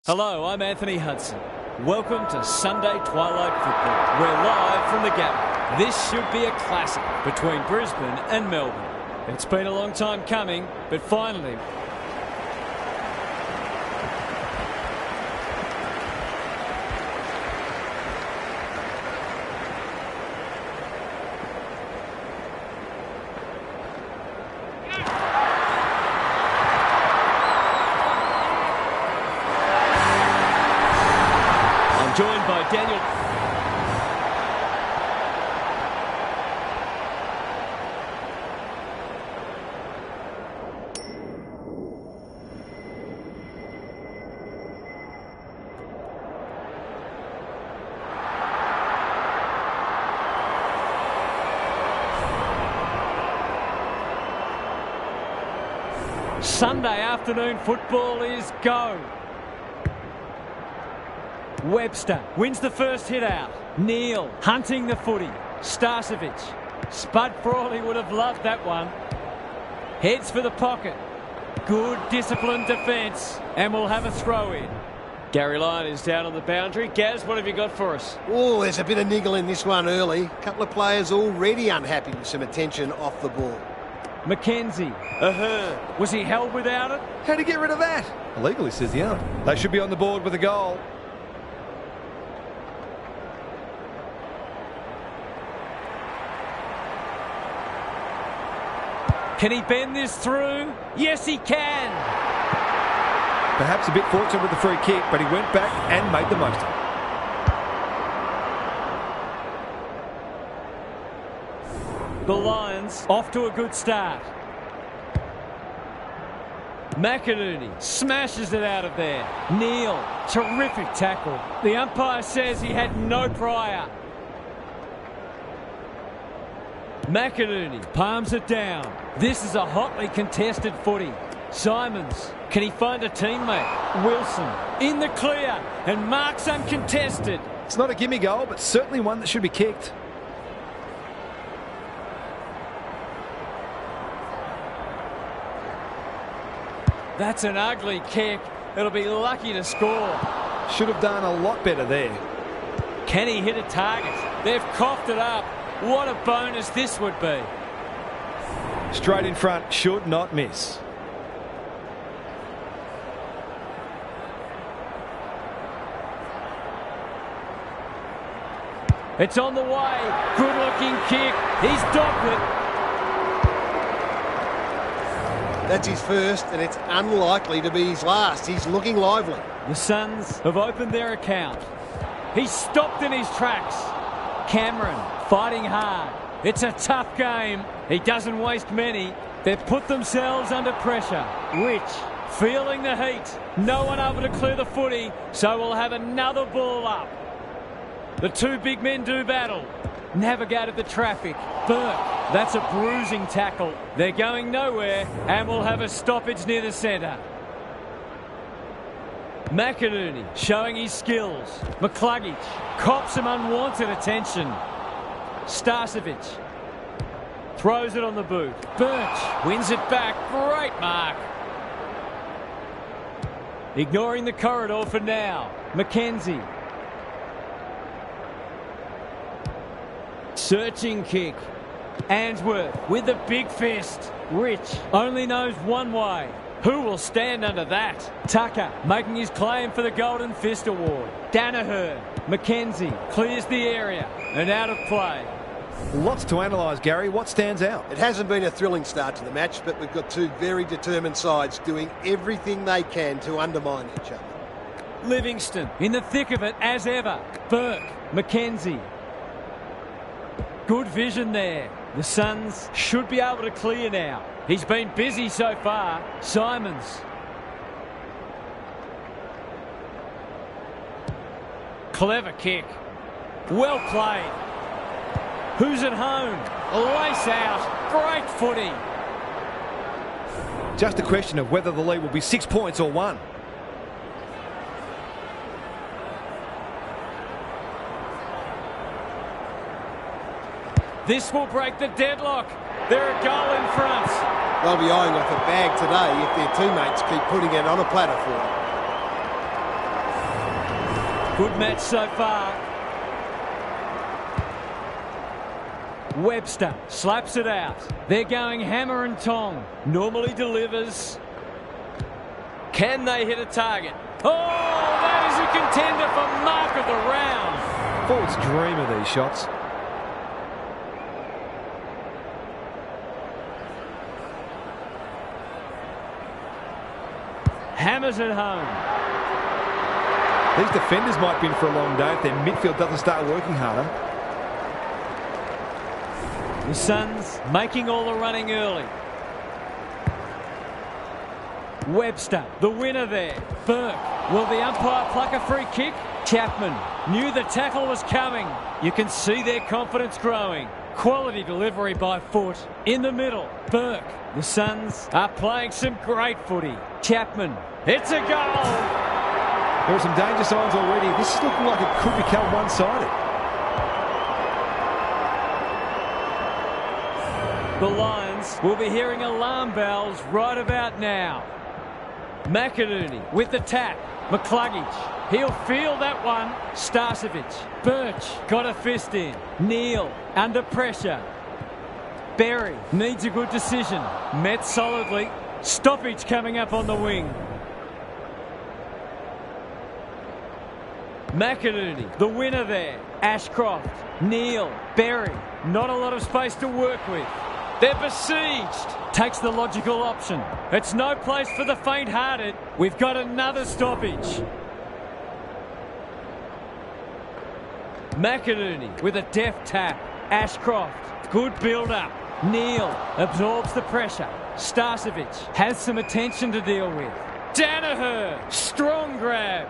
Hello, I'm Anthony Hudson. Welcome to Sunday Twilight Football. We're live from the Gap. This should be a classic between Brisbane and Melbourne. It's been a long time coming, but finally... joined by Daniel. Sunday afternoon football is go. Webster wins the first hit out. Neal hunting the footy. Starcevic. Spud Frawley would have loved that one. Heads for the pocket. Good disciplined defence. And we'll have a throw in. Gary Lyon is down on the boundary. Gaz, what have you got for us? Oh, there's a bit of niggle in this one early. A couple of players already unhappy with some attention off the ball. Mackenzie. Was he held without it? How'd he get rid of that? Illegally, says the ump. They should be on the board with a goal. Can he bend this through? Yes, he can. Perhaps a bit fortunate with the free kick, but he went back and made the most of it. The Lions off to a good start. McInerney smashes it out of there. Neal, terrific tackle. The umpire says he had no prior. McInerney palms it down. This is a hotly contested footy. Simons, can he find a teammate? Wilson in the clear and marks uncontested. It's not a gimme goal, but certainly one that should be kicked. That's an ugly kick. It'll be lucky to score. Should have done a lot better there. Can he hit a target? They've coughed it up. What a bonus this would be. Straight in front, should not miss. It's on the way. Good looking kick. He's dogged it. That's his first, and it's unlikely to be his last. He's looking lively. The Suns have opened their account. He's stopped in his tracks. Cameron fighting hard. It's a tough game. He doesn't waste many. They've put themselves under pressure. Rich feeling the heat. No one able to clear the footy, so we'll have another ball up. The two big men do battle. Navigated the traffic. Burke, that's a bruising tackle. They're going nowhere, and we'll have a stoppage near the centre. McInerney showing his skills. McCluggage cops some unwanted attention. Starcevic throws it on the boot. Birch wins it back. Great mark. Ignoring the corridor for now. Mackenzie. Searching kick. Answorth with the big fist. Rich only knows one way. Who will stand under that? Tucker making his claim for the Golden Fist Award. Danaher. Mackenzie clears the area and out of play. Lots to analyse, Gary. What stands out? It hasn't been a thrilling start to the match, but we've got two very determined sides doing everything they can to undermine each other. Livingston in the thick of it as ever. Burke. Mackenzie. Good vision there. The Suns should be able to clear now. He's been busy so far. Simons. Clever kick. Well played. Who's at home? Lace out. Great footy. Just a question of whether the lead will be 6 points or 1. This will break the deadlock. They're a goal in front. They'll be eyeing off a bag today if their teammates keep putting it on a platter for them. Good match so far. Webster slaps it out. They're going hammer and tong. Normally delivers. Can they hit a target? Oh, that is a contender for mark of the round. Forwards dream of these shots. Hammers it home. These defenders might be in for a long day if their midfield doesn't start working harder. The Suns making all the running early. Webster, the winner there. Burke, will the umpire pluck a free kick? Chapman knew the tackle was coming. You can see their confidence growing. Quality delivery by foot. In the middle, Burke. The Suns are playing some great footy. Chapman, it's a goal! There are some danger signs already. This is looking like it could become one-sided. The Lions will be hearing alarm bells right about now. McInerney with the tap. McCluggage. He'll feel that one. Starcevic. Birch got a fist in. Neal under pressure. Berry needs a good decision. Met solidly. Stoppage coming up on the wing. McInerney, the winner there. Ashcroft. Neal. Berry. Not a lot of space to work with. They're besieged. Takes the logical option. It's no place for the faint-hearted. We've got another stoppage. McInerney with a deft tap. Ashcroft, good build-up. Neal absorbs the pressure. Starcevic has some attention to deal with. Danaher, strong grab.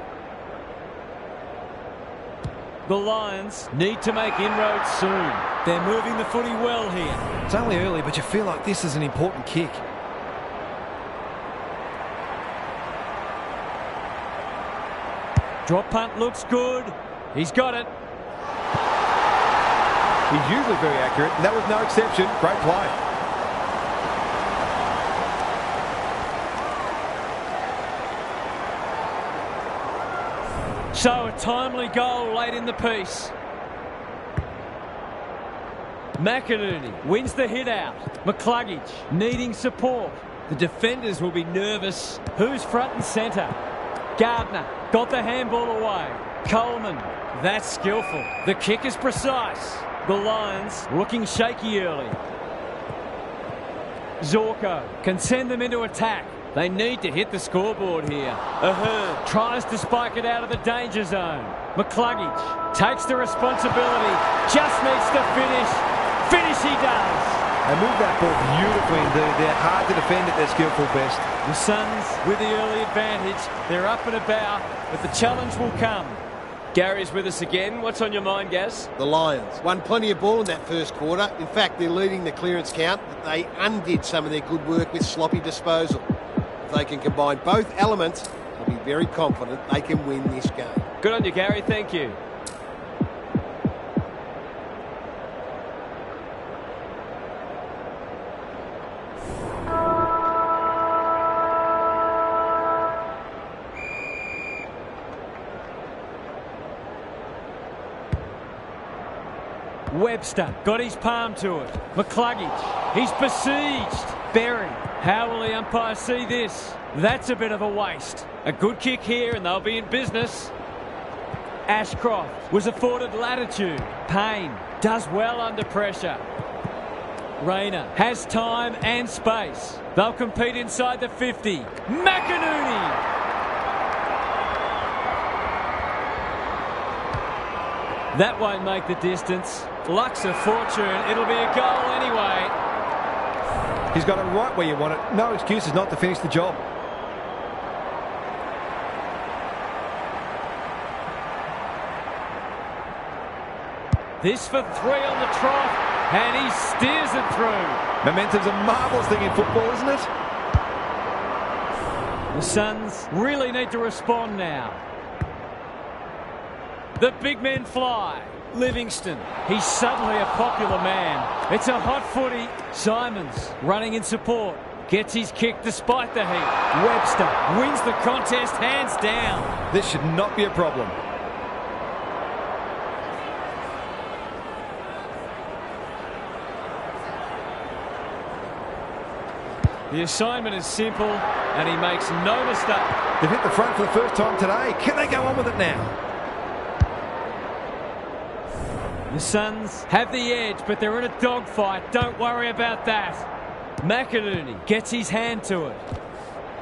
The Lions need to make inroads soon. They're moving the footy well here. It's only early, but you feel like this is an important kick. Drop punt looks good. He's got it. He's usually very accurate, and that was no exception. Great play. So a timely goal late in the piece. McInerney wins the hit out. McCluggage needing support. The defenders will be nervous. Who's front and centre? Gardner got the handball away. Coleman, that's skillful. The kick is precise. The Lions looking shaky early. Zorko can send them into attack. They need to hit the scoreboard here. Ahern tries to spike it out of the danger zone. McCluggage takes the responsibility. Just needs to finish. Finish he does. They moved that ball beautifully indeed. They're hard to defend at their skillful best. The Suns with the early advantage. They're up and about, but the challenge will come. Gary's with us again. What's on your mind, Gaz? The Lions won plenty of ball in that first quarter. In fact, they're leading the clearance count, but they undid some of their good work with sloppy disposal. If they can combine both elements, they'll be very confident they can win this game. Good on you, Gary. Thank you. Webster got his palm to it. McCluggage, he's besieged. Berry, how will the umpire see this? That's a bit of a waste. A good kick here and they'll be in business. Ashcroft was afforded latitude. Payne does well under pressure. Rayner has time and space. They'll compete inside the 50. McInerney! That won't make the distance. Luck's a fortune. It'll be a goal anyway. He's got it right where you want it. No excuses not to finish the job. This for 3 on the trot, and he steers it through. Momentum's a marvellous thing in football, isn't it? The Suns really need to respond now. The big men fly. Livingston, he's suddenly a popular man. It's a hot footy. Simons running in support. Gets his kick despite the heat. Webster wins the contest hands down. This should not be a problem. The assignment is simple, and he makes no mistake. They've hit the front for the first time today. Can they go on with it now? The Suns have the edge, but they're in a dogfight. Don't worry about that. McInerney gets his hand to it.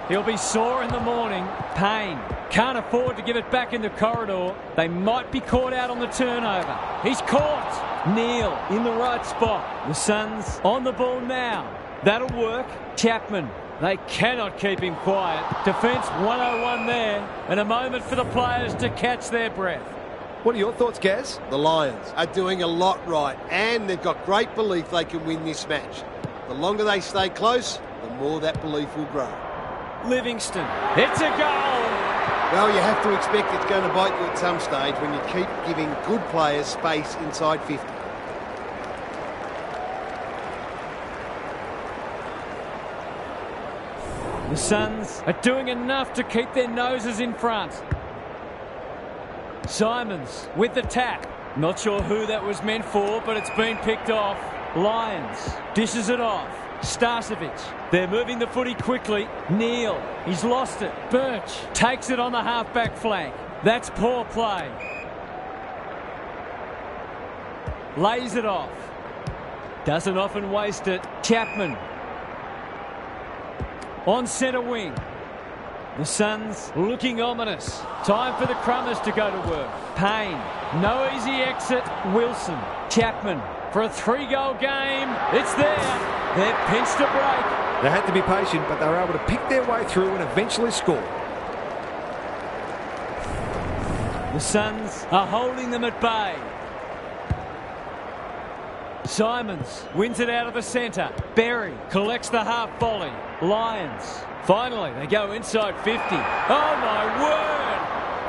He'll be sore in the morning. Payne can't afford to give it back in the corridor. They might be caught out on the turnover. He's caught. Neal in the right spot. The Suns on the ball now. That'll work. Chapman. They cannot keep him quiet. Defence 101 there. And a moment for the players to catch their breath. What are your thoughts, Gaz? The Lions are doing a lot right, and they've got great belief they can win this match. The longer they stay close, the more that belief will grow. Livingston. It's a goal. Well, you have to expect it's going to bite you at some stage when you keep giving good players space inside 50. The Suns are doing enough to keep their noses in front. Simons with the tap. Not sure who that was meant for, but it's been picked off. Lyons dishes it off. Starcevic. They're moving the footy quickly. Neal. He's lost it. Birch takes it on the half-back flank. That's poor play. Lays it off. Doesn't often waste it. Chapman. On centre wing. The Suns looking ominous. Time for the Crummers to go to work. Payne. No easy exit. Wilson. Chapman. For a 3-goal game. It's there. They've pinched a break. They had to be patient, but they were able to pick their way through and eventually score. The Suns are holding them at bay. Simons wins it out of the centre. Berry collects the half volley. Lyons. Finally, they go inside 50. Oh, my word!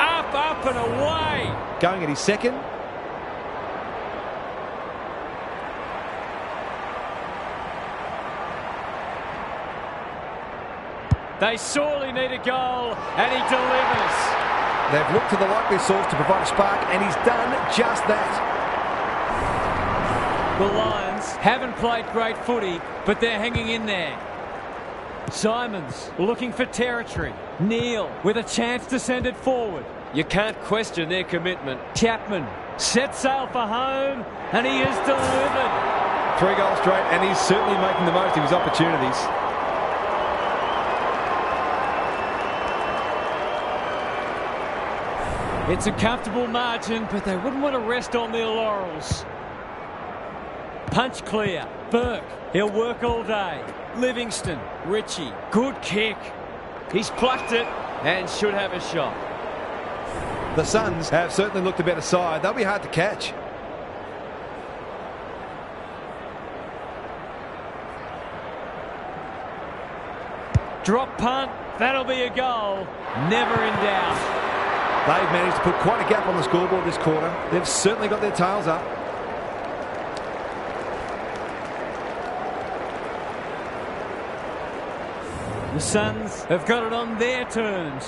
Up and away! Going at his second. They sorely need a goal, and he delivers. They've looked to the likely source to provide a spark, and he's done just that. The Lions haven't played great footy, but they're hanging in there. Simons looking for territory. Neal with a chance to send it forward. You can't question their commitment. Chapman sets sail for home, and he has delivered. 3 goals straight, and he's certainly making the most of his opportunities. It's a comfortable margin, but they wouldn't want to rest on their laurels. Punch clear. Burke. He'll work all day. Livingston. Ritchie. Good kick. He's plucked it and should have a shot. The Suns have certainly looked a better side. They'll be hard to catch. Drop punt. That'll be a goal. Never in doubt. They've managed to put quite a gap on the scoreboard this quarter. They've certainly got their tails up. The Suns have got it on their terms.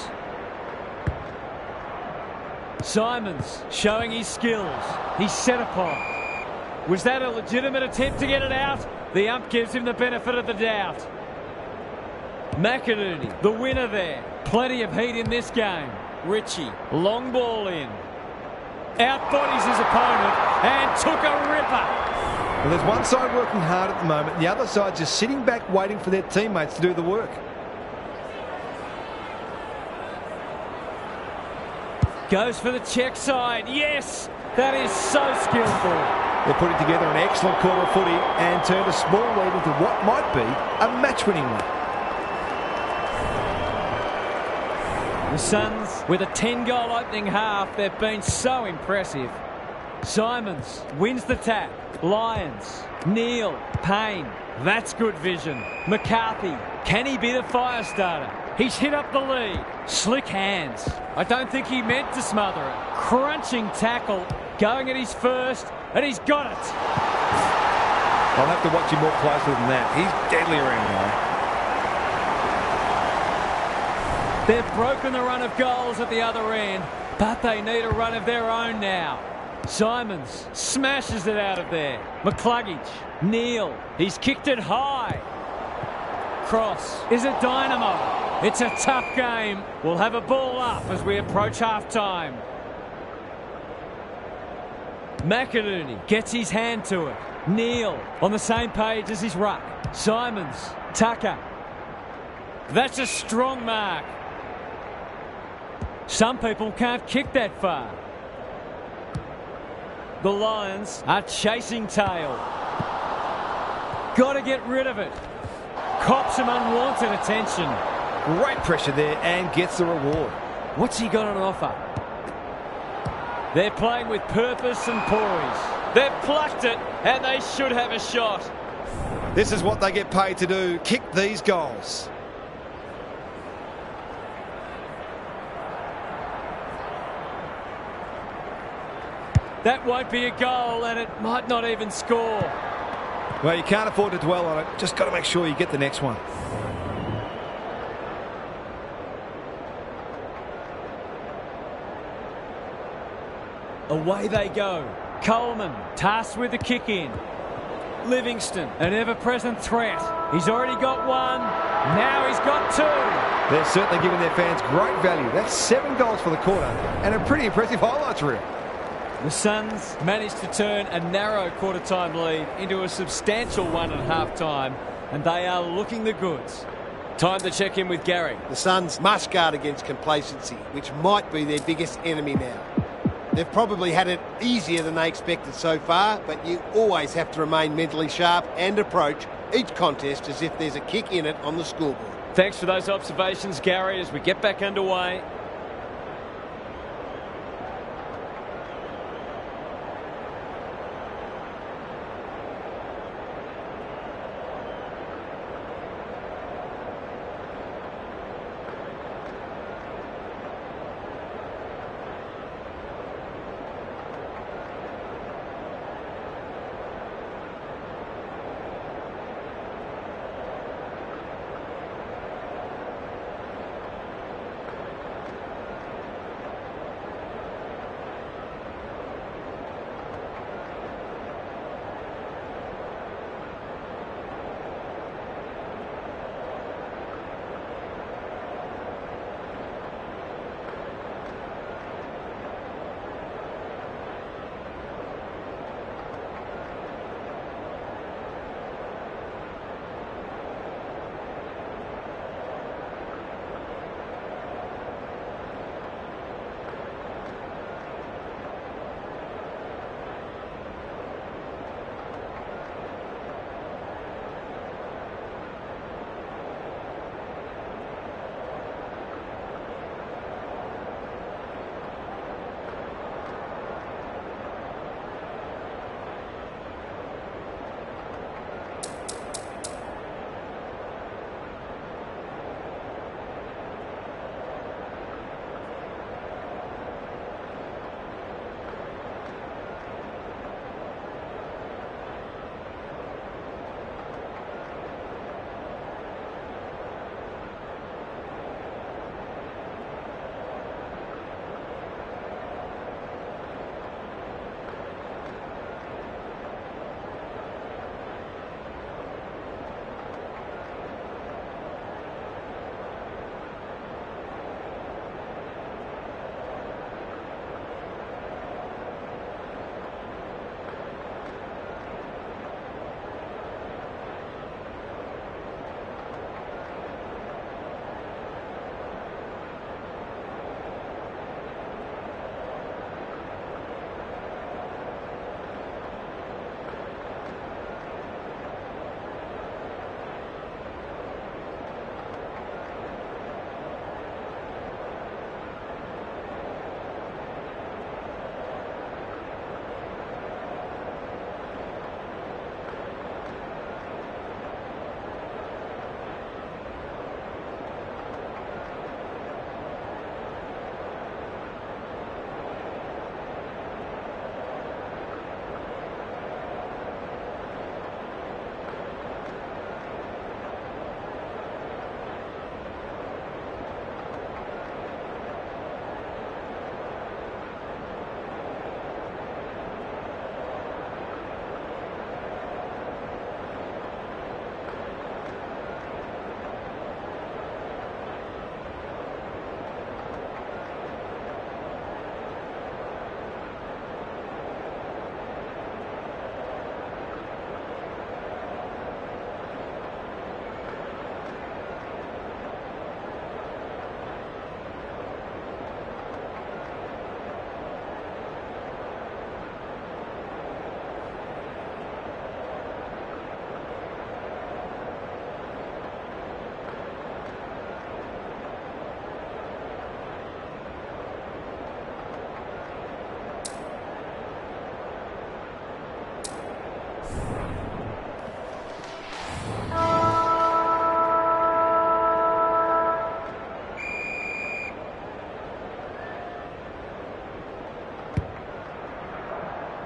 Simons showing his skills. He's set upon. Was that a legitimate attempt to get it out? The ump gives him the benefit of the doubt. McInerney, the winner there. Plenty of heat in this game. Ritchie, long ball in. Outbodies his opponent and took a ripper. Well, there's one side working hard at the moment. The other side just sitting back waiting for their teammates to do the work. Goes for the check side. Yes, that is so skillful. They're putting together an excellent quarter of footy and turned a small lead into what might be a match-winning one. The Suns, with a 10-goal opening half, they've been so impressive. Simons wins the tap. Lyons, Neal, Payne. That's good vision. McCarthy, can he be the fire starter? He's hit up the lead. Slick hands. I don't think he meant to smother it. Crunching tackle. Going at his first, and he's got it. I'll have to watch him more closely than that. He's deadly around though. They've broken the run of goals at the other end, but they need a run of their own now. Simons smashes it out of there. McCluggage, Neal, he's kicked it high. cross is a dynamo. It's a tough game. We'll have a ball up as we approach half-time. McInerney gets his hand to it. Neal on the same page as his ruck. Simons, Tucker. That's a strong mark. Some people can't kick that far. The Lions are chasing tail. Got to get rid of it. Cops some unwanted attention. Great pressure there and gets the reward. What's he got on offer? They're playing with purpose and poise. They've plucked it and they should have a shot. This is what they get paid to do, kick these goals. That won't be a goal and it might not even score. Well, you can't afford to dwell on it. Just got to make sure you get the next one. Away they go. Coleman tasked with the kick in. Livingston, an ever-present threat. He's already got one. Now he's got two. They're certainly giving their fans great value. That's 7 goals for the quarter and a pretty impressive highlights reel. The Suns managed to turn a narrow quarter-time lead into a substantial one at half-time, and they are looking the goods. Time to check in with Gary. The Suns must guard against complacency, which might be their biggest enemy now. They've probably had it easier than they expected so far, but you always have to remain mentally sharp and approach each contest as if there's a kick in it on the scoreboard. Thanks for those observations, Gary, as we get back underway.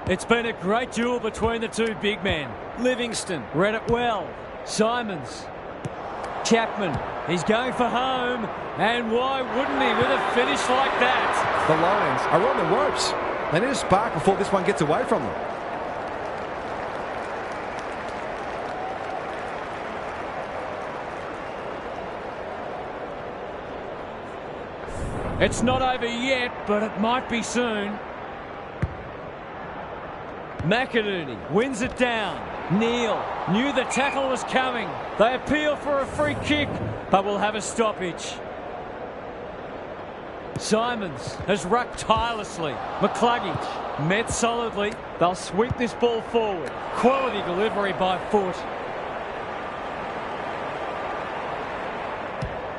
It's been a great duel between the two big men. Livingston read it well. Simons. Chapman. He's going for home. And why wouldn't he with a finish like that? The Lions are on the ropes. They need a spark before this one gets away from them. It's not over yet, but it might be soon. McInerney wins it down. Neal knew the tackle was coming. They appeal for a free kick, but will have a stoppage. Simons has rucked tirelessly. McCluggage met solidly. They'll sweep this ball forward. Quality delivery by Foot.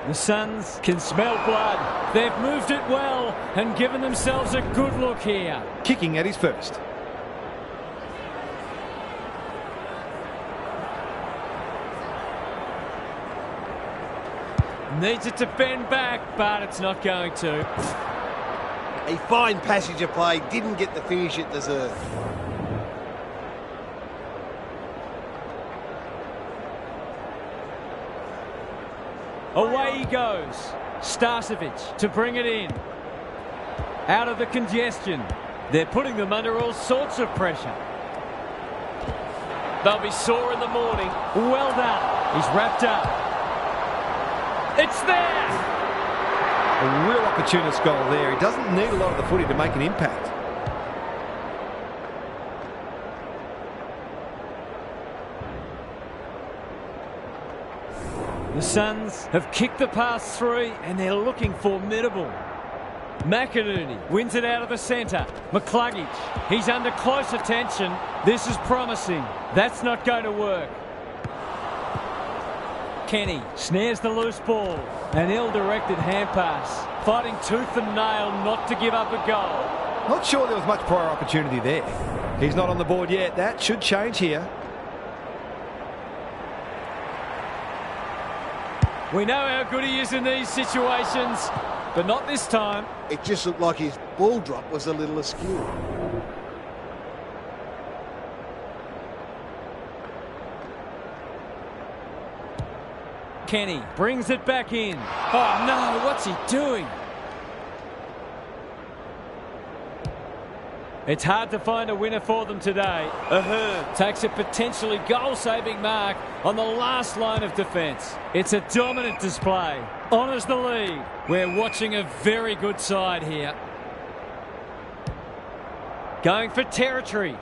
The Suns can smell blood. They've moved it well and given themselves a good look here. Kicking at his first. Needs it to bend back, but it's not going to. A fine passage of play. Didn't get the finish it deserved. Away he goes. Starcevic to bring it in. Out of the congestion. They're putting them under all sorts of pressure. They'll be sore in the morning. Well done. He's wrapped up. It's there! A real opportunist goal there. He doesn't need a lot of the footy to make an impact. The Suns have kicked the pass through and they're looking formidable. McInerney wins it out of the centre. McCluggage, he's under close attention. This is promising. That's not going to work. Kenny snares the loose ball. An ill-directed hand pass. Fighting tooth and nail not to give up a goal. Not sure there was much prior opportunity there. He's not on the board yet. That should change here. We know how good he is in these situations, but not this time. It just looked like his ball drop was a little askew. Kenny brings it back in. Oh no, what's he doing? It's hard to find a winner for them today. Ahern takes a potentially goal-saving mark on the last line of defence. It's a dominant display. Honours the lead. We're watching a very good side here. Going for territory.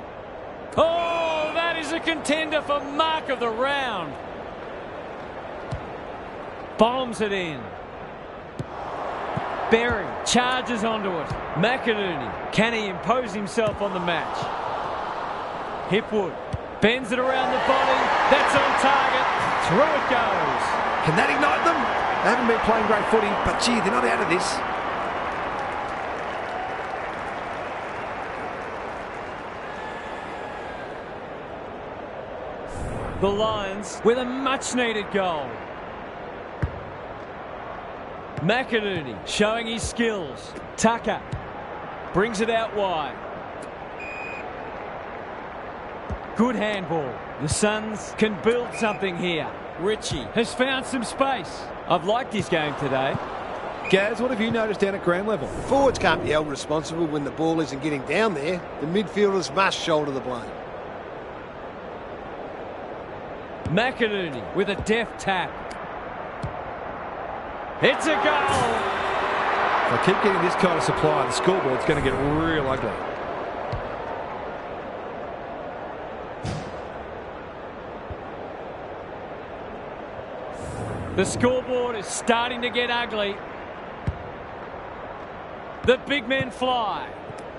Oh, that is a contender for mark of the round. Bombs it in. Berry charges onto it. McInerney, can he impose himself on the match? Hipwood bends it around the body. That's on target. Through it goes. Can that ignite them? They haven't been playing great footy, but gee, they're not out of this. The Lions with a much-needed goal. McInerney showing his skills. Tucker brings it out wide. Good handball. The Suns can build something here. Ritchie has found some space. I've liked his game today. Gaz, what have you noticed down at ground level? Forwards can't be held responsible when the ball isn't getting down there. The midfielders must shoulder the blame. McInerney with a deft tap. It's a goal! If they keep getting this kind of supply, the scoreboard's going to get real ugly. The scoreboard is starting to get ugly. The big men fly.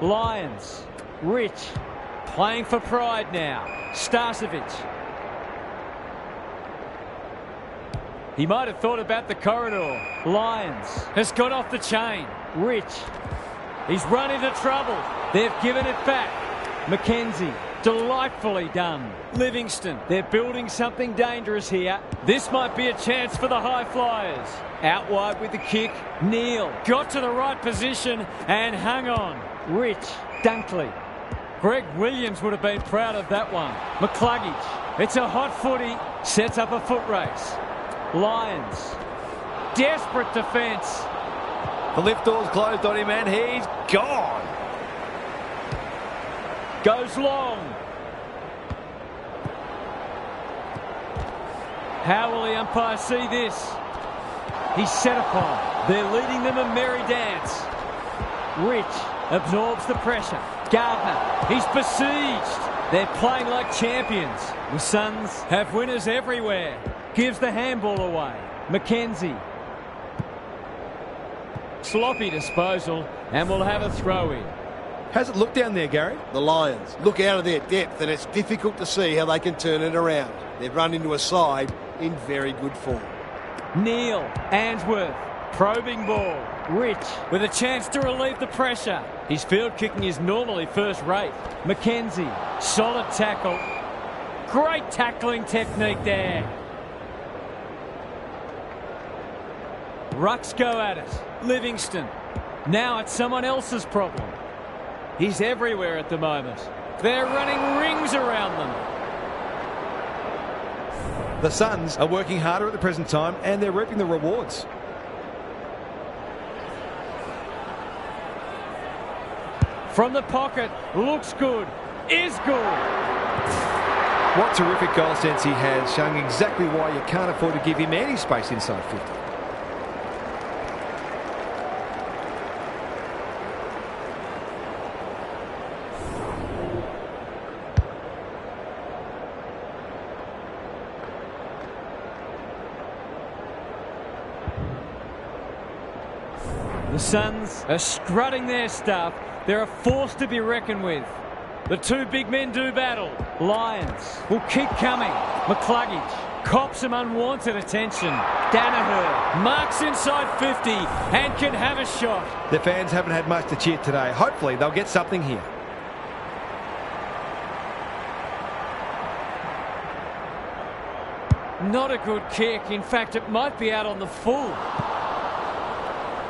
Lions. Rich. Playing for pride now. Starcevic. He might have thought about the corridor. Lions has got off the chain. Rich. He's run into trouble. They've given it back. McKenzie. Delightfully done. Livingston. They're building something dangerous here. This might be a chance for the high flyers. Out wide with the kick. Neal got to the right position and hung on. Rich. Dunkley. Greg Williams would have been proud of that one. McCluggage. It's a hot footy. Sets up a foot race. Lions. Desperate defence. The lift door's closed on him and he's gone. Goes long. How will the umpire see this? He's set upon. They're leading them a merry dance. Rich absorbs the pressure. Gardner, he's besieged. They're playing like champions. The Suns have winners everywhere. Gives the handball away. McKenzie. Sloppy disposal, and we'll have a throw-in. How's it look down there, Gary? The Lions look out of their depth, and it's difficult to see how they can turn it around. They've run into a side in very good form. Neil, Answorth, probing ball. Rich with a chance to relieve the pressure. His field kicking is normally first rate. McKenzie, solid tackle. Great tackling technique there. Rucks go at it. Livingston. Now it's someone else's problem. He's everywhere at the moment. They're running rings around them. The Suns are working harder at the present time and they're reaping the rewards. From the pocket, looks good, is good. What terrific goal sense he has, showing exactly why you can't afford to give him any space inside 50. The Suns are strutting their stuff. They're a force to be reckoned with. The two big men do battle. Lions will keep coming. McCluggage cops some unwanted attention. Danaher marks inside 50 and can have a shot. The fans haven't had much to cheer today. Hopefully they'll get something here. Not a good kick. In fact, it might be out on the full.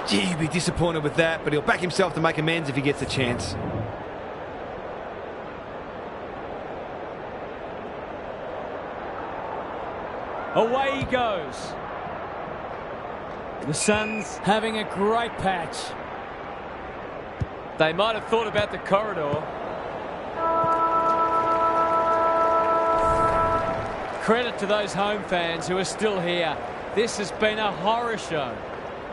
Gee, he'd be disappointed with that, but he'll back himself to make amends if he gets a chance. Away he goes. The Suns having a great patch. They might have thought about the corridor. Credit to those home fans who are still here. This has been a horror show.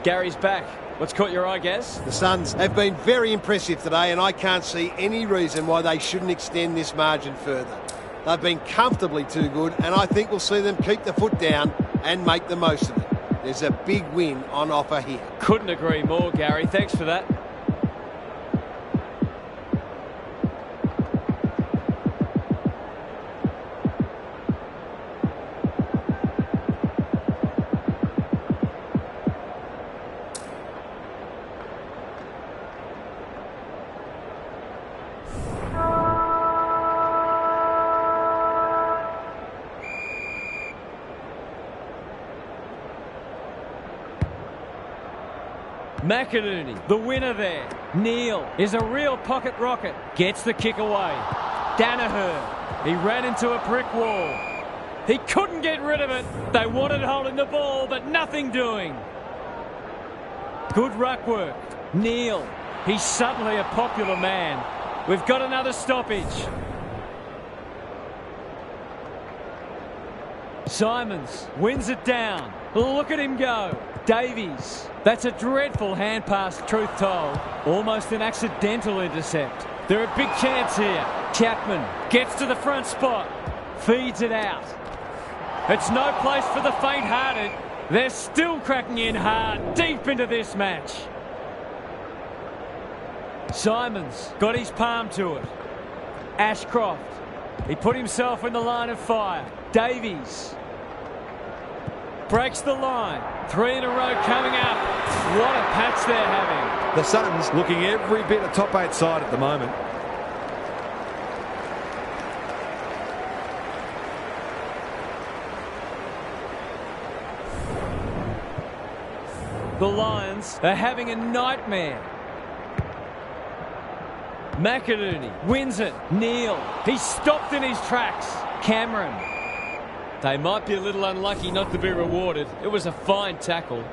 Gary's back. What's caught your eye, Gaz? The Suns have been very impressive today, and I can't see any reason why they shouldn't extend this margin further. They've been comfortably too good, and I think we'll see them keep the foot down and make the most of it. There's a big win on offer here. Couldn't agree more, Gary. Thanks for that. McInerney, the winner there. Neil is a real pocket rocket. Gets the kick away. Danaher, he ran into a brick wall. He couldn't get rid of it. They wanted holding the ball, but nothing doing. Good ruck work. Neil, he's suddenly a popular man. We've got another stoppage. Simons wins it down. Look at him go. Davies. That's a dreadful hand pass, truth told. Almost an accidental intercept. They're a big chance here. Chapman gets to the front spot. Feeds it out. It's no place for the faint-hearted. They're still cracking in hard, deep into this match. Simons got his palm to it. Ashcroft. He put himself in the line of fire. Davies. Breaks the line. 3 in a row coming up. What a patch they're having. The Suns looking every bit a top 8 side at the moment. The Lions are having a nightmare. McInerney wins it. Neal, he's stopped in his tracks. Cameron. They might be a little unlucky not to be rewarded. It was a fine tackle.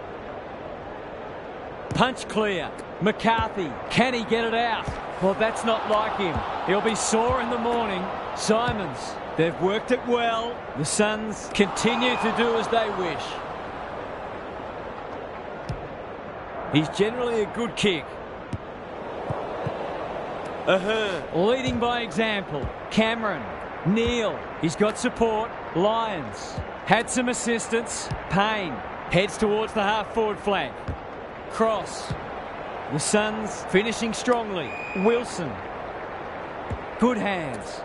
Punch clear. McCarthy, can he get it out? Well, that's not like him. He'll be sore in the morning. Simons, they've worked it well. The Suns continue to do as they wish. He's generally a good kick. Leading by example. Cameron. Neal. He's got support. Lyons. Had some assistance. Payne. Heads towards the half-forward flank. Cross. The Suns finishing strongly. Wilson. Good hands.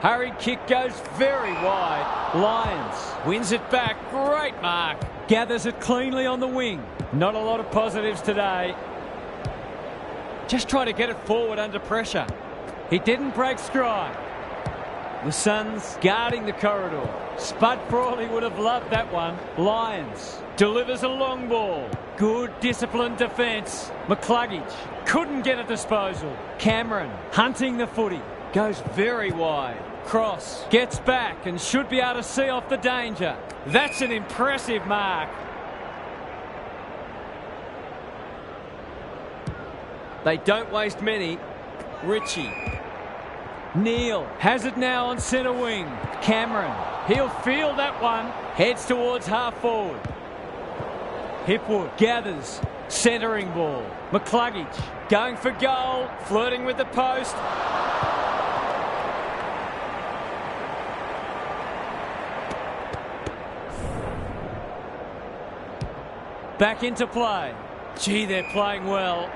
Hurried kick goes very wide. Lyons wins it back. Great mark. Gathers it cleanly on the wing. Not a lot of positives today. Just try to get it forward under pressure. He didn't break stride. The Suns guarding the corridor. Spud Frawley would have loved that one. Lyons delivers a long ball. Good disciplined defence. McCluggage couldn't get a disposal. Cameron hunting the footy. Goes very wide. Cross gets back and should be able to see off the danger. That's an impressive mark. They don't waste many. Ritchie. Neal has it now on centre wing. Cameron, he'll field that one. Heads towards half forward. Hipwood gathers. Centering ball. McCluggage going for goal. Flirting with the post. Back into play. Gee, they're playing well.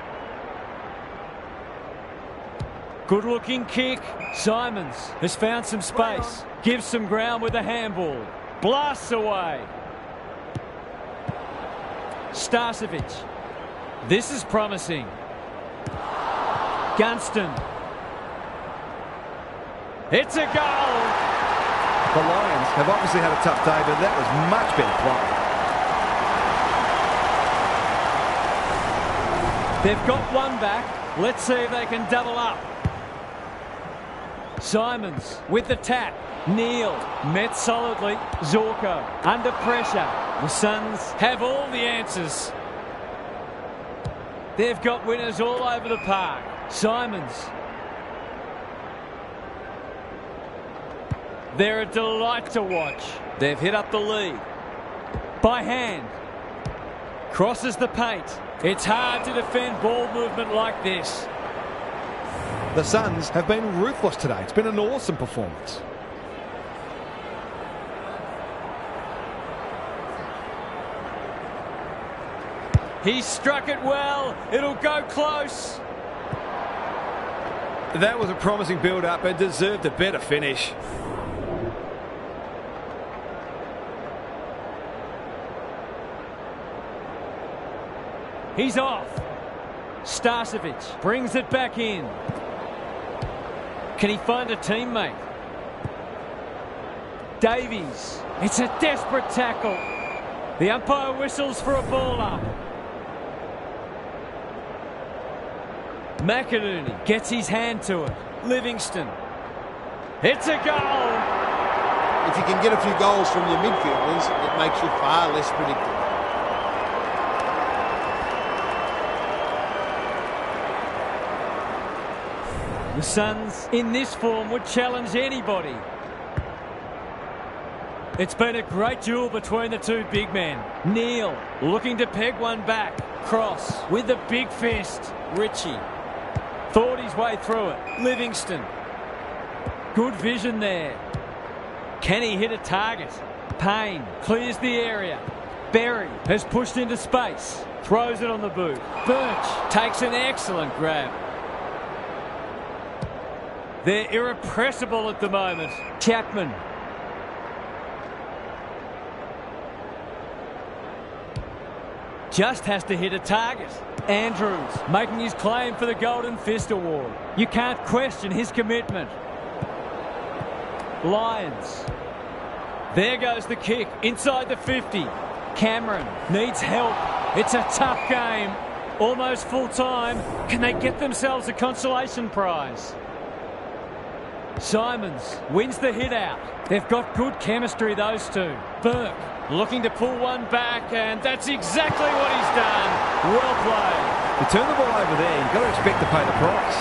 Good looking kick. Simons has found some space. Gives some ground with a handball. Blasts away. Starcevic. This is promising. Gunston. It's a goal. The Lions have obviously had a tough day, but that was much better play. They've got one back. Let's see if they can double up. Simons with the tap. Neal met solidly. Zorko under pressure. The Suns have all the answers. They've got winners all over the park. Simons. They're a delight to watch. They've hit up the lead. By hand. Crosses the paint. It's hard to defend ball movement like this. The Suns have been ruthless today. It's been an awesome performance. He struck it well. It'll go close. That was a promising build-up and deserved a better finish. He's off. Starcevic brings it back in. Can he find a teammate? Davies. It's a desperate tackle. The umpire whistles for a ball up. McInerney gets his hand to it. Livingston. It's a goal. If you can get a few goals from your midfielders, it makes you far less predictable. The Suns, in this form, would challenge anybody. It's been a great duel between the two big men. Neal looking to peg one back. Cross with a big fist. Ritchie thought his way through it. Livingston. Good vision there. Can he hit a target? Payne clears the area. Berry has pushed into space. Throws it on the boot. Birch takes an excellent grab. They're irrepressible at the moment. Chapman. Just has to hit a target. Andrews making his claim for the Golden Fist Award. You can't question his commitment. Lyons. There goes the kick inside the 50. Cameron needs help. It's a tough game. Almost full time. Can they get themselves a consolation prize? Simons wins the hit out. They've got good chemistry, those two. Burke looking to pull one back, and that's exactly what he's done. Well played. To turn the ball over there, you've got to expect to pay the price.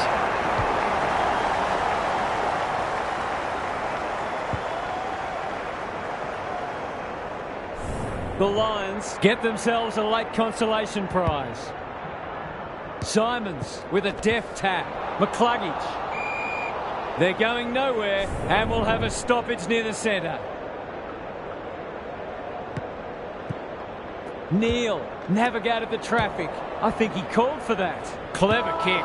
The Lions get themselves a late consolation prize. Simons with a deft tap. McCluggage. They're going nowhere and will have a stoppage near the centre. Neal navigated the traffic. I think he called for that. Clever kick.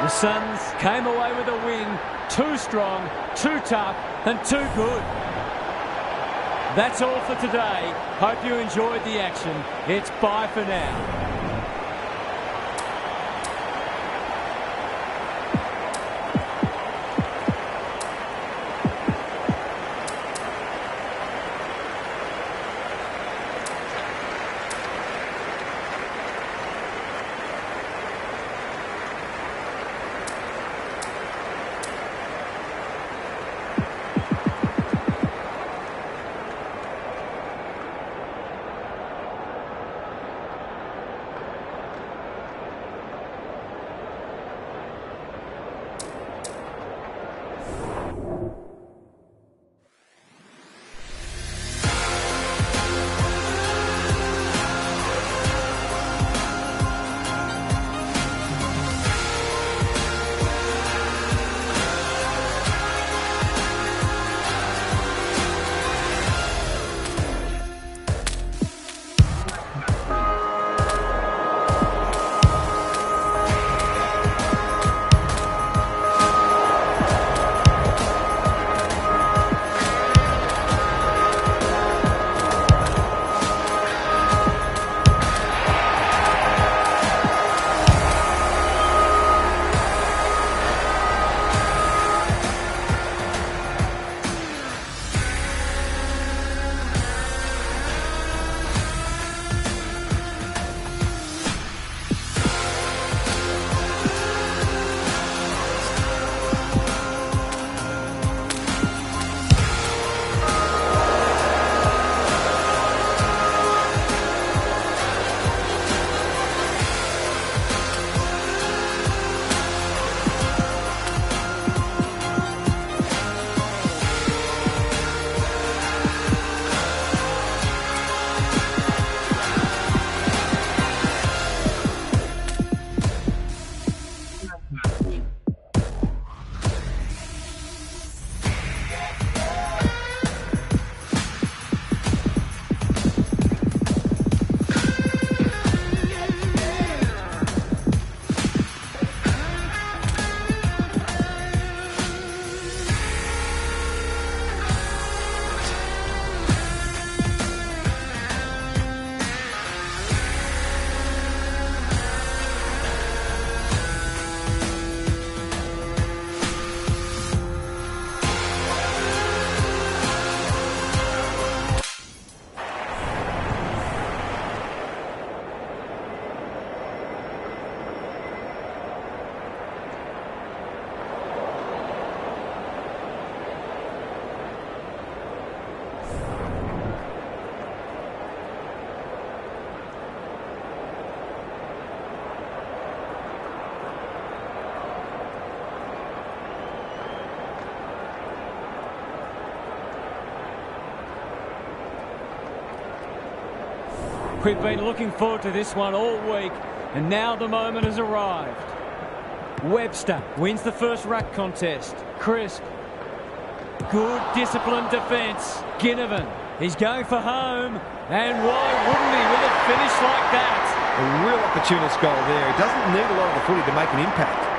The Suns came away with a win. Too strong, too tough and too good. That's all for today. Hope you enjoyed the action. It's bye for now. We've been looking forward to this one all week, and now the moment has arrived. Webster wins the first ruck contest. Crisp. Good disciplined defence. Ginnivan. He's going for home. And why wouldn't he with a finish like that? A real opportunist goal there. He doesn't need a lot of the footy to make an impact.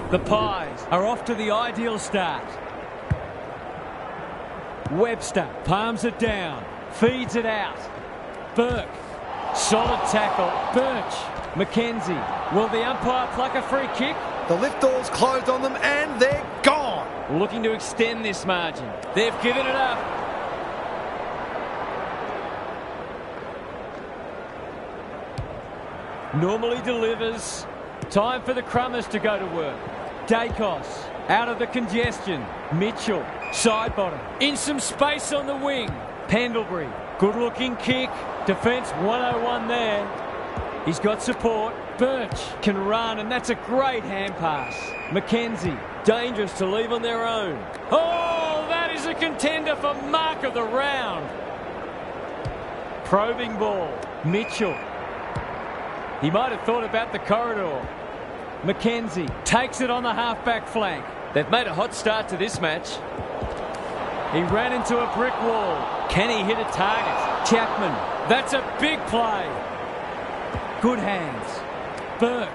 The Pies are off to the ideal start. Webster palms it down, feeds it out. Burke, solid tackle. Birch McKenzie. Will the umpire pluck a free kick? The lift door's closed on them and they're gone. Looking to extend this margin. They've given it up. Normally delivers. Time for the Crummers to go to work. Dacos out of the congestion. Mitchell, side bottom. In some space on the wing. Pendlebury, good looking kick. Defence 101 there. He's got support. Birch can run, and that's a great hand pass. McKenzie, dangerous to leave on their own. Oh, that is a contender for mark of the round. Probing ball. Mitchell. He might have thought about the corridor. McKenzie takes it on the half-back flank. They've made a hot start to this match. He ran into a brick wall. Can he hit a target? Chapman. That's a big play. Good hands. Burke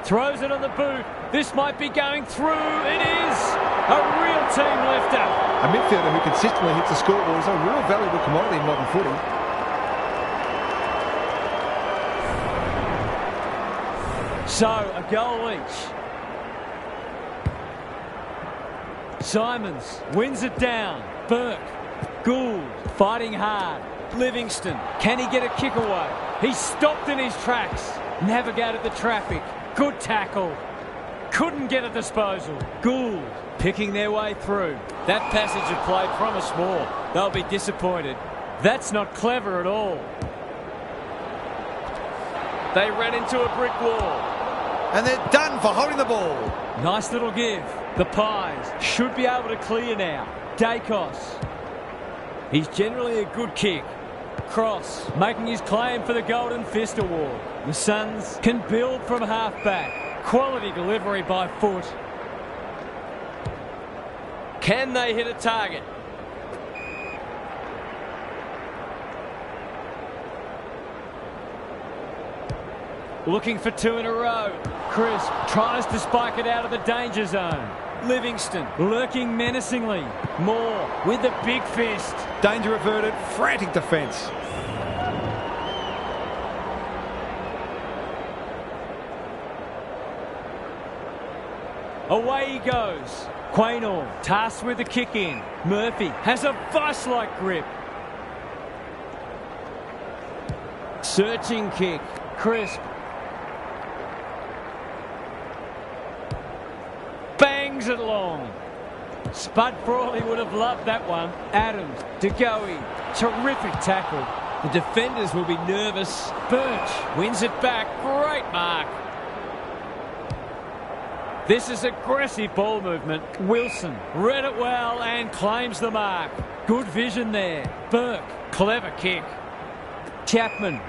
throws it on the boot. This might be going through. It is a real team lifter. A midfielder who consistently hits the scoreboard is a real valuable commodity in modern footy. So, a goal each. Simons wins it down. Burke. Gould fighting hard. Livingston. Can he get a kick away? He stopped in his tracks. Navigated the traffic. Good tackle. Couldn't get a disposal. Gould picking their way through. That passage of play promised more. They'll be disappointed. That's not clever at all. They ran into a brick wall. And they're done for holding the ball. Nice little give. The Pies should be able to clear now. Dacos. He's generally a good kick. Cross making his claim for the Golden Fist Award. The Suns can build from half-back. Quality delivery by foot. Can they hit a target? Looking for two in a row. Crisp tries to spike it out of the danger zone. Livingston lurking menacingly. Moore with the big fist. Danger averted, frantic defence. Away he goes. Quaynor tasked with the kick in. Murphy has a vice-like grip. Searching kick. Crisp. Bangs it long. Spud Frawley would have loved that one. Adams, DeGoey, terrific tackle. The defenders will be nervous. Birch wins it back. Great mark. This is aggressive ball movement. Wilson read it well and claims the mark. Good vision there. Burke, clever kick. Chapman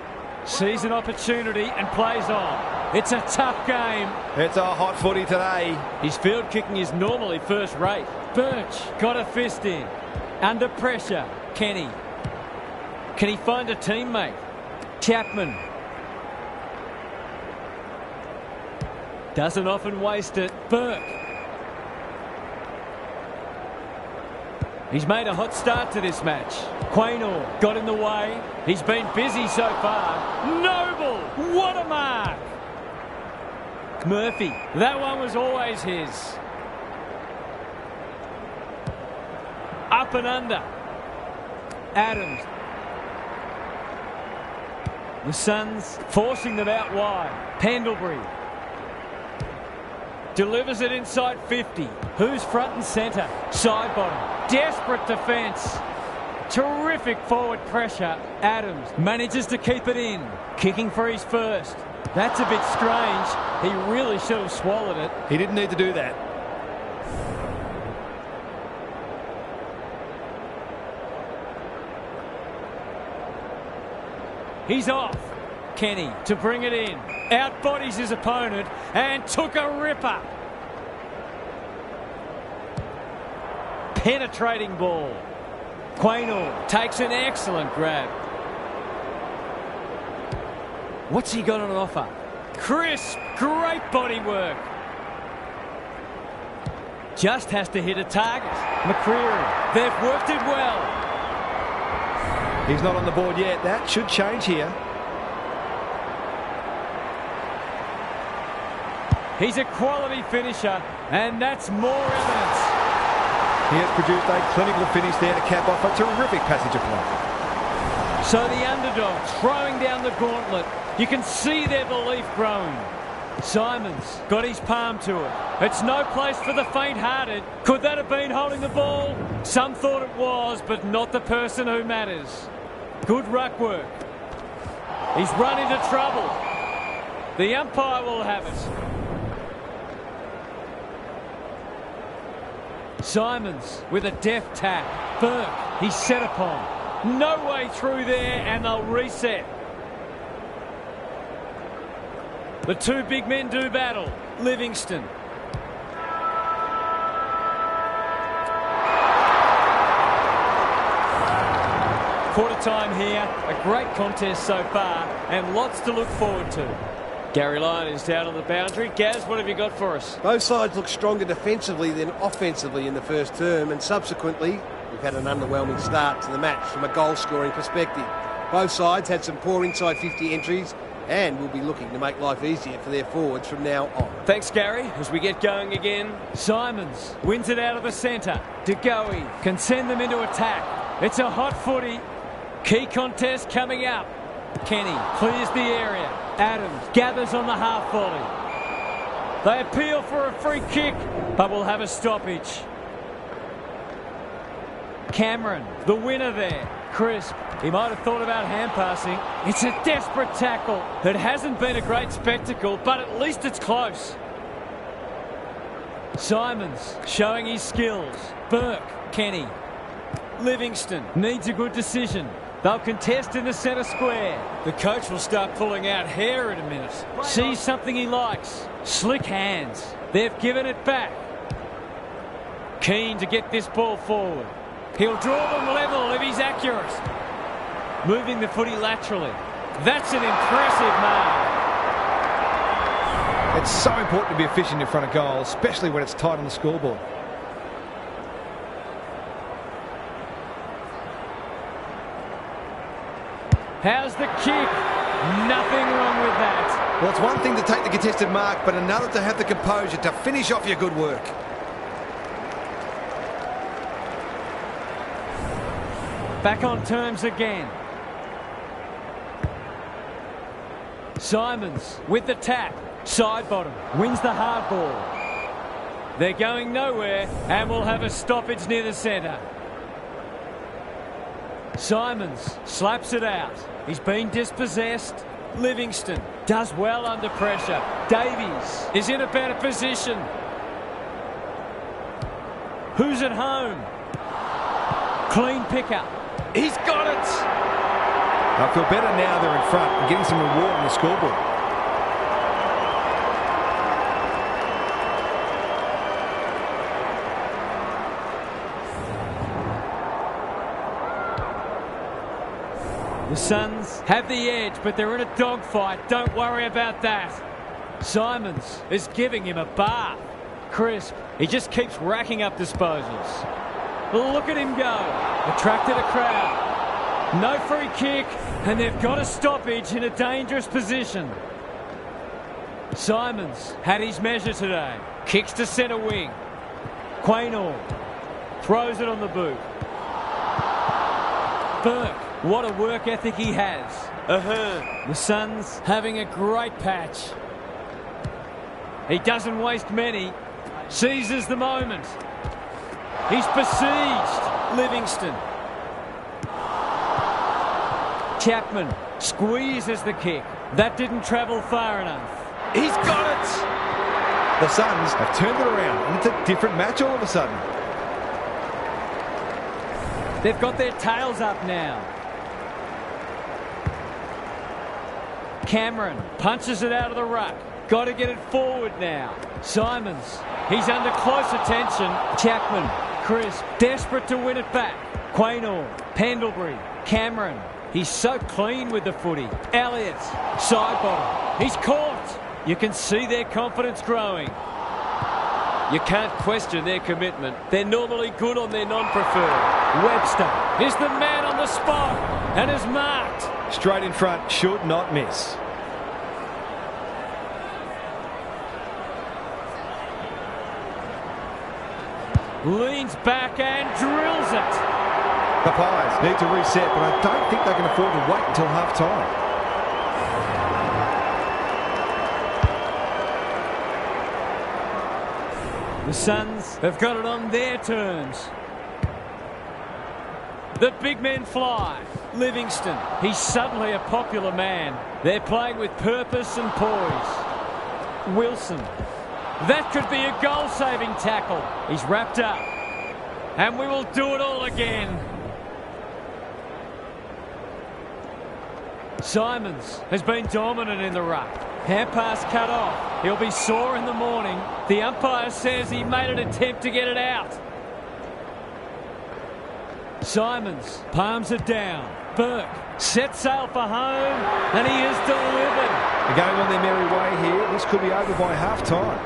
sees an opportunity and plays on. It's a tough game. It's a hot footy today. His field kicking is normally first rate. Birch got a fist in. Under pressure. Kenny. Can he find a teammate? Chapman. Doesn't often waste it. Burke. He's made a hot start to this match. Quaynor got in the way. He's been busy so far. Noble! What a mark! Murphy. That one was always his. Up and under. Adams. The Suns forcing them out wide. Pendlebury. Delivers it inside 50. Who's front and centre? Side bottom. Desperate defence. Terrific forward pressure. Adams manages to keep it in. Kicking for his first. That's a bit strange. He really should have swallowed it. He didn't need to do that. He's off. Kenny to bring it in. Outbodies his opponent and took a ripper. Penetrating ball. Quaynor takes an excellent grab. What's he got on offer? Crisp, great body work. Just has to hit a target. McCreary, they've worked it well. He's not on the board yet. That should change here. He's a quality finisher, and that's more evidence. He has produced a clinical finish there to cap off a terrific passage of play. So the underdog throwing down the gauntlet. You can see their belief growing. Simons got his palm to it. It's no place for the faint-hearted. Could that have been holding the ball? Some thought it was, but not the person who matters. Good ruck work. He's run into trouble. The umpire will have it. Simons with a deft tap. Burke, he's set upon. No way through there, and they'll reset. The two big men do battle. Livingston. Quarter time here. A great contest so far, and lots to look forward to. Gary Lyon is down on the boundary. Gaz, what have you got for us? Both sides look stronger defensively than offensively in the first term, and subsequently we've had an underwhelming start to the match from a goal-scoring perspective. Both sides had some poor inside 50 entries and will be looking to make life easier for their forwards from now on. Thanks, Gary. As we get going again, Simons wins it out of the centre. De Goey can send them into attack. It's a hot footy. Key contest coming up. Kenny clears the area. Adams gathers on the half volley. They appeal for a free kick, but will have a stoppage. Cameron, the winner there. Crisp, he might have thought about hand passing. It's a desperate tackle. It hasn't been a great spectacle, but at least it's close. Simons showing his skills. Burke, Kenny. Livingston needs a good decision. They'll contest in the centre square. The coach will start pulling out hair in a minute. Sees something he likes. Slick hands. They've given it back. Keen to get this ball forward. He'll draw them level if he's accurate. Moving the footy laterally. That's an impressive mark. It's so important to be efficient in front of goal, especially when it's tight on the scoreboard. How's the kick? Nothing wrong with that. Well, it's one thing to take the contested mark, but another to have the composure to finish off your good work. Back on terms again. Simons with the tap. Side bottom. Wins the hard ball. They're going nowhere, and we'll have a stoppage near the centre. Simons slaps it out. He's been dispossessed. Livingston does well under pressure. Davies is in a better position. Who's at home? Clean pickup. He's got it. I feel better now they're in front and getting some reward on the scoreboard. The Suns have the edge, but they're in a dogfight. Don't worry about that. Simons is giving him a bath. Crisp, he just keeps racking up disposals. Look at him go. Attracted a crowd. No free kick, and they've got a stoppage in a dangerous position. Simons had his measure today. Kicks to centre wing. Quaynor throws it on the boot. Burke, what a work ethic he has. The Suns having a great patch. He doesn't waste many. Seizes the moment. He's besieged. Livingston. Chapman squeezes the kick. That didn't travel far enough. He's got it! The Suns have turned it around, and it's a different match all of a sudden. They've got their tails up now. Cameron punches it out of the ruck. Got to get it forward now. Simons, he's under close attention. Chapman, Crisp, desperate to win it back. Quaynor, Pendlebury, Cameron. He's so clean with the footy. Elliott, side bottom. He's caught. You can see their confidence growing. You can't question their commitment. They're normally good on their non-preferred. Webster is the man on the spot and is marked. Straight in front, should not miss. Leans back and drills it. The Pies need to reset, but I don't think they can afford to wait until half-time. The Suns have got it on their terms. The big men fly. Livingston, he's suddenly a popular man. They're playing with purpose and poise. Wilson, that could be a goal-saving tackle. He's wrapped up. And we will do it all again. Simons has been dominant in the ruck. Hand pass cut off. He'll be sore in the morning. The umpire says he made an attempt to get it out. Simons palms it down. Burke sets sail for home, and he is delivered. They're going on their merry way here. This could be over by half-time.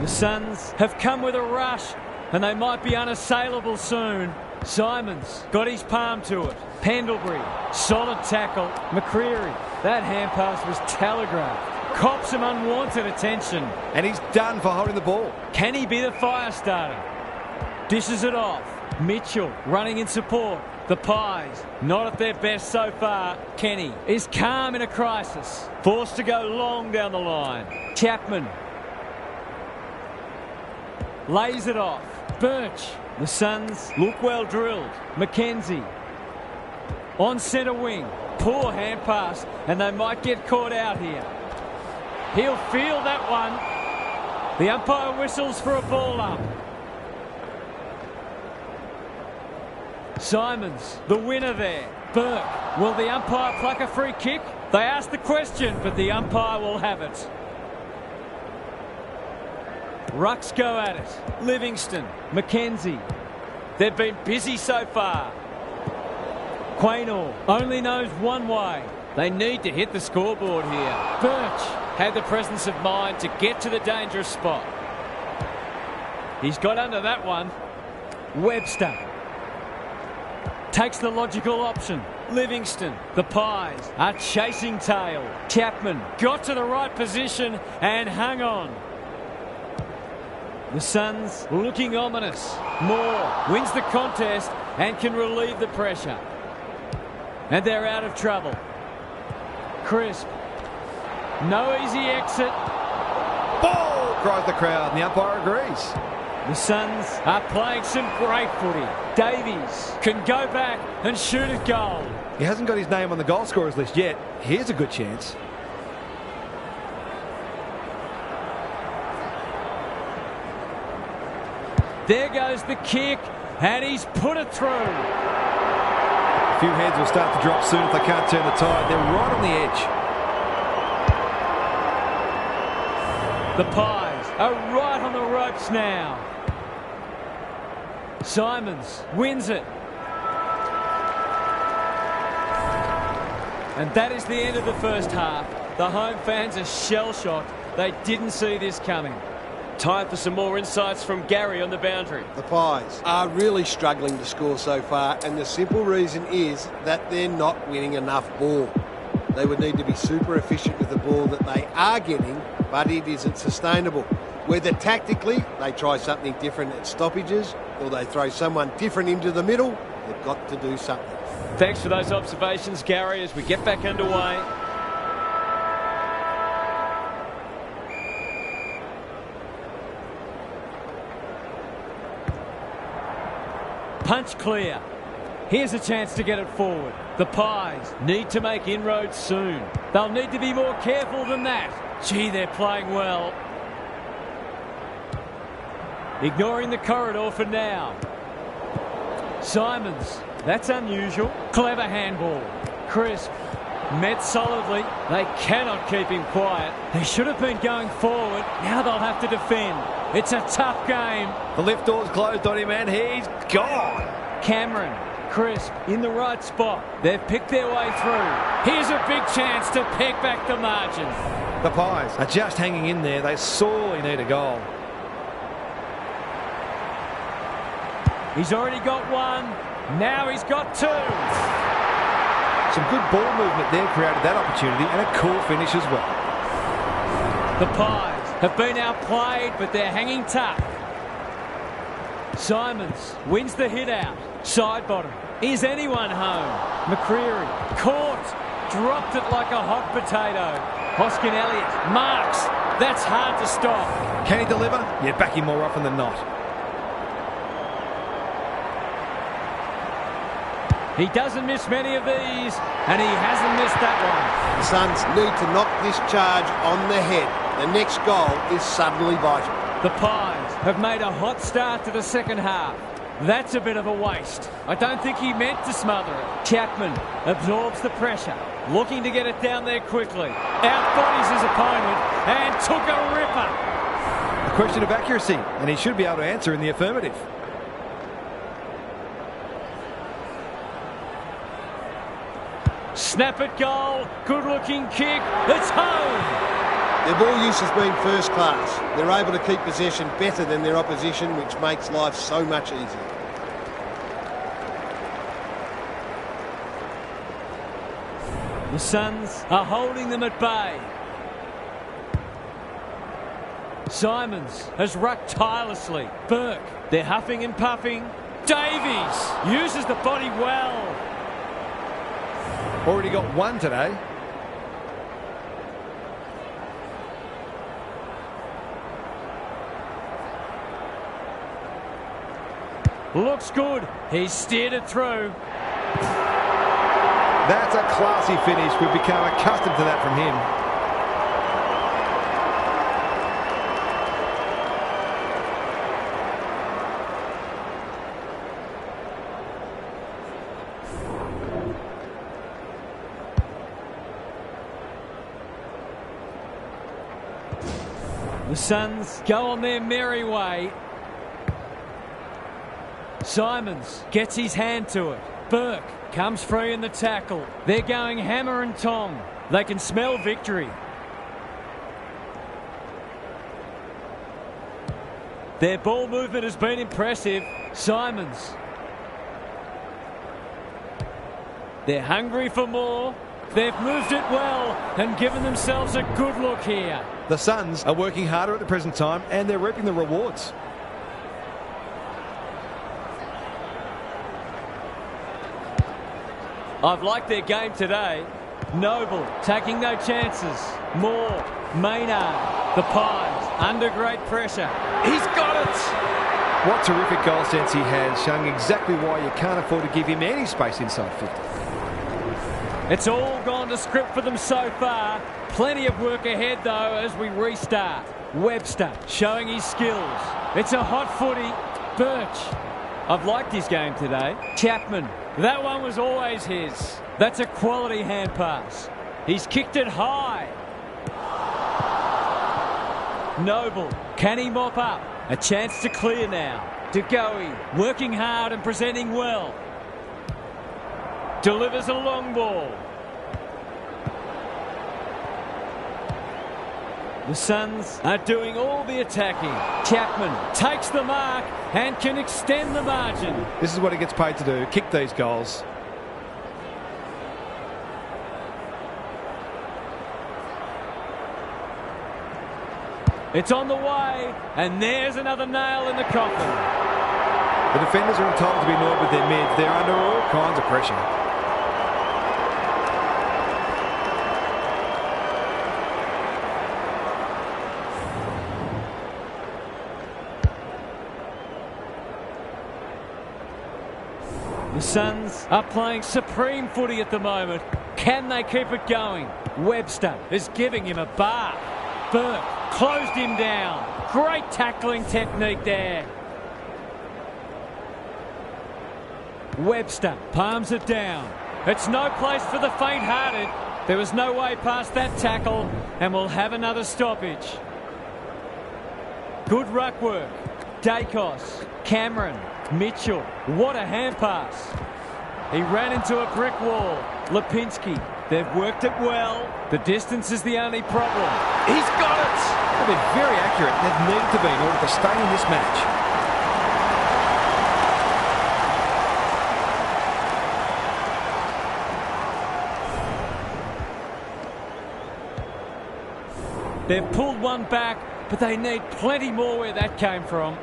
The Suns have come with a rush, and they might be unassailable soon. Simons got his palm to it. Pendlebury, solid tackle. McCreary, that hand pass was telegraphed. Cops some unwanted attention. And he's done for holding the ball. Can he be the fire starter? Dishes it off. Mitchell running in support. The Pies, not at their best so far. Kenny is calm in a crisis. Forced to go long down the line. Chapman lays it off. Birch. The Suns look well drilled. McKenzie on centre wing. Poor hand pass, and they might get caught out here. He'll field that one. The umpire whistles for a ball up. Simons, the winner there. Burke, will the umpire pluck a free kick? They ask the question, but the umpire will have it. Rucks go at it. Livingston, McKenzie. They've been busy so far. Quaynor only knows one way. They need to hit the scoreboard here. Birch had the presence of mind to get to the dangerous spot. He's got under that one. Webster takes the logical option. Livingston, the Pies are chasing tail. Chapman got to the right position and hung on. The Suns looking ominous. Moore wins the contest and can relieve the pressure. And they're out of trouble. Crisp. No easy exit. Ball! Cries the crowd, and the umpire agrees. The Suns are playing some great footy. Davies can go back and shoot a goal. He hasn't got his name on the goal scorers list yet. Here's a good chance. There goes the kick, and he's put it through. A few heads will start to drop soon if they can't turn the tide. They're right on the edge. The Pies are right on the ropes now. Simons wins it. And that is the end of the first half. The home fans are shell-shocked. They didn't see this coming. Time for some more insights from Gary on the boundary. The Pies are really struggling to score so far, and the simple reason is that they're not winning enough ball. They would need to be super efficient with the ball that they are getting, but it isn't sustainable. Whether tactically they try something different at stoppages or they throw someone different into the middle, they've got to do something. Thanks for those observations, Gary, as we get back underway. Punch clear. Here's a chance to get it forward. The Pies need to make inroads soon. They'll need to be more careful than that. Gee, they're playing well. Ignoring the corridor for now. Simons, that's unusual. Clever handball. Crisp, met solidly. They cannot keep him quiet. They should have been going forward. Now they'll have to defend. It's a tough game. The lift door's closed on him, and he's gone. Cameron, Crisp, in the right spot. They've picked their way through. Here's a big chance to pick back the margin. The Pies are just hanging in there. They sorely need a goal. He's already got one. Now he's got two. Some good ball movement there created that opportunity, and a cool finish as well. The Pies have been outplayed, but they're hanging tough. Simons wins the hit out. Side bottom. Is anyone home? McCreary caught. Dropped it like a hot potato. Hoskin Elliott marks. That's hard to stop. Can he deliver? Yeah, back him more often than not. He doesn't miss many of these, and he hasn't missed that one. The Suns need to knock this charge on the head. The next goal is suddenly vital. The Pies have made a hot start to the second half. That's a bit of a waste. I don't think he meant to smother it. Chapman absorbs the pressure, looking to get it down there quickly. Outbodies his opponent and took a ripper. A question of accuracy, and he should be able to answer in the affirmative. Snap it goal. Good looking kick. It's home. Their ball use has been first class. They're able to keep possession better than their opposition, which makes life so much easier. The Suns are holding them at bay. Simons has rucked tirelessly. Burke, they're huffing and puffing. Davies uses the body well. Already got one today. Looks good. He's steered it through. That's a classy finish. We've become accustomed to that from him. The Suns go on their merry way. Simons gets his hand to it. Burke comes free in the tackle. They're going hammer and tong. They can smell victory. Their ball movement has been impressive. Simons. They're hungry for more. They've moved it well and given themselves a good look here. The Suns are working harder at the present time, and they're reaping the rewards. I've liked their game today. Noble taking no chances. Moore, Maynard, the Pies under great pressure. He's got it! What terrific goal sense he has, showing exactly why you can't afford to give him any space inside 50. It's all gone to script for them so far. Plenty of work ahead, though, as we restart. Webster showing his skills. It's a hot footy. Birch. I've liked his game today. Chapman. That one was always his. That's a quality hand pass. He's kicked it high. Noble. Can he mop up? A chance to clear now. DeGoey working hard and presenting well. Delivers a long ball. The Suns are doing all the attacking. Chapman takes the mark and can extend the margin. This is what he gets paid to do, kick these goals. It's on the way, and there's another nail in the coffin. The defenders are entitled to be annoyed with their mids. They're under all kinds of pressure. The Suns are playing supreme footy at the moment. Can they keep it going? Webster is giving him a bar. Burke closed him down. Great tackling technique there. Webster palms it down. It's no place for the faint-hearted. There was no way past that tackle, and we'll have another stoppage. Good ruck work. Dacos, Cameron, Mitchell. What a hand pass. He ran into a brick wall. Lipinski. They've worked it well. The distance is the only problem. He's got it! They've been very accurate. They've needed to be in order to stay in this match. They've pulled one back, but they need plenty more where that came from.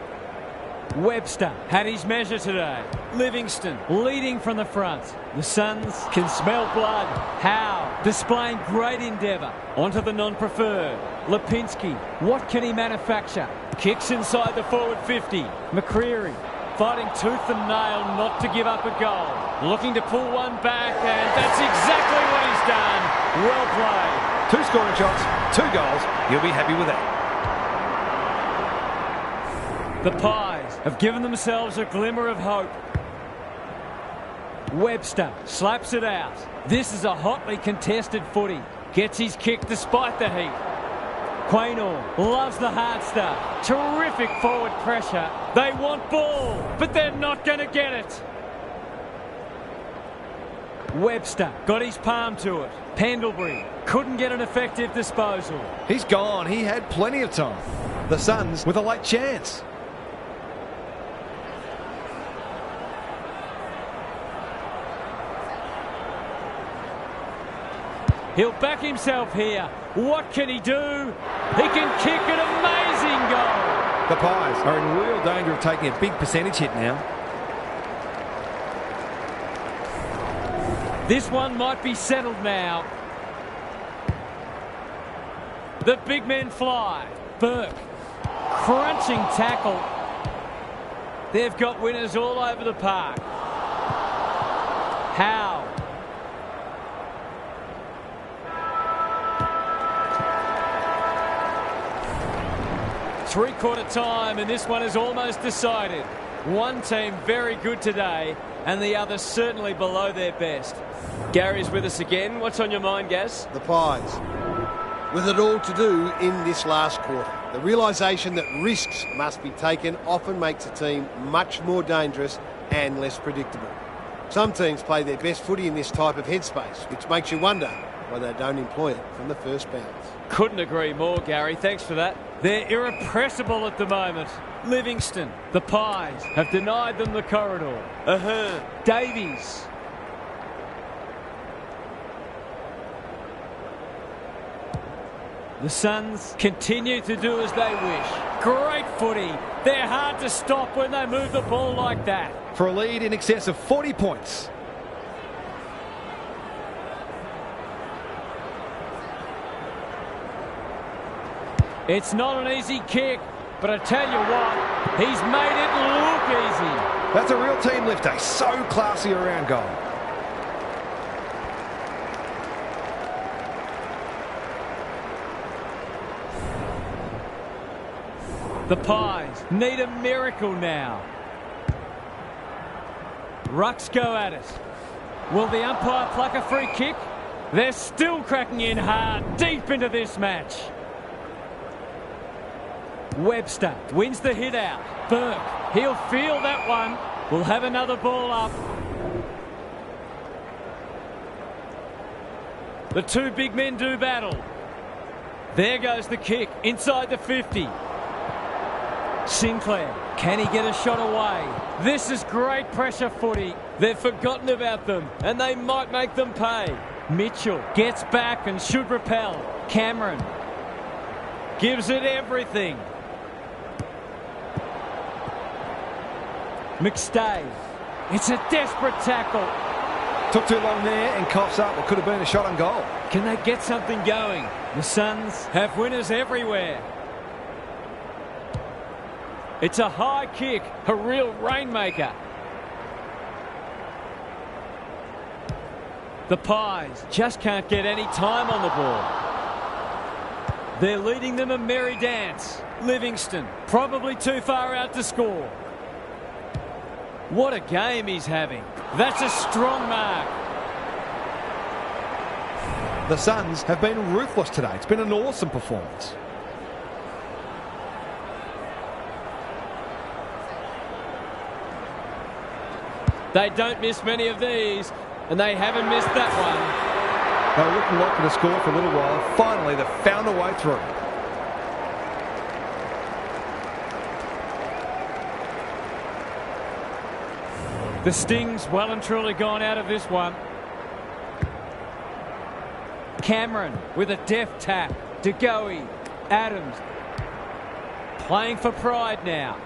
Webster had his measure today. Livingston leading from the front. The Suns can smell blood. Howe displaying great endeavour. Onto the non-preferred. Lipinski, what can he manufacture? Kicks inside the forward 50. McCreary fighting tooth and nail not to give up a goal. Looking to pull one back, and that's exactly what he's done. Well played. 2 scoring shots, 2 goals. You'll be happy with that. The Pies have given themselves a glimmer of hope. Webster slaps it out. This is a hotly contested footy. Gets his kick despite the heat. Quaynor loves the hard start. Terrific forward pressure. They want ball, but they're not going to get it. Webster got his palm to it. Pendlebury couldn't get an effective disposal. He's gone. He had plenty of time. The Suns with a late chance. He'll back himself here. What can he do? He can kick an amazing goal. The Pies are in real danger of taking a big percentage hit now. This one might be settled now. The big men fly. Burke, crunching tackle. They've got winners all over the park. Howe. Three-quarter time, and this one is almost decided. One team very good today, and the other certainly below their best. Gary's with us again. What's on your mind, Gaz? The Pies, with it all to do in this last quarter. The realisation that risks must be taken often makes a team much more dangerous and less predictable. Some teams play their best footy in this type of headspace, which makes you wonder why they don't employ it from the first bounce. Couldn't agree more, Gary. Thanks for that. They're irrepressible at the moment. Livingston, the Pies, have denied them the corridor. Davies. The Suns continue to do as they wish. Great footy. They're hard to stop when they move the ball like that. For a lead in excess of 40 points. It's not an easy kick, but I tell you what, he's made it look easy. That's a real team lifter. So classy around goal. The Pies need a miracle now. Rucks go at it. Will the umpire pluck a free kick? They're still cracking in hard, deep into this match. Webster wins the hit out. Burke, he'll feel that one. We'll have another ball up. The two big men do battle. There goes the kick inside the 50. Sinclair, can he get a shot away? This is great pressure footy. They've forgotten about them, and they might make them pay. Mitchell gets back and should repel. Cameron gives it everything. McStay, it's a desperate tackle. Took too long there and coughs up. It could have been a shot on goal. Can they get something going? The Suns have winners everywhere. It's a high kick, a real rainmaker. The Pies just can't get any time on the ball. They're leading them a merry dance. Livingston probably too far out to score. What a game he's having. That's a strong mark. The Suns have been ruthless today. It's been an awesome performance. They don't miss many of these, and they haven't missed that one. They were looking likely to score for a little while. Finally, they've found a way through. The Sting's well and truly gone out of this one. Cameron with a deft tap. De Goey Adams playing for pride now.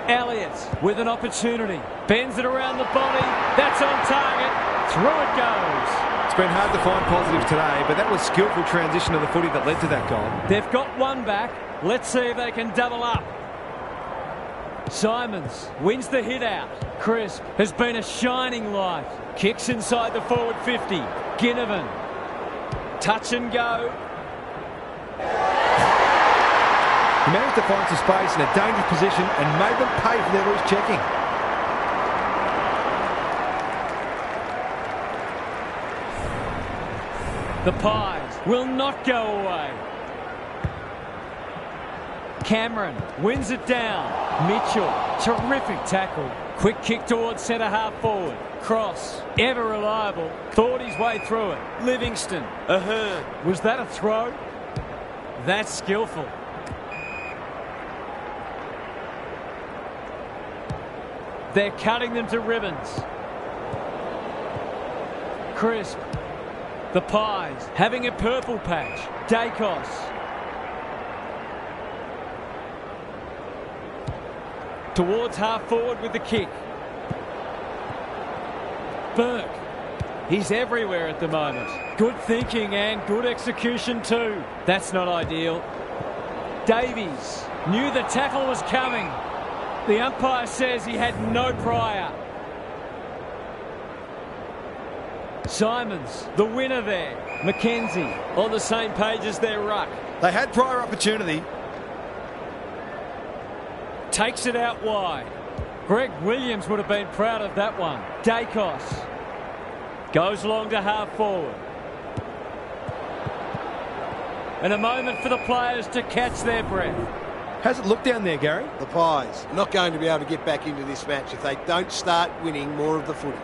Elliott with an opportunity. Bends it around the body. That's on target. Through it goes. It's been hard to find positives today, but that was skillful transition of the footy that led to that goal. They've got one back. Let's see if they can double up. Simons wins the hit out. Crisp has been a shining light. Kicks inside the forward 50. Ginnivan. Touch and go. He managed to find some space in a dangerous position and made them pay for their loose checking. The Pies will not go away. Cameron wins it down. Mitchell, terrific tackle. Quick kick towards centre half forward. Cross, ever reliable, thought his way through it. Livingston, Ahern. Was that a throw? That's skillful. They're cutting them to ribbons. Crisp. The Pies having a purple patch. Dacos. Towards half forward with the kick. Burke. He's everywhere at the moment. Good thinking and good execution too. That's not ideal. Davies knew the tackle was coming. The umpire says he had no prior. Simons, the winner there. McKenzie on the same page as their ruck. They had prior opportunity. Takes it out wide. Greg Williams would have been proud of that one. Dacos goes long to half forward. And a moment for the players to catch their breath. How's it look down there, Gary? The Pies not going to be able to get back into this match if they don't start winning more of the footy.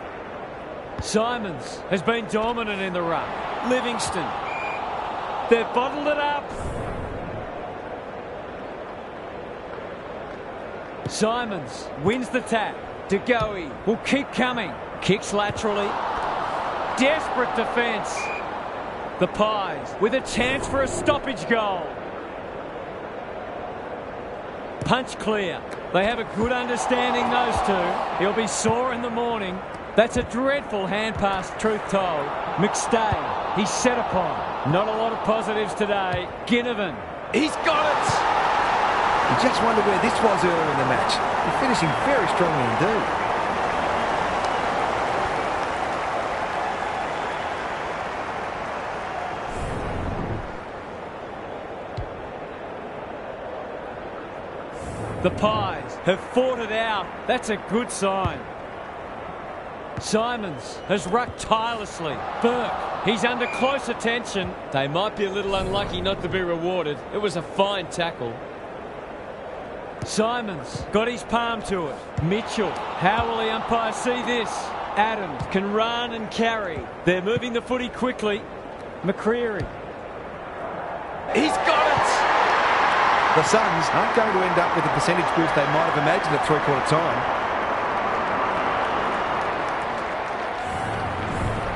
Simons has been dominant in the ruck. Livingston. They've bottled it up. Simons wins the tap. De Goey will keep coming. Kicks laterally. Desperate defence. The Pies with a chance for a stoppage goal. Punch clear. They have a good understanding, those two. He'll be sore in the morning. That's a dreadful hand pass, truth told. McStay, he's set upon. Not a lot of positives today. Ginnivan, he's got it! You just wonder where this was earlier in the match. They're finishing very strongly indeed. The Pies have fought it out. That's a good sign. Simons has rucked tirelessly. Burke, he's under close attention. They might be a little unlucky not to be rewarded. It was a fine tackle. Simons got his palm to it. Mitchell, how will the umpire see this? Adams can run and carry. They're moving the footy quickly. McCreary. He's got it! The Suns aren't going to end up with the percentage boost they might have imagined at three-quarter time.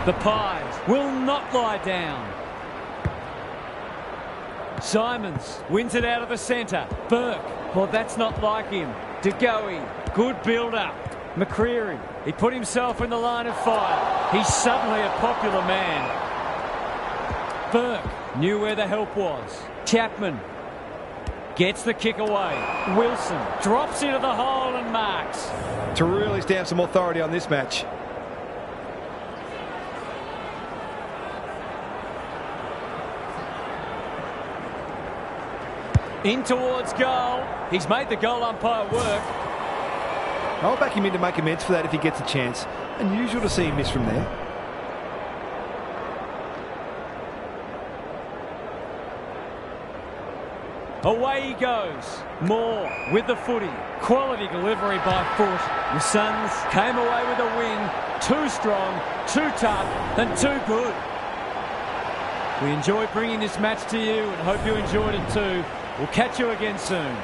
The Pies will not lie down. Simons wins it out of the centre. Burke, well, that's not like him. De Goey, good build-up. McCreary, he put himself in the line of fire. He's suddenly a popular man. Burke knew where the help was. Chapman gets the kick away. Wilson drops into the hole and marks. To really stamp some authority on this match. In towards goal. He's made the goal umpire work. I'll back him in to make amends for that if he gets a chance. Unusual to see him miss from there. Away he goes. Moore with the footy. Quality delivery by foot. The Suns came away with a win. Too strong, too tough, and too good. We enjoy bringing this match to you and hope you enjoyed it too. We'll catch you again soon.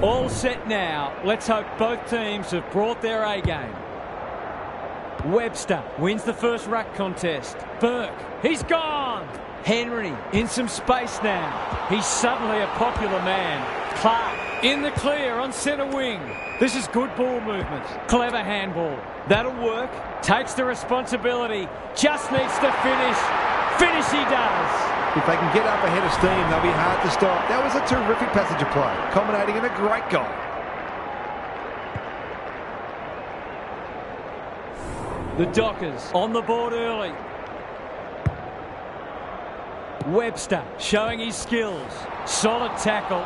All set now. Let's hope both teams have brought their A-game. Webster wins the first ruck contest. Burke, he's gone. Henry in some space now. He's suddenly a popular man. Clark in the clear on centre wing. This is good ball movement. Clever handball. That'll work. Takes the responsibility. Just needs to finish. Finish he does. If they can get up ahead of steam, they'll be hard to stop. That was a terrific passage of play, culminating in a great goal. The Dockers on the board early. Webster showing his skills. Solid tackle.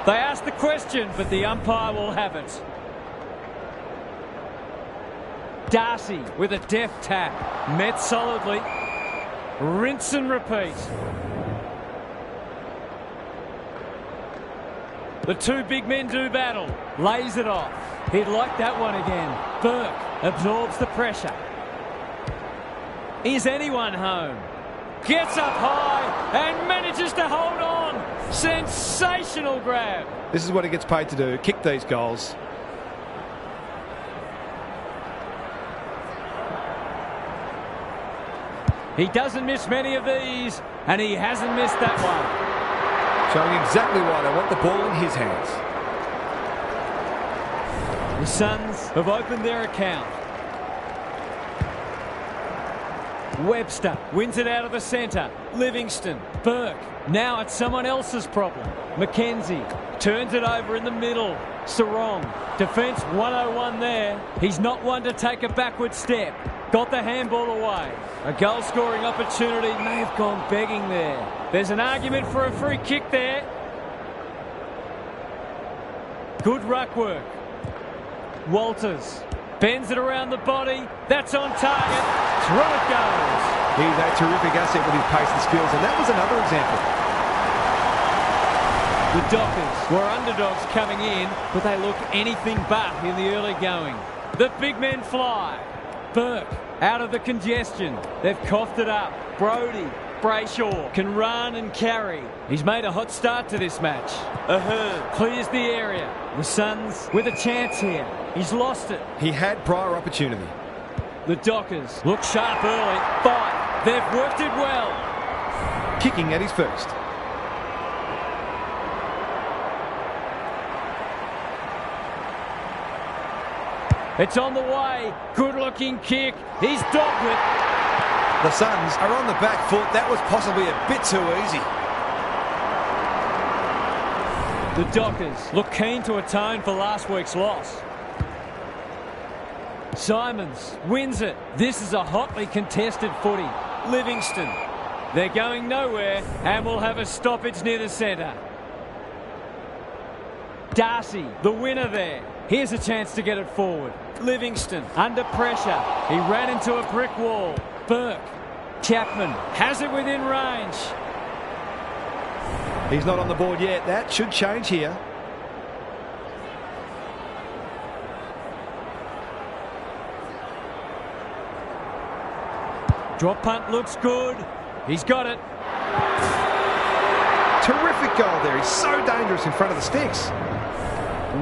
They asked the question, but the umpire will have it. Darcy with a deft tap. Met solidly. Rinse and repeat. The two big men do battle. Lays it off. He'd like that one again. Burke absorbs the pressure. Is anyone home? Gets up high and manages to hold on. Sensational grab. This is what he gets paid to do, kick these goals. He doesn't miss many of these, and he hasn't missed that one. Showing exactly why they want the ball in his hands. The Suns have opened their account. Webster wins it out of the centre. Livingston. Burke. Now it's someone else's problem. McKenzie turns it over in the middle. Sarong. Defence 101 there. He's not one to take a backward step. Got the handball away. A goal-scoring opportunity may have gone begging there. There's an argument for a free kick there. Good ruck work. Walters bends it around the body. That's on target. Through it goes. He's a terrific asset with his pace and skills, and that was another example. The Dockers were underdogs coming in, but they look anything but in the early going. The big men fly. Burke out of the congestion. They've coughed it up. Brody, Brayshaw can run and carry. He's made a hot start to this match. Ahern clears the area. The Suns with a chance here. He's lost it. He had prior opportunity. The Dockers look sharp early. Fight. They've worked it well. Kicking at his first. It's on the way. Good-looking kick. He's dogged it. The Suns are on the back foot. That was possibly a bit too easy. The Dockers look keen to atone for last week's loss. Simons wins it. This is a hotly contested footy. Livingston. They're going nowhere and will have a stoppage near the centre. Darcy, the winner there. Here's a chance to get it forward. Livingston under pressure. He ran into a brick wall. Burke. Chapman has it within range. He's not on the board yet. That should change here. Drop punt looks good. He's got it. Terrific goal there. He's so dangerous in front of the sticks.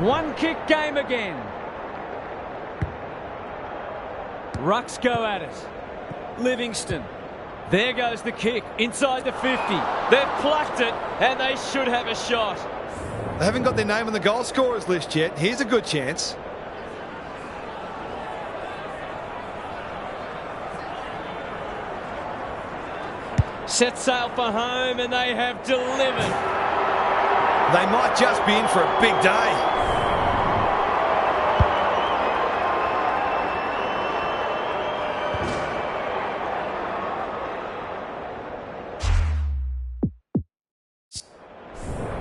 One kick game again. Rucks go at it. Livingston. There goes the kick inside the 50. They've plucked it and they should have a shot. They haven't got their name on the goal scorers list yet. Here's a good chance. Set sail for home and they have delivered. They might just be in for a big day.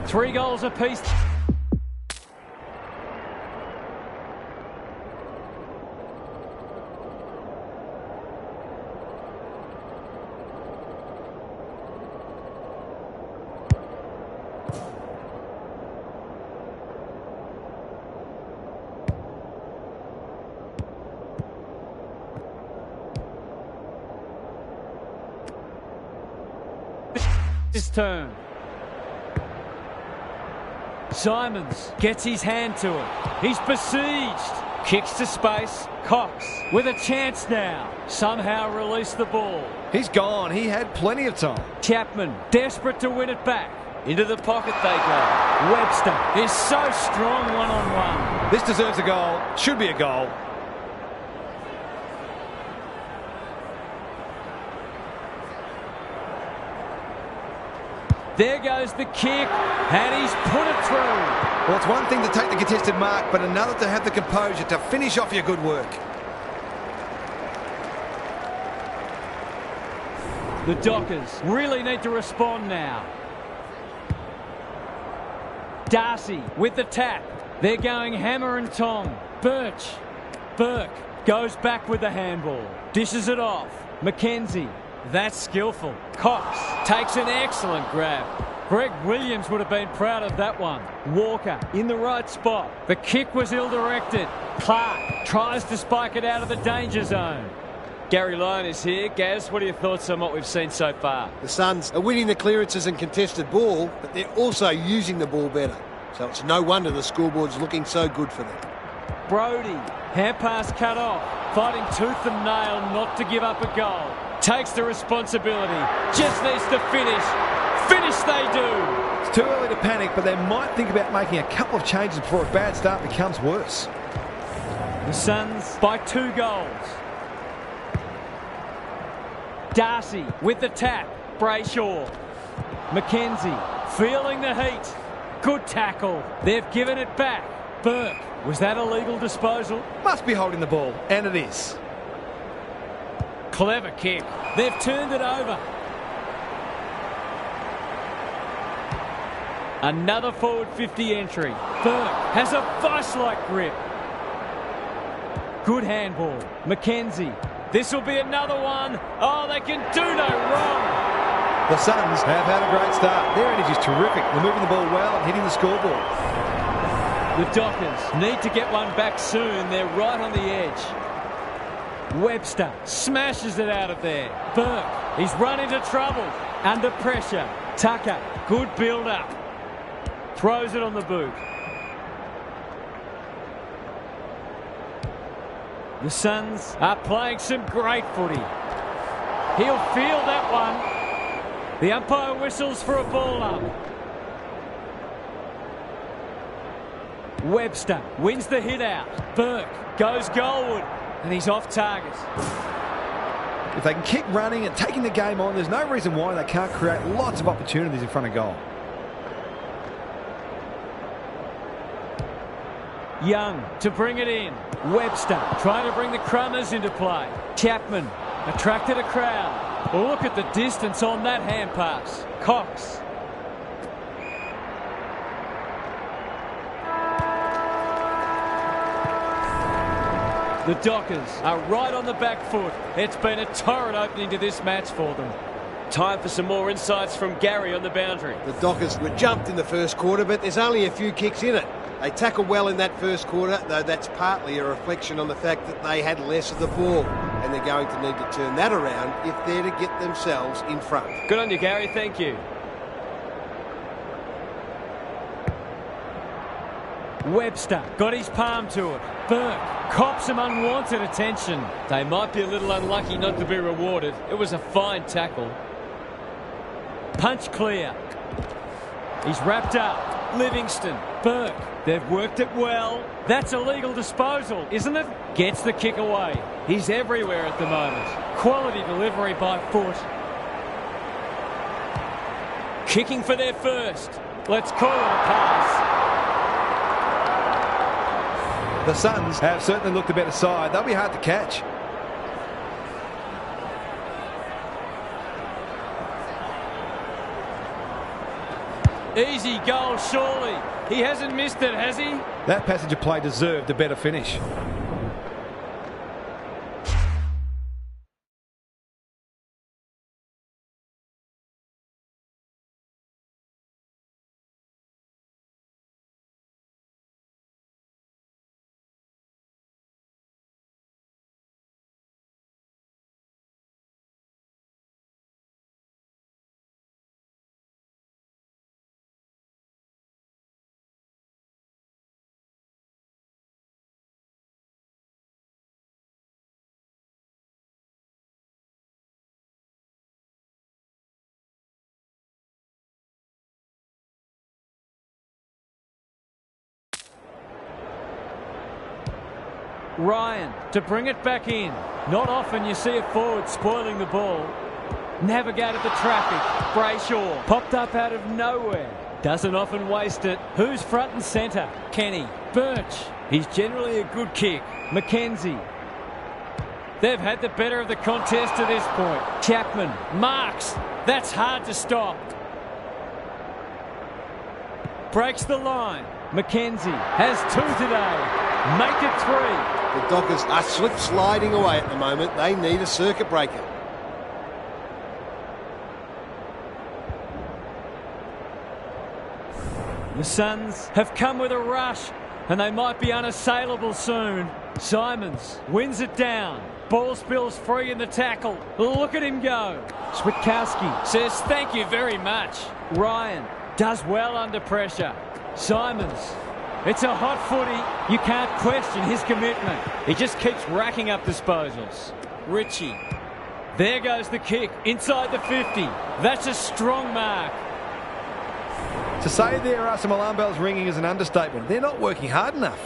Three goals apiece. His turn. Simons gets his hand to it. He's besieged. Kicks to space. Cox with a chance now. Somehow release the ball. He's gone. He had plenty of time. Chapman desperate to win it back. Into the pocket they go. Webster is so strong one-on-one. This deserves a goal. Should be a goal. There goes the kick, and he's put it through. Well, it's one thing to take the contested mark, but another to have the composure to finish off your good work. The Dockers really need to respond now. Darcy with the tap. They're going hammer and tong. Birch. Burke goes back with the handball. Dishes it off. McKenzie. That's skillful. Cox takes an excellent grab. Greg Williams would have been proud of that one. Walker in the right spot. The kick was ill-directed. Clark tries to spike it out of the danger zone. Gary Lyon is here. Gaz, what are your thoughts on what we've seen so far? The Suns are winning the clearances and contested ball, but they're also using the ball better. So it's no wonder the scoreboard's looking so good for them. Brody, hand pass cut off. Fighting tooth and nail not to give up a goal. Takes the responsibility. Just needs to finish. Finish they do. It's too early to panic, but they might think about making a couple of changes before a bad start becomes worse. The Suns by 2 goals. Darcy with the tap. Brayshaw. McKenzie feeling the heat. Good tackle. They've given it back. Burke. Was that a legal disposal? Must be holding the ball, and it is. Clever kick. They've turned it over. Another forward 50 entry. Burke has a vice-like grip. Good handball. McKenzie. This will be another one. Oh, they can do no wrong. The Suns have had a great start. Their energy is terrific. They're moving the ball well and hitting the scoreboard. The Dockers need to get one back soon. They're right on the edge. Webster smashes it out of there. Burke, he's run into trouble. Under pressure. Tucker, good build-up. Throws it on the boot. The Suns are playing some great footy. He'll field that one. The umpire whistles for a ball up. Webster wins the hit out. Burke goes goalward. And he's off target. If they can keep running and taking the game on, there's no reason why they can't create lots of opportunities in front of goal. Young to bring it in. Webster trying to bring the Crummers into play. Chapman attracted a crowd. Look at the distance on that hand pass. Cox. The Dockers are right on the back foot. It's been a torrid opening to this match for them. Time for some more insights from Gary on the boundary. The Dockers were jumped in the first quarter, but there's only a few kicks in it. They tackled well in that first quarter, though that's partly a reflection on the fact that they had less of the ball, and they're going to need to turn that around if they're to get themselves in front. Good on you, Gary. Thank you. Webster got his palm to it. Burke cops some unwanted attention. They might be a little unlucky not to be rewarded. It was a fine tackle. Punch clear. He's wrapped up. Livingston. Burke. They've worked it well. That's a legal disposal, isn't it? Gets the kick away. He's everywhere at the moment. Quality delivery by foot. Kicking for their first. Let's call it a pass. The Suns have certainly looked the better side. They'll be hard to catch. Easy goal, surely. He hasn't missed it, has he? That passage of play deserved a better finish. Ryan to bring it back in. Not often you see a forward spoiling the ball. Navigated the traffic. Brayshaw popped up out of nowhere. Doesn't often waste it. Who's front and centre? Kenny. Birch. He's generally a good kick. McKenzie. They've had the better of the contest to this point. Chapman. Marks. That's hard to stop. Breaks the line. McKenzie has 2 today. Make it 3. The Dockers are slip-sliding away at the moment. They need a circuit breaker. The Suns have come with a rush, and they might be unassailable soon. Simons wins it down. Ball spills free in the tackle. Look at him go. Switkowski says thank you very much. Ryan does well under pressure. Simons. It's a hot footy. You can't question his commitment. He just keeps racking up disposals. Ritchie. There goes the kick inside the 50. That's a strong mark. To say there are some alarm bells ringing is an understatement. They're not working hard enough.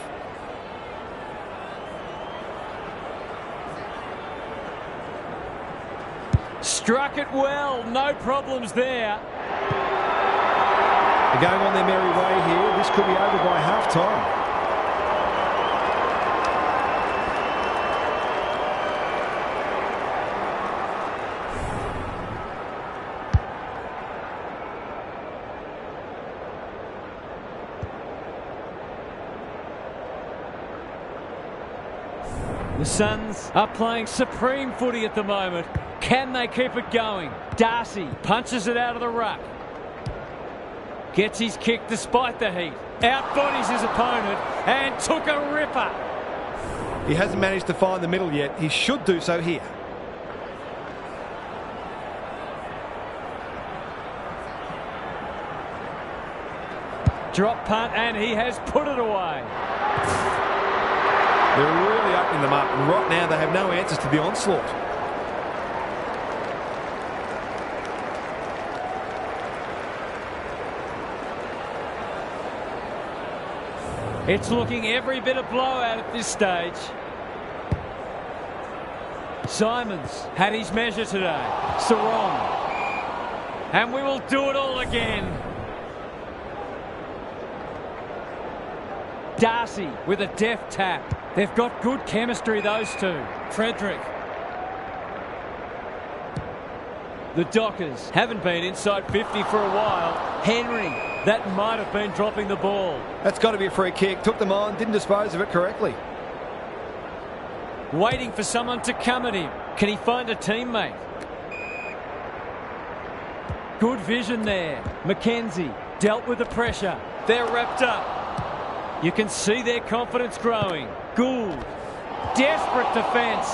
Struck it well. No problems there. They're going on their merry way here. This could be over by half-time. The Suns are playing supreme footy at the moment. Can they keep it going? Darcy punches it out of the ruck. Gets his kick despite the heat. Outbodies his opponent and took a ripper. He hasn't managed to find the middle yet. He should do so here. Drop punt and he has put it away. They're really opening them up, and right now they have no answers to the onslaught. It's looking every bit of blowout at this stage. Simons had his measure today. Sarong. And we will do it all again. Darcy with a deft tap. They've got good chemistry, those two. Frederick. The Dockers haven't been inside 50 for a while. Henry, that might have been dropping the ball. That's got to be a free kick. Took them on, didn't dispose of it correctly. Waiting for someone to come at him. Can he find a teammate? Good vision there. McKenzie dealt with the pressure. They're wrapped up. You can see their confidence growing. Gould. Desperate defence.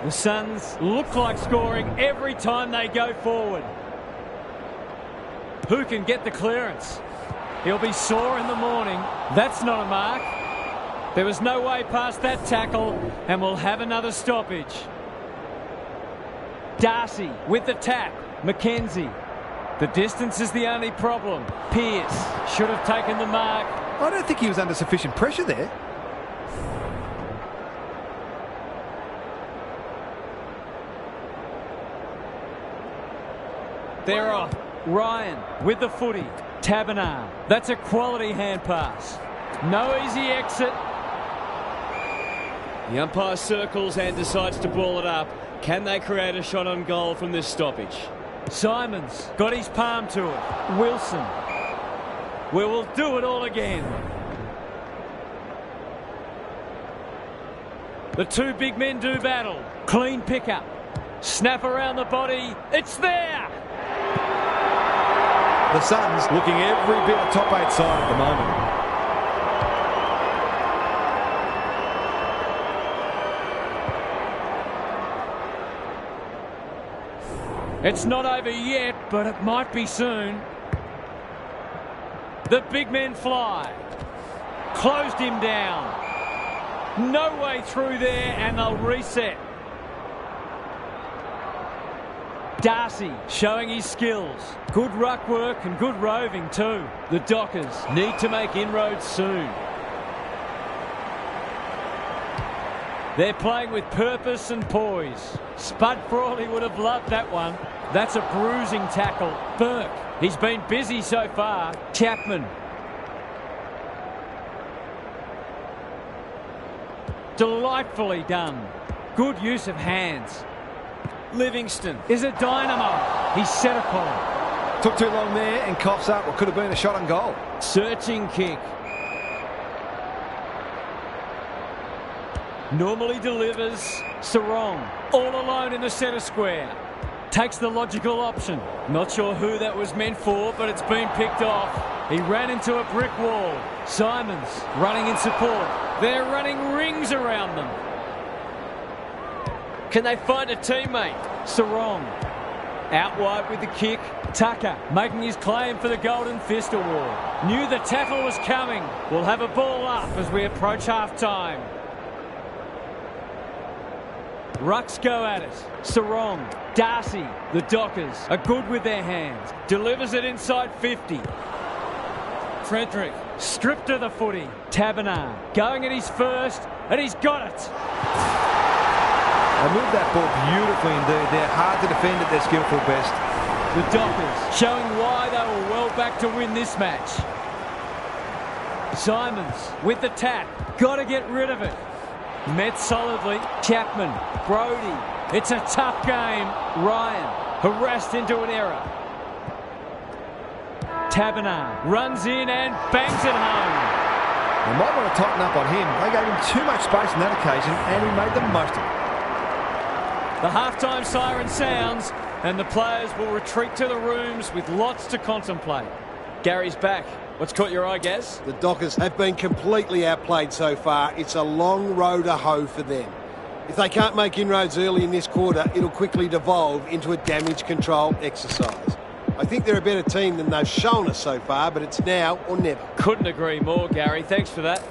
The Suns look like scoring every time they go forward. Who can get the clearance? He'll be sore in the morning. That's not a mark. There was no way past that tackle, and we'll have another stoppage. Darcy with the tap. McKenzie. The distance is the only problem. Pearce should have taken the mark. I don't think he was under sufficient pressure there. They're off. Ryan with the footy. Taberner. That's a quality hand pass. No easy exit. The umpire circles and decides to ball it up. Can they create a shot on goal from this stoppage? Simons got his palm to it. Wilson. We will do it all again. The two big men do battle. Clean pickup. Snap around the body. It's there. The Suns looking every bit a top 8 side at the moment. It's not over yet, but it might be soon. The big men fly. Closed him down. No way through there, and they'll reset. Darcy showing his skills. Good ruck work and good roving too. The Dockers need to make inroads soon. They're playing with purpose and poise. Spud Frawley would have loved that one. That's a bruising tackle. Burke, he's been busy so far. Chapman. Delightfully done. Good use of hands. Livingston is a dynamo. He's set upon. Took too long there and coughs up what could have been a shot on goal. Searching kick. Normally delivers. Sarong all alone in the centre square. Takes the logical option. Not sure who that was meant for, but it's been picked off. He ran into a brick wall. Simons running in support. They're running rings around them. Can they find a teammate? Sarong out wide with the kick. Tucker making his claim for the Golden Fist Award. Knew the tackle was coming. We'll have a ball up as we approach half-time. Rucks go at it. Sarong, Darcy, the Dockers are good with their hands. Delivers it inside 50. Frederick stripped of the footy. Taberner going at his first, and he's got it. They moved that ball beautifully indeed. They're hard to defend at their skillful best. The Dockers showing why they were well back to win this match. Simons with the tap. Got to get rid of it. Met solidly. Chapman, Brody. It's a tough game. Ryan harassed into an error. Taberner runs in and bangs it home. They might want to tighten up on him. They gave him too much space on that occasion and he made the most of it. The halftime siren sounds and the players will retreat to the rooms with lots to contemplate. Gary's back. What's caught your eye, Gaz? The Dockers have been completely outplayed so far. It's a long road to hoe for them. If they can't make inroads early in this quarter, it'll quickly devolve into a damage control exercise. I think they're a better team than they've shown us so far, but it's now or never. Couldn't agree more, Gary. Thanks for that.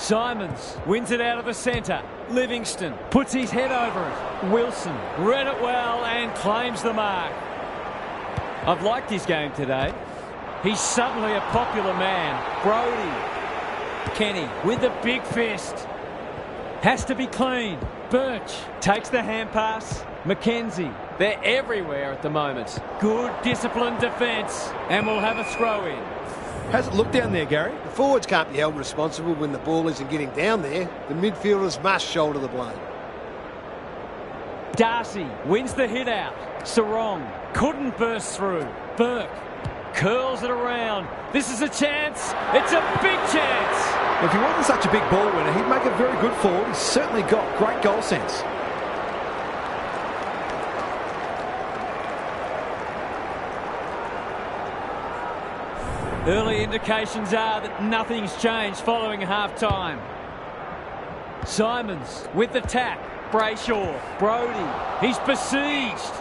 Simons wins it out of the centre. Livingston puts his head over it. Wilson read it well and claims the mark. I've liked his game today. He's suddenly a popular man. Brody. Kenny with the big fist. Has to be clean. Birch takes the hand pass. McKenzie. They're everywhere at the moment. Good disciplined defence. And we'll have a throw in. How's it look down there, Gary? The forwards can't be held responsible when the ball isn't getting down there. The midfielders must shoulder the blame. Darcy wins the hit out. Sarong couldn't burst through. Burke curls it around. This is a chance. It's a big chance. If he wasn't such a big ball winner, he'd make a very good forward. He's certainly got great goal sense. Early indications are that nothing's changed following half-time. Simons with the tap. Brayshaw. Brody. He's besieged.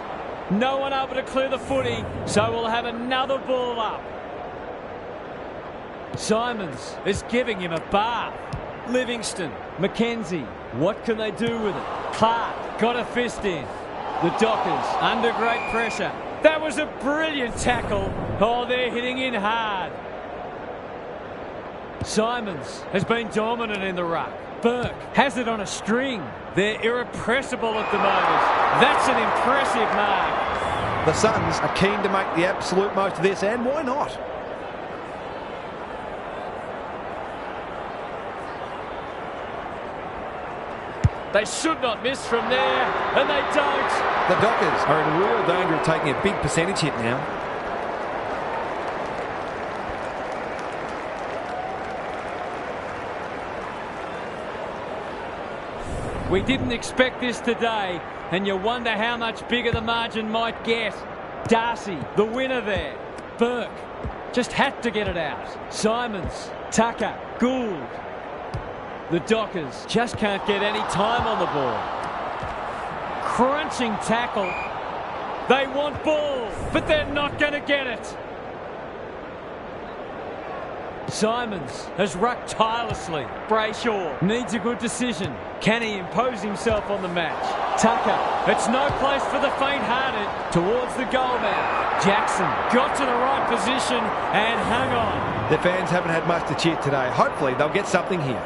No one able to clear the footy, so we'll have another ball up. Simons is giving him a bath. Livingston. McKenzie. What can they do with it? Clark got a fist in. The Dockers under great pressure. That was a brilliant tackle. Oh, they're hitting in hard. Simons has been dominant in the ruck. Burke has it on a string. They're irrepressible at the moment. That's an impressive mark. The Suns are keen to make the absolute most of this, and why not? They should not miss from there, and they don't. The Dockers are in real danger of taking a big percentage hit now. We didn't expect this today, and you wonder how much bigger the margin might get. Darcy, the winner there. Burke just had to get it out. Simons, Tucker, Gould. The Dockers just can't get any time on the ball. Crunching tackle. They want ball, but they're not going to get it. Simons has rucked tirelessly. Brayshaw needs a good decision. Can he impose himself on the match? Tucker, it's no place for the faint-hearted. Towards the goal mouth. Jackson got to the right position and hung on. The fans haven't had much to cheer today. Hopefully they'll get something here.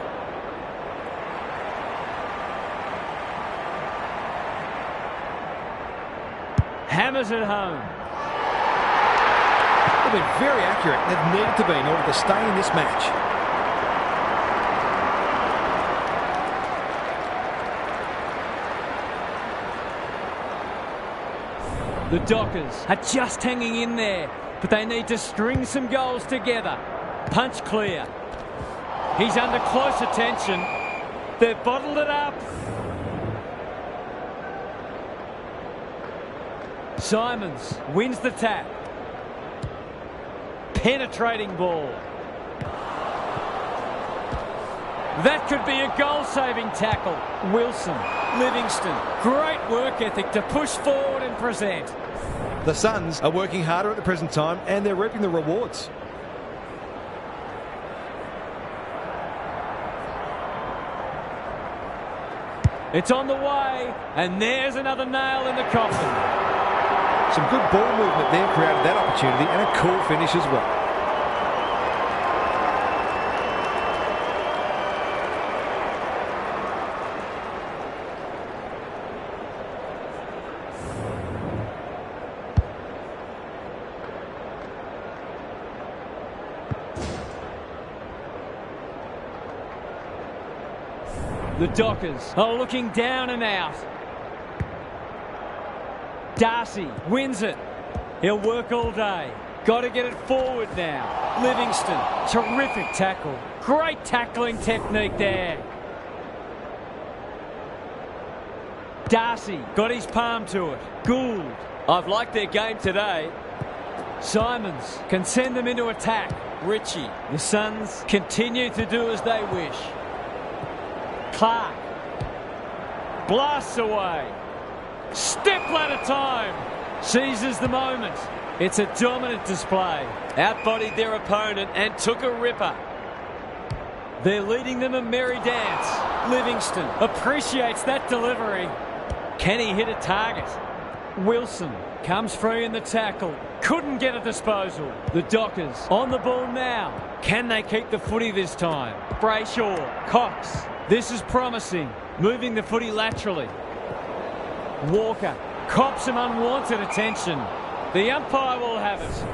Hammers it home. They've been very accurate. They've needed to be in order to stay in this match. The Dockers are just hanging in there, but they need to string some goals together. Punch clear. He's under close attention. They've bottled it up. Simons wins the tap. Penetrating ball. That could be a goal-saving tackle. Wilson, Livingston. Great work ethic to push forward and present. The Suns are working harder at the present time, and they're reaping the rewards. It's on the way, and there's another nail in the coffin. Some good ball movement there created that opportunity, and a cool finish as well. The Dockers are looking down and out. Darcy wins it. He'll work all day. Got to get it forward now. Livingston, terrific tackle. Great tackling technique there. Darcy got his palm to it. Gould. I've liked their game today. Simons can send them into attack. Ritchie. The Suns continue to do as they wish. Clark blasts away. Step ladder time. Seizes the moment. It's a dominant display. Outbodied their opponent and took a ripper. They're leading them a merry dance. Livingston appreciates that delivery. Can he hit a target? Wilson comes free in the tackle. Couldn't get a disposal. The Dockers on the ball now. Can they keep the footy this time? Brayshaw, Cox. This is promising. Moving the footy laterally. Walker cops some unwanted attention. The umpire will have it.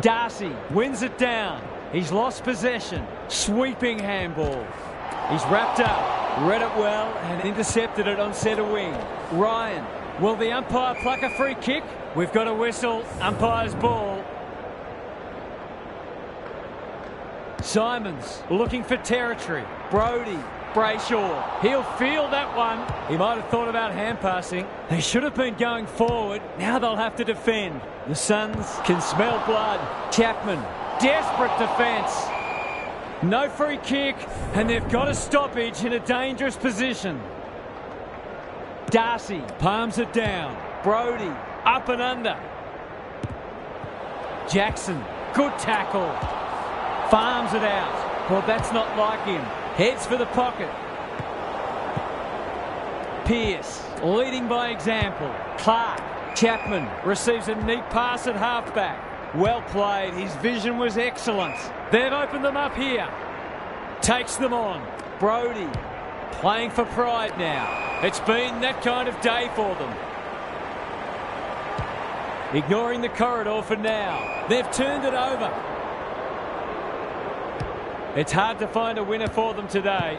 Darcy wins it down. He's lost possession. Sweeping handball. He's wrapped up. Read it well and intercepted it on centre wing. Ryan, will the umpire pluck a free kick? We've got a whistle. Umpire's ball. Simons looking for territory. Brody, Brayshaw. He'll feel that one. He might have thought about hand passing. They should have been going forward. Now they'll have to defend. The Suns can smell blood. Chapman, desperate defence. No free kick, and they've got a stoppage in a dangerous position. Darcy palms it down. Brody, up and under. Jackson, good tackle. Farms it out. Well, that's not like him. Heads for the pocket. Pearce, leading by example. Clark, Chapman receives a neat pass at halfback. Well played. His vision was excellent. They've opened them up here. Takes them on. Brody, playing for pride now. It's been that kind of day for them. Ignoring the corridor for now. They've turned it over. It's hard to find a winner for them today.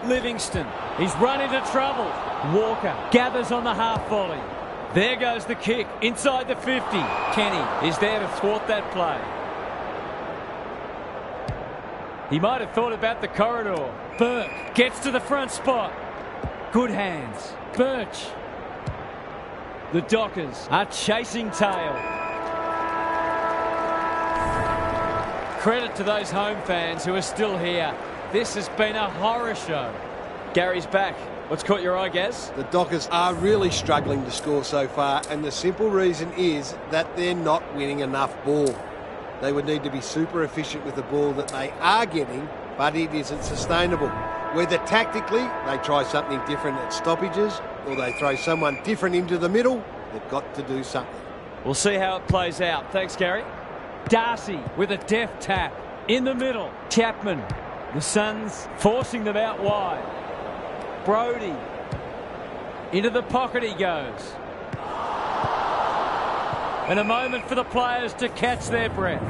Livingston, he's run into trouble. Walker gathers on the half volley. There goes the kick inside the 50. Kenny is there to thwart that play. He might have thought about the corridor. Burke gets to the front spot. Good hands. Birch. The Dockers are chasing tail. Credit to those home fans who are still here. This has been a horror show. Gary's back. What's caught your eye, Gaz? The Dockers are really struggling to score so far, and the simple reason is that they're not winning enough ball. They would need to be super efficient with the ball that they are getting, but it isn't sustainable. Whether tactically they try something different at stoppages or they throw someone different into the middle, they've got to do something. We'll see how it plays out. Thanks, Gary. Darcy with a deft tap in the middle. Chapman. The Suns forcing them out wide. Brody. Into the pocket he goes. And a moment for the players to catch their breath.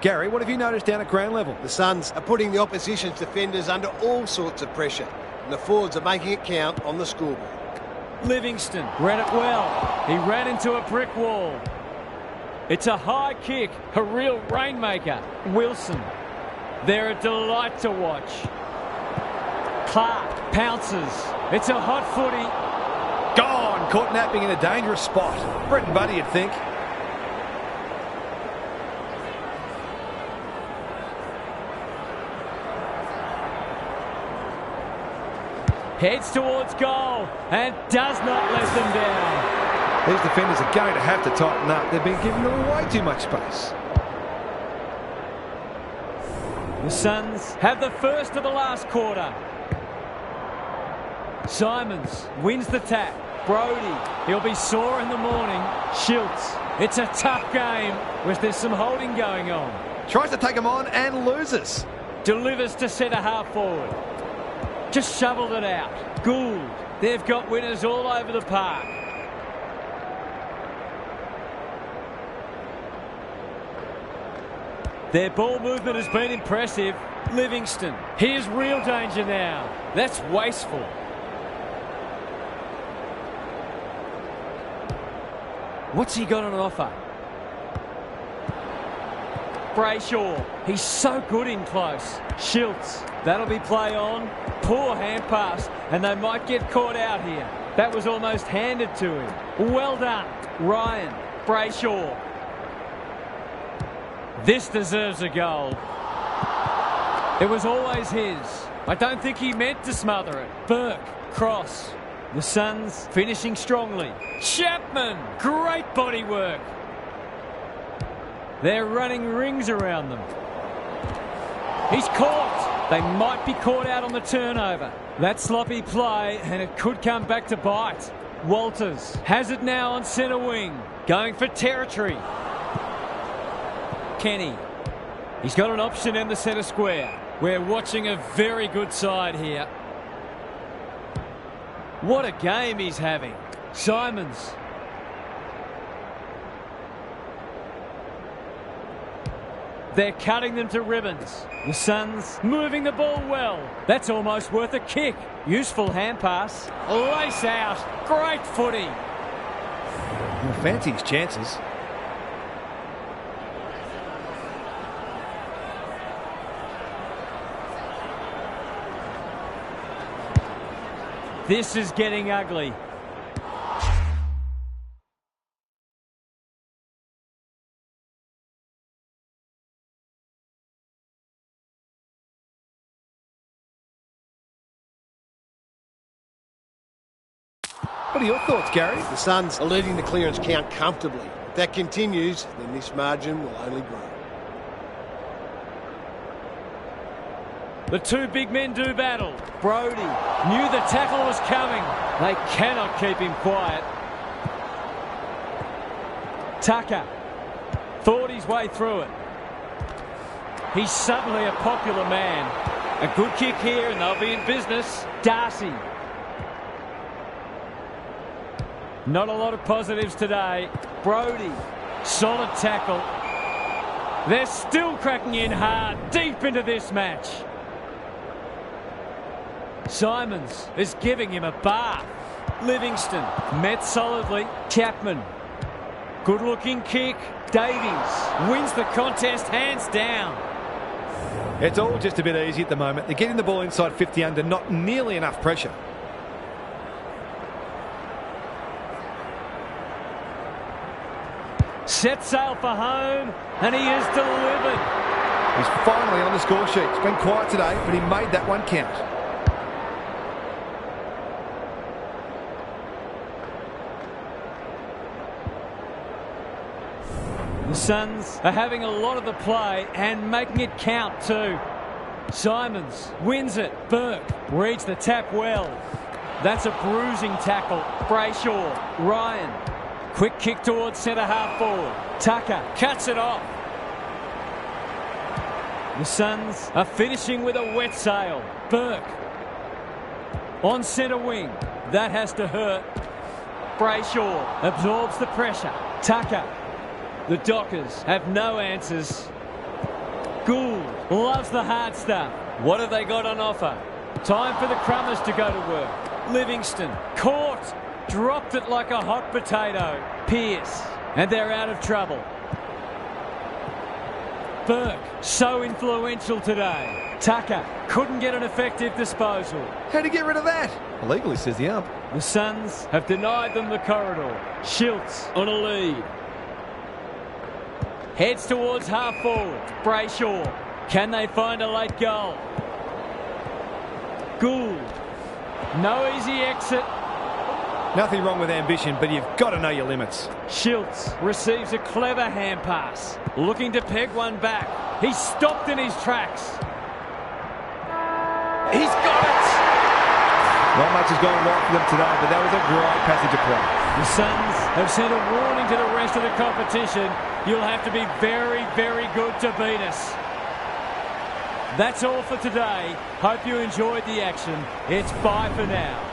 Gary, what have you noticed down at ground level? The Suns are putting the opposition's defenders under all sorts of pressure, and the forwards are making it count on the scoreboard. Livingston read it well. He ran into a brick wall. It's a high kick, a real rainmaker. Wilson. They're a delight to watch. Clark pounces. It's a hot footy. Gone! Caught napping in a dangerous spot. Brett and Buddy, you'd think. Heads towards goal and does not let them down. These defenders are going to have to tighten up. They've been giving them way too much space. The Suns have the first of the last quarter. Simons wins the tap. Brody, he'll be sore in the morning. Schultz, it's a tough game with there's some holding going on. Tries to take him on and loses. Delivers to centre half forward. Just shoveled it out. Gould, they've got winners all over the park. Their ball movement has been impressive. Livingston, here's real danger now. That's wasteful. What's he got on offer? Brayshaw, he's so good in close. Schultz, that'll be play on. Poor hand pass, and they might get caught out here. That was almost handed to him. Well done, Ryan. Brayshaw. This deserves a goal. It was always his. I don't think he meant to smother it. Burke, cross. The Suns finishing strongly. Chapman, great body work. They're running rings around them. He's caught. They might be caught out on the turnover. That sloppy play, and it could come back to bite. Walters has it now on centre wing. Going for territory. Kenny. He's got an option in the centre square. We're watching a very good side here. What a game he's having. Simons. They're cutting them to ribbons. The Suns moving the ball well. That's almost worth a kick. Useful hand pass. Lace out. Great footy. He'll fancy his chances. This is getting ugly. What are your thoughts, Gary? The Suns are leading the clearance count comfortably. If that continues, then this margin will only grow. The two big men do battle. Brody knew the tackle was coming. They cannot keep him quiet. Tucker thought his way through it. He's suddenly a popular man. A good kick here and they'll be in business. Darcy. Not a lot of positives today. Brody, solid tackle. They're still cracking in hard, deep into this match. Simons is giving him a bath. Livingston met solidly. Chapman. Good looking kick. Davies wins the contest hands down. It's all just a bit easy at the moment. They're getting the ball inside 50 under, not nearly enough pressure. Set sail for home, and he is delivered. He's finally on the score sheet. It's been quiet today, but he made that one count. The Suns are having a lot of the play and making it count too. Simons wins it. Burke reads the tap well. That's a bruising tackle. Brayshaw, Ryan. Quick kick towards centre half forward. Tucker cuts it off. The Suns are finishing with a wet sail. Burke on centre wing. That has to hurt. Brayshaw absorbs the pressure. Tucker. The Dockers have no answers. Gould loves the hard stuff. What have they got on offer? Time for the Crummers to go to work. Livingston caught. Dropped it like a hot potato. Pearce. And they're out of trouble. Burke, so influential today. Tucker couldn't get an effective disposal. How'd he get rid of that? Illegally, says the ump. The Suns have denied them the corridor. Schiltz on a lead. Heads towards half forward. Brayshaw. Can they find a late goal? Gould. No easy exit. Nothing wrong with ambition, but you've got to know your limits. Schiltz receives a clever hand pass. Looking to peg one back. He's stopped in his tracks. He's got it! Not much has gone right for them today, but that was a great passage of play. The Suns have sent a warning to the rest of the competition. You'll have to be very, very good to beat us. That's all for today. Hope you enjoyed the action. It's bye for now.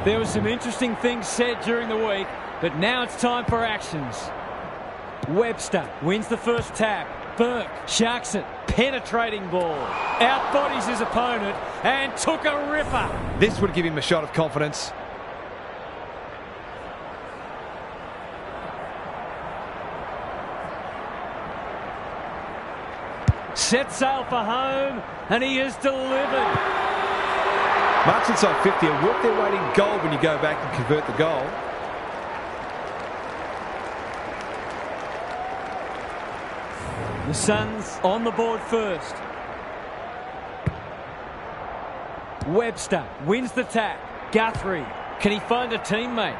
There were some interesting things said during the week, but now it's time for actions. Webster wins the first tap. Burke sharks it. Penetrating ball. Outbodies his opponent and took a ripper. This would give him a shot of confidence. Set sail for home, and he has delivered. Marks inside 50 and work their way in goal when you go back and convert the goal. The Suns on the board first. Webster wins the tap. Guthrie, can he find a teammate?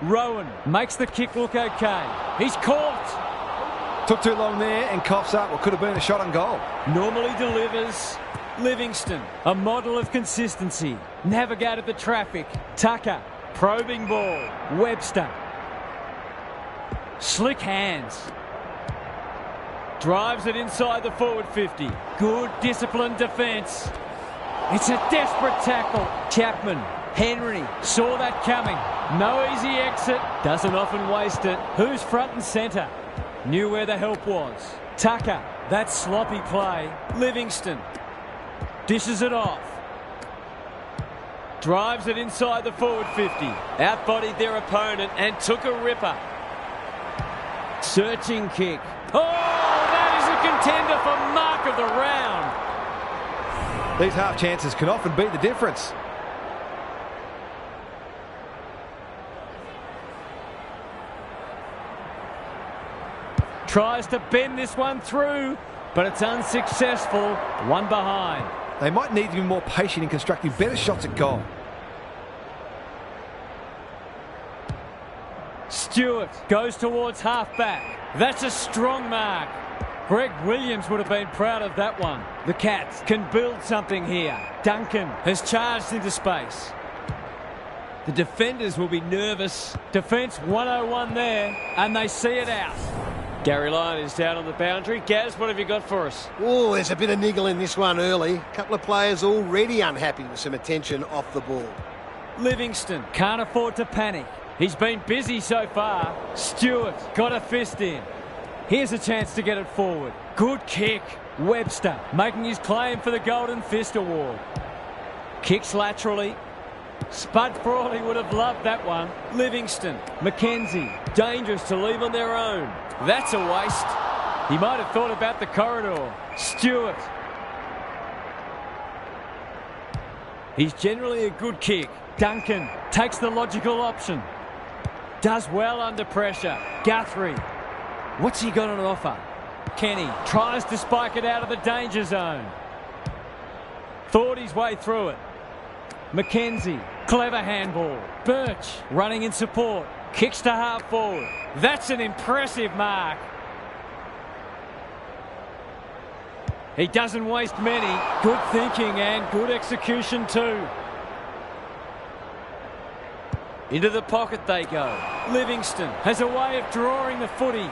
Rowan makes the kick look okay. He's caught. Took too long there and coughs up what could have been a shot on goal. Normally delivers. Livingston, a model of consistency. Navigated the traffic. Tucker, probing ball. Webster. Slick hands. Drives it inside the forward 50. Good disciplined defence. It's a desperate tackle. Chapman, Henry, saw that coming. No easy exit. Doesn't often waste it. Who's front and centre? Knew where the help was. Tucker, that sloppy play. Livingston. Dishes it off. Drives it inside the forward 50. Outbodied their opponent and took a ripper. Searching kick. Oh, that is a contender for mark of the round. These half chances can often be the difference. Tries to bend this one through, but it's unsuccessful. One behind. They might need to be more patient in constructing better shots at goal. Stewart goes towards half-back. That's a strong mark. Greg Williams would have been proud of that one. The Cats can build something here. Duncan has charged into space. The defenders will be nervous. Defence 101 there, and they see it out. Gary Lyon is down on the boundary. Gaz, what have you got for us? Oh, there's a bit of niggle in this one early. A couple of players already unhappy with some attention off the ball. Livingston can't afford to panic. He's been busy so far. Stewart got a fist in. Here's a chance to get it forward. Good kick. Webster making his claim for the Golden Fist Award. Kicks laterally. Spud Frawley would have loved that one. Livingston. Mackenzie. Dangerous to leave on their own. That's a waste. He might have thought about the corridor. Stewart. He's generally a good kick. Duncan takes the logical option. Does well under pressure. Guthrie. What's he got on offer? Kenny tries to spike it out of the danger zone. Thought his way through it. Mackenzie. Clever handball. Birch running in support. Kicks to half forward. That's an impressive mark. He doesn't waste many. Good thinking and good execution too. Into the pocket they go. Livingston has a way of drawing the footy.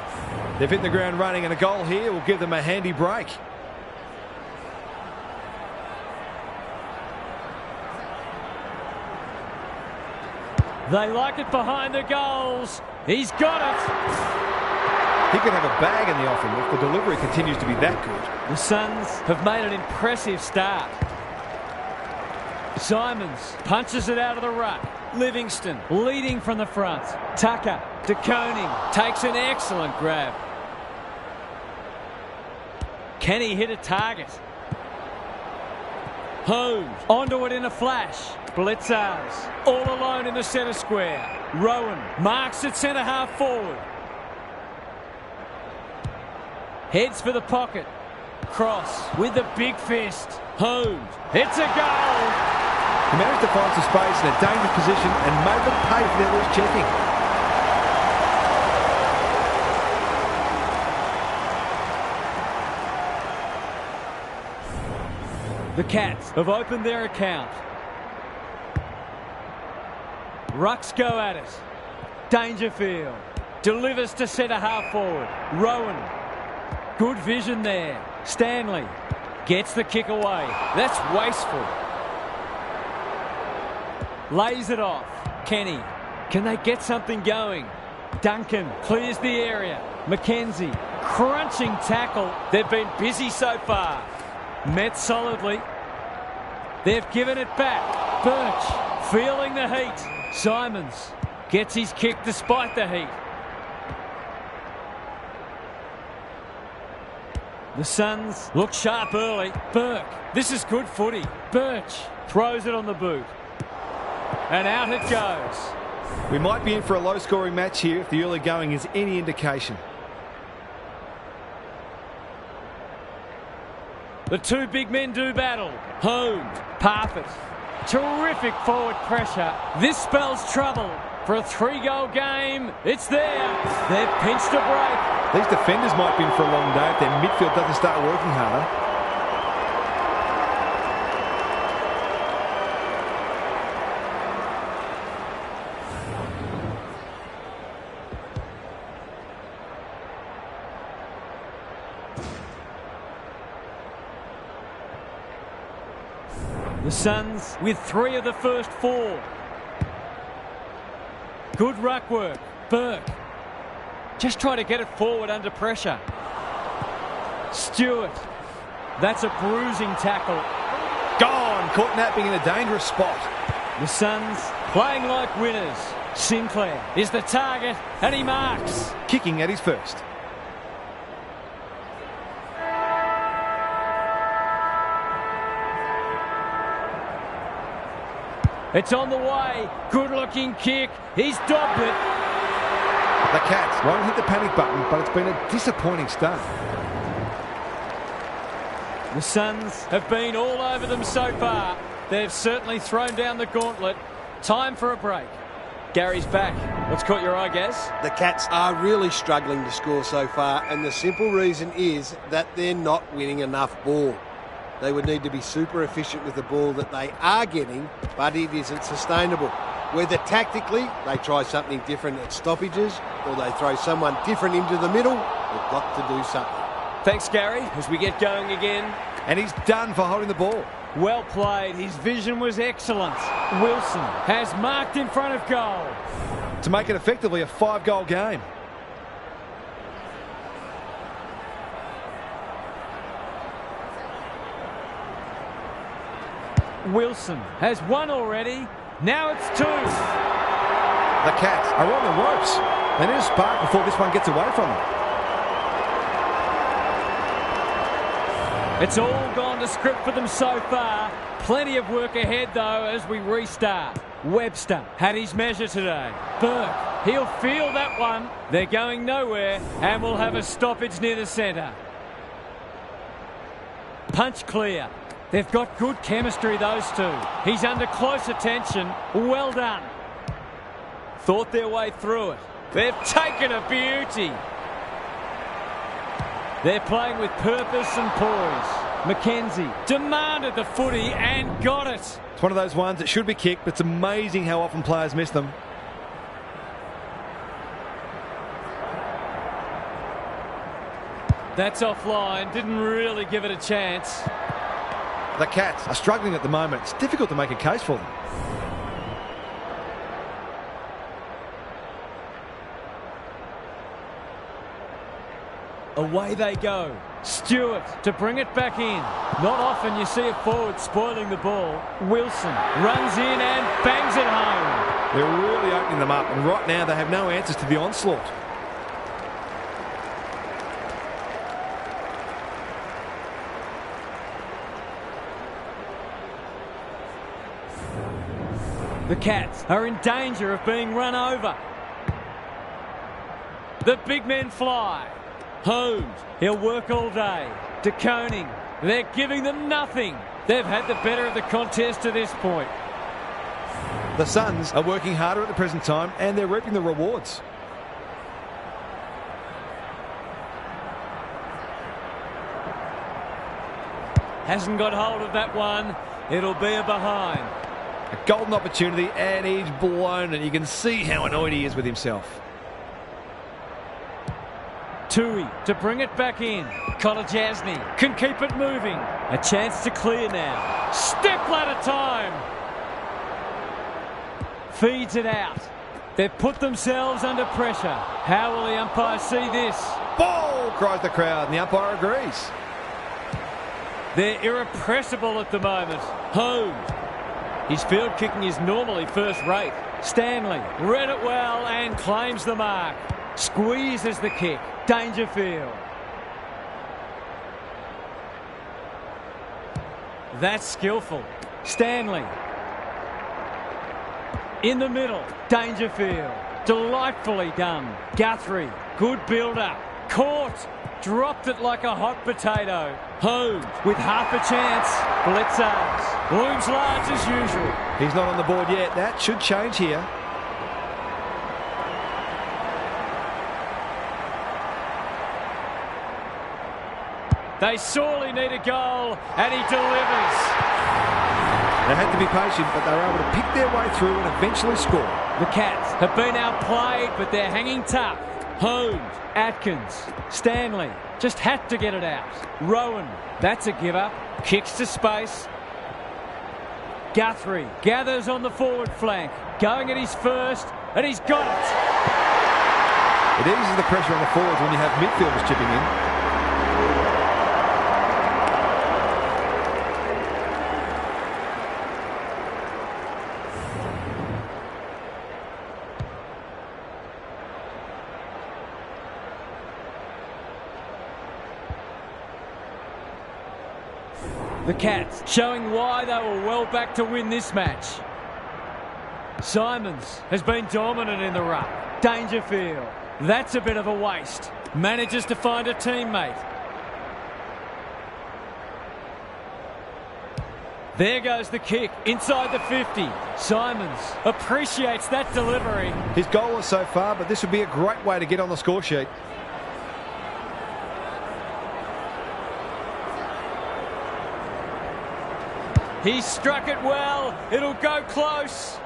They've hit the ground running, and a goal here will give them a handy break. They like it behind the goals. He's got it. He could have a bag in the offing if the delivery continues to be that good. The Suns have made an impressive start. Simons punches it out of the ruck. Livingston leading from the front. Tucker to Koning. Takes an excellent grab. Can he hit a target? Holmes onto it in a flash. Blitzars all alone in the centre square. Rowan marks at centre half forward. Heads for the pocket. Cross with the big fist. Holmes. It's a goal. He managed to find some space in a dangerous position and made them pay for their loose checking. The Cats have opened their account. Rucks go at it. Dangerfield delivers to centre half forward. Rowan. Good vision there. Stanley gets the kick away. That's wasteful. lays it off. Kenny, can they get something going? Duncan clears the area. McKenzie, crunching tackle. They've been busy so far. Met solidly. They've given it back. Birch feeling the heat. Simons gets his kick despite the heat. The Suns look sharp early. Burke, this is good footy. Birch throws it on the boot. And out it goes. We might be in for a low-scoring match here if the early going is any indication. The two big men do battle. Home, Parfitt. Terrific forward pressure. This spells trouble. For a 3-goal game, it's there. They've pinched a break. These defenders might be in for a long day if their midfield doesn't start working harder. The Suns with 3 of the first 4. Good ruck work. Burke. Just try to get it forward under pressure. Stewart. That's a bruising tackle. Gone. Caught napping in a dangerous spot. The Suns playing like winners. Sinclair is the target and he marks. Kicking at his first. It's on the way. Good looking kick. He's dogged it. The Cats won't hit the panic button, but it's been a disappointing start. The Suns have been all over them so far. They've certainly thrown down the gauntlet. Time for a break. Gary's back. What's caught your eye, Gaz? The Cats are really struggling to score so far, and the simple reason is that they're not winning enough ball. They would need to be super efficient with the ball that they are getting, but it isn't sustainable. Whether tactically they try something different at stoppages or they throw someone different into the middle, they've got to do something. Thanks, Gary, as we get going again. And he's done for holding the ball. Well played. His vision was excellent. Wilson has marked in front of goal. To make it effectively a 5-goal game. Wilson has 1 already. Now it's 2. The Cats are on the ropes. They need a spark before this one gets away from them. It's all gone to script for them so far. Plenty of work ahead, though, as we restart. Webster had his measure today. Burke, he'll feel that one. They're going nowhere, and we'll have a stoppage near the centre. Punch clear. They've got good chemistry, those two. He's under close attention. Well done. Thought their way through it. They've taken a beauty. They're playing with purpose and poise. McKenzie demanded the footy and got it. It's one of those ones that should be kicked, but it's amazing how often players miss them. That's offline. Didn't really give it a chance. The Cats are struggling at the moment. It's difficult to make a case for them. Away they go. Stewart to bring it back in. Not often you see a forward spoiling the ball. Wilson runs in and bangs it home. They're really opening them up, and right now they have no answers to the onslaught. The Cats are in danger of being run over. The big men fly. Holmes, he'll work all day. De Koning, they're giving them nothing. They've had the better of the contest to this point. The Suns are working harder at the present time, and they're reaping the rewards. Hasn't got hold of that one. It'll be a behind. A golden opportunity, and he's blown it. You can see how annoyed he is with himself. Tui to bring it back in. Kolodjasny can keep it moving. A chance to clear now. Step ladder time. feeds it out. They've put themselves under pressure. How will the umpire see this? Ball, cries the crowd, and the umpire agrees. They're irrepressible at the moment. Home. His field kicking is normally first rate. Stanley read it well and claims the mark. Squeezes the kick. Dangerfield. That's skillful. Stanley. In the middle. Dangerfield. Delightfully done. Guthrie. Good build-up. Caught. Dropped it like a hot potato. Holmes with half a chance. Bledsoe looms large as usual. He's not on the board yet. That should change here. They sorely need a goal, and he delivers. They had to be patient, but they were able to pick their way through and eventually score. The Cats have been outplayed, but they're hanging tough. Holmes, Atkins, Stanley just had to get it out. Rowan, that's a give-up. Kicks to space. Guthrie gathers on the forward flank. Going at his first, and he's got it. It eases the pressure on the forwards when you have midfielders chipping in. The Cats showing why they were well back to win this match. Simons has been dominant in the ruck. Dangerfield. That's a bit of a waste. Manages to find a teammate. There goes the kick inside the 50. Simons appreciates that delivery. His goal was so far, but this would be a great way to get on the score sheet. He struck it well. It'll go close.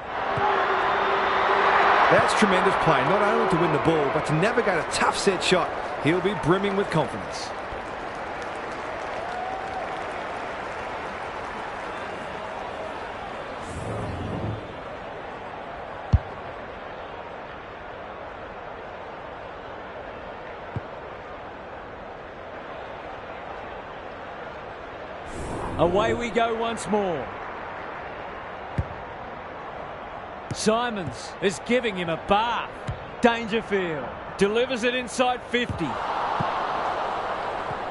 That's tremendous play, not only to win the ball, but to navigate a tough set shot. He'll be brimming with confidence. Away we go once more. Simons is giving him a bath. Dangerfield delivers it inside 50.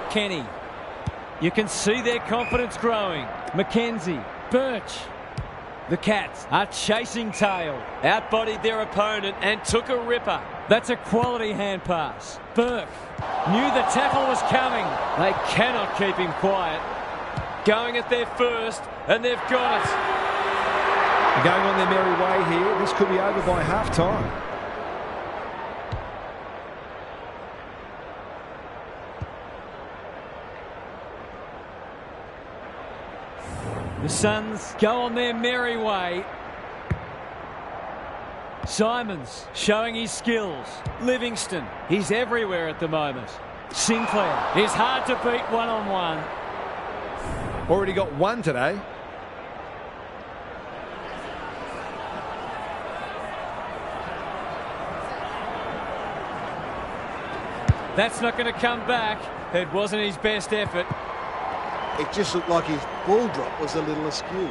Kenny. You can see their confidence growing. McKenzie. Birch. The Cats are chasing tail. Outbodied their opponent and took a ripper. That's a quality hand pass. Burke knew the tackle was coming. They cannot keep him quiet. Going at their first, and they've got it. Going on their merry way here. This could be over by half-time. The Suns go on their merry way. Simons showing his skills. Livingston, he's everywhere at the moment. Sinclair is hard to beat one-on-one. Already got one today. That's not going to come back. It wasn't his best effort. It just looked like his ball drop was a little askew.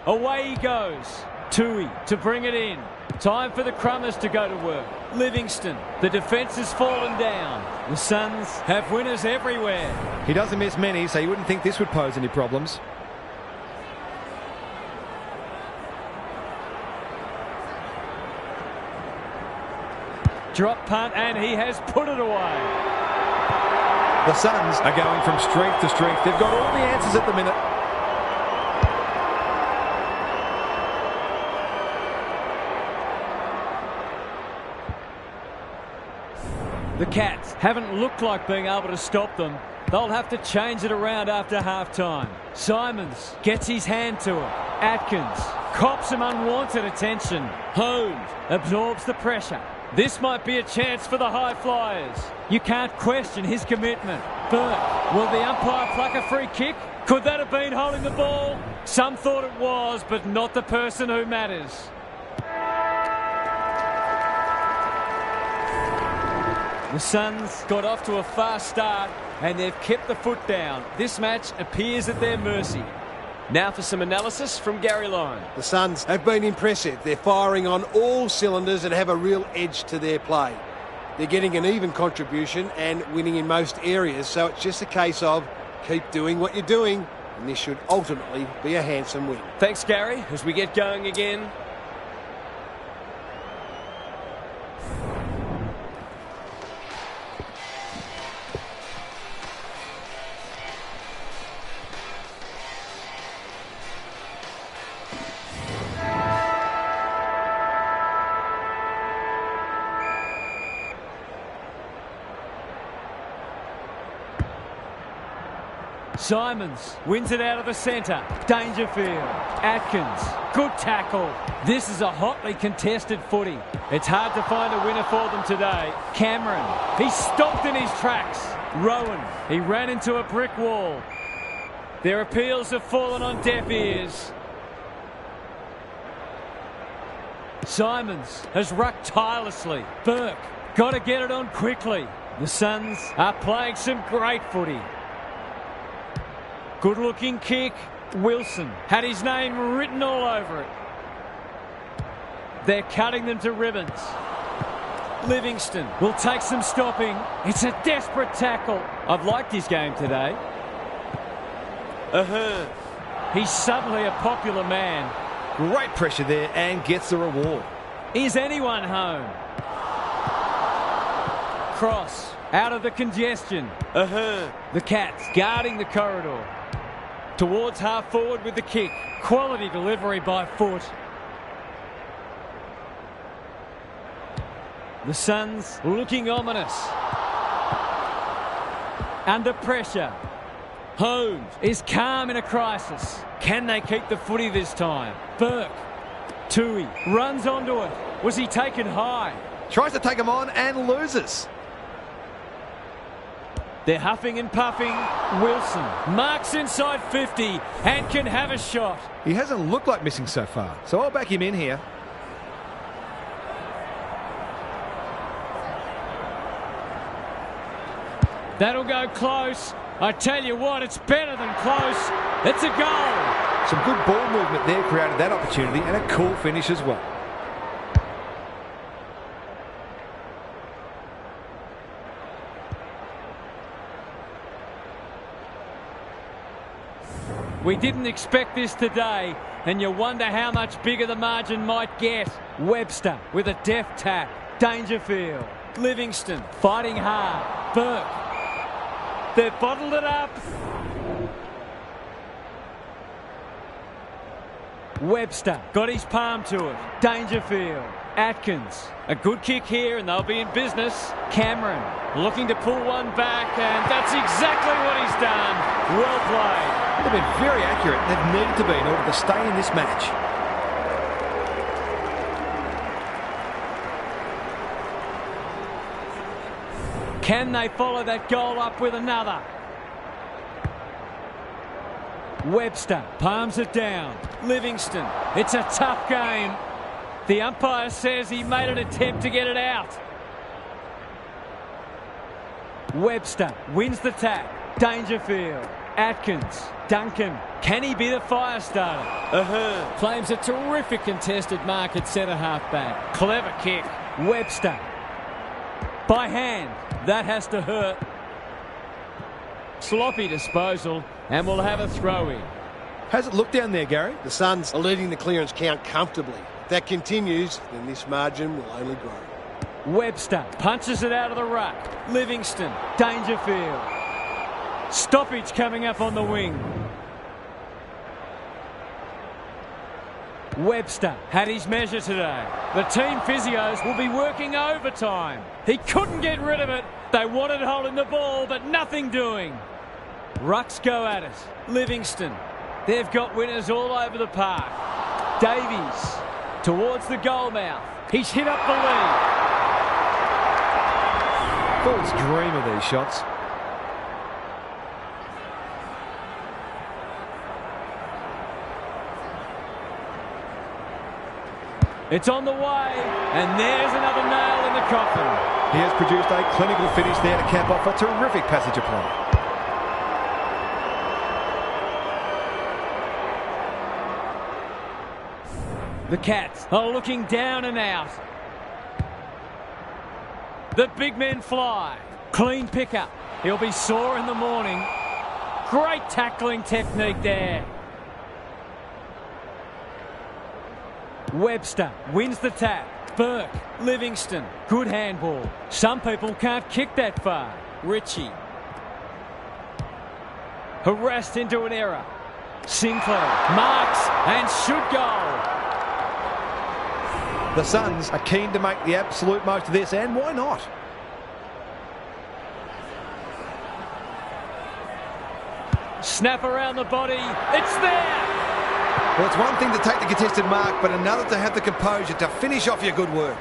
Away he goes. Tui to bring it in. Time for the Crummers to go to work. Livingston, the defence has fallen down. The Suns have winners everywhere. He doesn't miss many, so you wouldn't think this would pose any problems. Drop punt, and he has put it away. The Suns are going from strength to strength. They've got all the answers at the minute. The Cats haven't looked like being able to stop them. They'll have to change it around after half-time. Simons gets his hand to it. Atkins cops some unwanted attention. Holmes absorbs the pressure. This might be a chance for the high flyers. You can't question his commitment. Burke, will the umpire pluck a free kick? Could that have been holding the ball? Some thought it was, but not the person who matters. The Suns got off to a fast start and they've kept the foot down. This match appears at their mercy. Now for some analysis from Gary Lyon. The Suns have been impressive. They're firing on all cylinders and have a real edge to their play. They're getting an even contribution and winning in most areas, so it's just a case of keep doing what you're doing, and this should ultimately be a handsome win. Thanks, Gary. As we get going again. Simons wins it out of the centre. Dangerfield. Atkins. Good tackle. This is a hotly contested footy. It's hard to find a winner for them today. Cameron. He stopped in his tracks. Rowan. He ran into a brick wall. Their appeals have fallen on deaf ears. Simons has rucked tirelessly. Burke. Got to get it on quickly. The Suns are playing some great footy. Good looking kick. Wilson had his name written all over it. They're cutting them to ribbons. Livingston will take some stopping. It's a desperate tackle. I've liked his game today. Ahern. He's suddenly a popular man. Great pressure there and gets the reward. Is anyone home? Cross out of the congestion. Ahern. The Cats guarding the corridor. Towards half forward with the kick. Quality delivery by foot. The Suns looking ominous. Under pressure. Holmes is calm in a crisis. Can they keep the footy this time? Burke. Tui runs onto it. Was he taken high? Tries to take him on and loses. They're huffing and puffing. Wilson marks inside 50 and can have a shot. He hasn't looked like missing so far, so I'll back him in here. That'll go close. I tell you what, it's better than close. It's a goal. Some good ball movement there created that opportunity and a cool finish as well. We didn't expect this today, and you wonder how much bigger the margin might get. Webster with a deft tap. Dangerfield. Livingston fighting hard. Burke. They've bottled it up. Webster got his palm to it. Dangerfield. Atkins. A good kick here and they'll be in business. Cameron looking to pull one back, and that's exactly what he's done. Well played. They've been very accurate. They've needed to be in order to stay in this match. Can they follow that goal up with another? Webster palms it down. Livingston. It's a tough game. The umpire says he made an attempt to get it out. Webster wins the tap. Dangerfield. Atkins. Duncan. Can he be the fire starter? Ahern claims a terrific contested mark at centre half back. Clever kick. Webster. By hand. That has to hurt. Sloppy disposal, and we'll have a throw-in. How's it look down there, Gary? The Suns are leading the clearance count comfortably. If that continues, then this margin will only grow. Webster punches it out of the ruck. Livingston. Dangerfield. Stoppage coming up on the wing. Webster had his measure today. The team physios will be working overtime. He couldn't get rid of it. They wanted holding the ball, but nothing doing. Rucks go at it. Livingston. They've got winners all over the park. Davies towards the goal mouth. He's hit up the lead. Forwards dream of these shots. It's on the way, and there's another nail in the coffin. He has produced a clinical finish there to cap off a terrific passage of play. The Cats are looking down and out. The big men fly. Clean pickup. He'll be sore in the morning. Great tackling technique there. Webster wins the tap. Burke, Livingston, good handball. Some people can't kick that far. Ritchie. Harassed into an error. Sinclair marks and should goal. The Suns are keen to make the absolute most of this, and why not? Snap around the body. It's there. Well, it's one thing to take the contested mark, but another to have the composure to finish off your good work.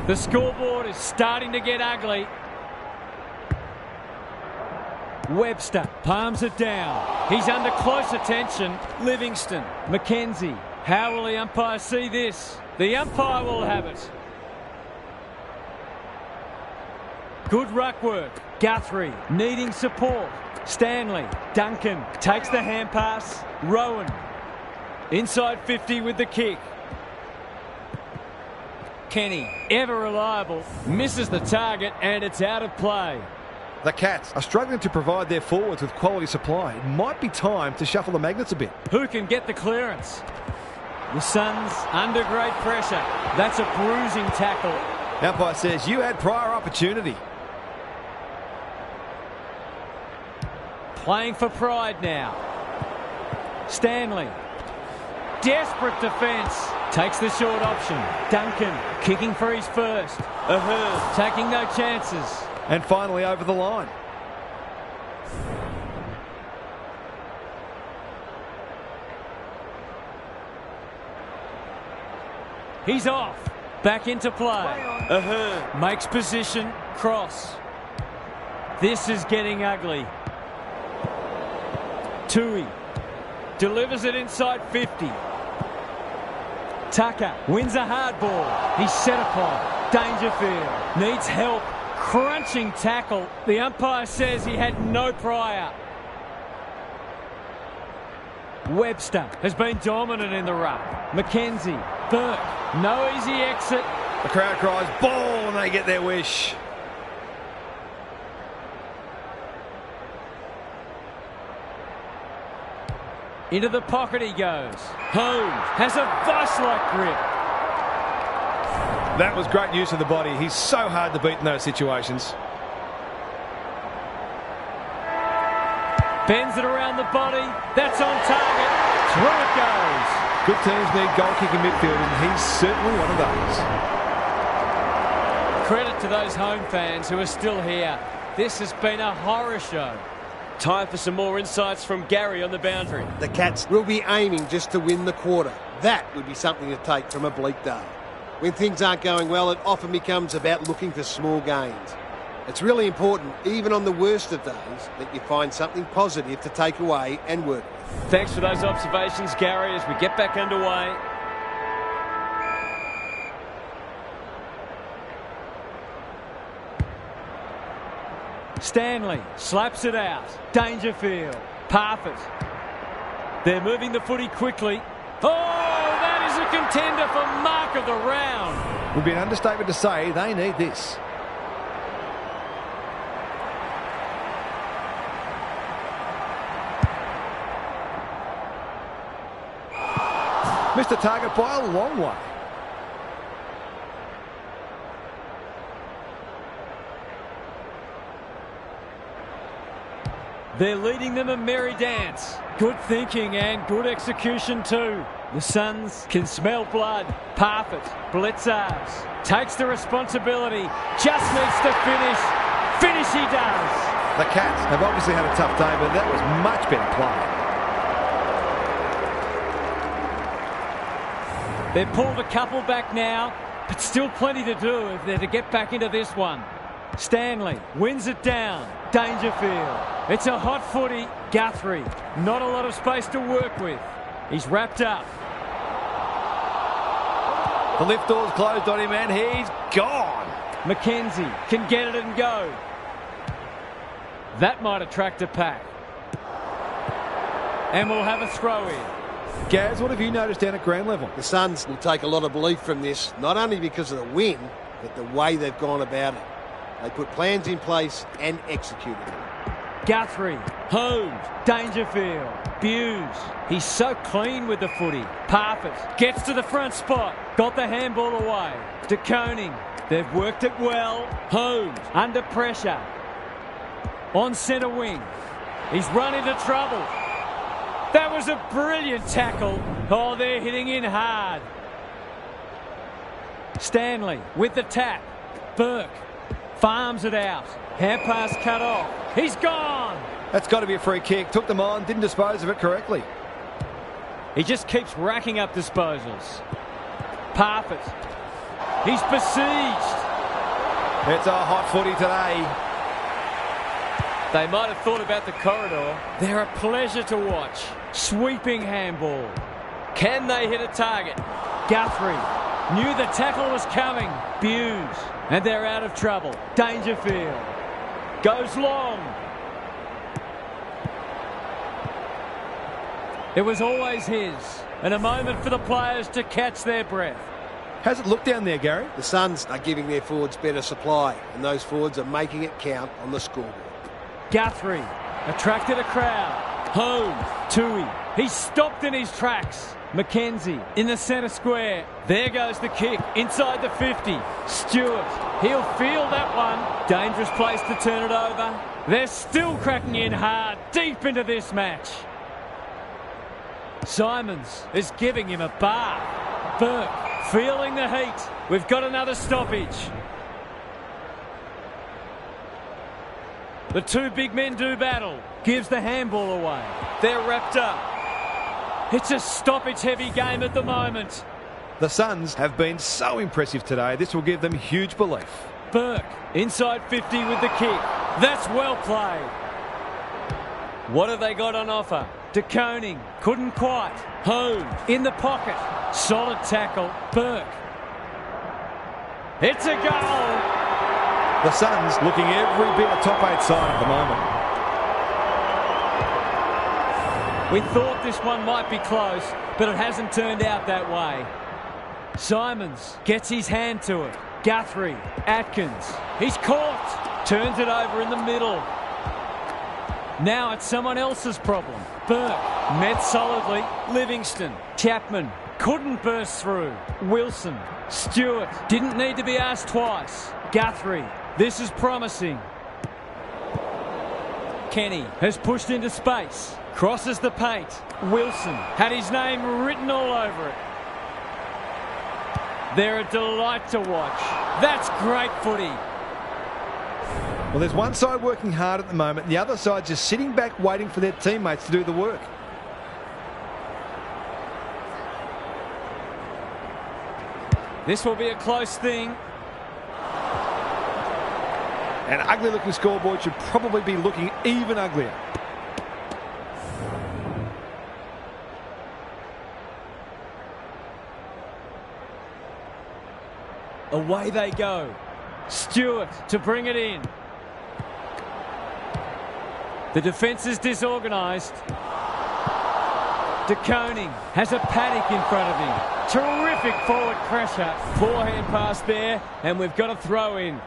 The scoreboard is starting to get ugly. Webster palms it down. He's under close attention. Livingston, McKenzie. How will the umpire see this? The umpire will have it. Good ruck work. Guthrie needing support. Stanley. Duncan takes the hand pass. Rowan inside 50 with the kick. Kenny, ever reliable, misses the target and it's out of play. The Cats are struggling to provide their forwards with quality supply. It might be time to shuffle the magnets a bit. Who can get the clearance? The Suns under great pressure. That's a bruising tackle. Umpire says you had prior opportunity. Playing for pride now. Stanley. Desperate defence. Takes the short option. Duncan kicking for his first. Ahern taking no chances. And finally over the line. He's off. Back into play. Ahern makes position. Cross. This is getting ugly. Tui delivers it inside 50. Tucker wins a hard ball. He's set upon. Dangerfield needs help. Crunching tackle. The umpire says he had no prior. Webster has been dominant in the ruck. McKenzie. Burke. No easy exit. The crowd cries ball and they get their wish. Into the pocket he goes. Holmes has a vice-like grip. That was great use of the body. He's so hard to beat in those situations. Bends it around the body. That's on target. Through it goes. Good teams need goal-kicking midfield, and he's certainly one of those. Credit to those home fans who are still here. This has been a horror show. Time for some more insights from Gary on the boundary. The Cats will be aiming just to win the quarter. That would be something to take from a bleak day. When things aren't going well, it often becomes about looking for small gains. It's really important, even on the worst of days, that you find something positive to take away and work with. Thanks for those observations, Gary, as we get back underway. Stanley slaps it out. Dangerfield. Parfitt. They're moving the footy quickly. Oh, that is a contender for mark of the round. Would be an understatement to say they need this. Missed the target by a long way. They're leading them a merry dance. Good thinking and good execution too. The Suns can smell blood. Parfitt, Blitzars, takes the responsibility. Just needs to finish. Finish he does. The Cats have obviously had a tough day, but that was much better play. They've pulled a couple back now, but still plenty to do if they're to get back into this one. Stanley wins it down. Dangerfield. It's a hot footy. Guthrie. Not a lot of space to work with. He's wrapped up. The lift door's closed on him and he's gone. Mackenzie can get it and go. That might attract a pack. And we'll have a throw in. Gaz, what have you noticed down at ground level? The Suns will take a lot of belief from this, not only because of the win, but the way they've gone about it. They put plans in place and executed them. Guthrie, Holmes, Dangerfield, Buse. He's so clean with the footy. Parfitt gets to the front spot. Got the handball away. De Koning. They've worked it well. Holmes under pressure. On centre wing. He's run into trouble. That was a brilliant tackle. Oh, they're hitting in hard. Stanley with the tap. Burke farms it out. Hand pass cut off. He's gone. That's got to be a free kick. Took them on, didn't dispose of it correctly. He just keeps racking up disposals. Parfitt. He's besieged. It's a hot footy today. They might have thought about the corridor. They're a pleasure to watch. Sweeping handball. Can they hit a target? Guthrie knew the tackle was coming. Buse. And they're out of trouble. Dangerfield. Goes long. It was always his. And a moment for the players to catch their breath. How's it look down there, Gary? The Suns are giving their forwards better supply, and those forwards are making it count on the scoreboard. Guthrie attracted a crowd. Holmes, Tui. He's stopped in his tracks. Mackenzie in the centre square. There goes the kick inside the 50. Stewart, he'll feel that one. Dangerous place to turn it over. They're still cracking in hard deep into this match. Simons is giving him a bath. Burke feeling the heat. We've got another stoppage. The two big men do battle. Gives the handball away. They're wrapped up. It's a stoppage-heavy game at the moment. The Suns have been so impressive today. This will give them huge belief. Burke inside 50 with the kick. That's well played. What have they got on offer? De Koning couldn't quite. Holmes in the pocket. Solid tackle. Burke. It's a goal. The Suns looking every bit a top 8 side at the moment. We thought this one might be close, but it hasn't turned out that way. Simons gets his hand to it. Guthrie, Atkins. He's caught. Turns it over in the middle. Now it's someone else's problem. Burke met solidly. Livingston. Chapman couldn't burst through. Wilson. Stewart didn't need to be asked twice. Guthrie. This is promising. Kenny has pushed into space. Crosses the paint. Wilson had his name written all over it. They're a delight to watch. That's great footy. Well, there's one side working hard at the moment, and the other side just sitting back waiting for their teammates to do the work. This will be a close thing. An ugly-looking scoreboard should probably be looking even uglier. Away they go. Stewart to bring it in. The defence is disorganised. De Koning has a paddock in front of him. Terrific forward pressure. Forehand pass there, and we've got a throw in.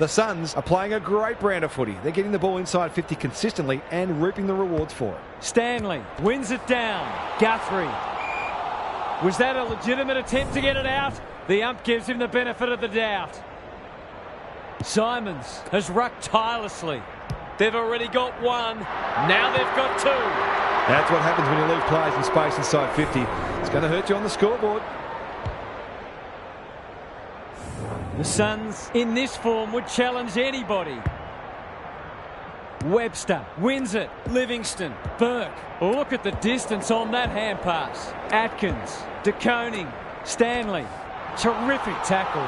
The Suns are playing a great brand of footy. They're getting the ball inside 50 consistently and reaping the rewards for it. Stanley wins it down. Guthrie. Was that a legitimate attempt to get it out? The ump gives him the benefit of the doubt. Simons has rucked tirelessly. They've already got one. Now they've got two. That's what happens when you leave players in space inside 50. It's going to hurt you on the scoreboard. The Suns, in this form, would challenge anybody. Webster wins it. Livingston. Burke. Look at the distance on that hand pass. Atkins. De Koning. Stanley, terrific tackle.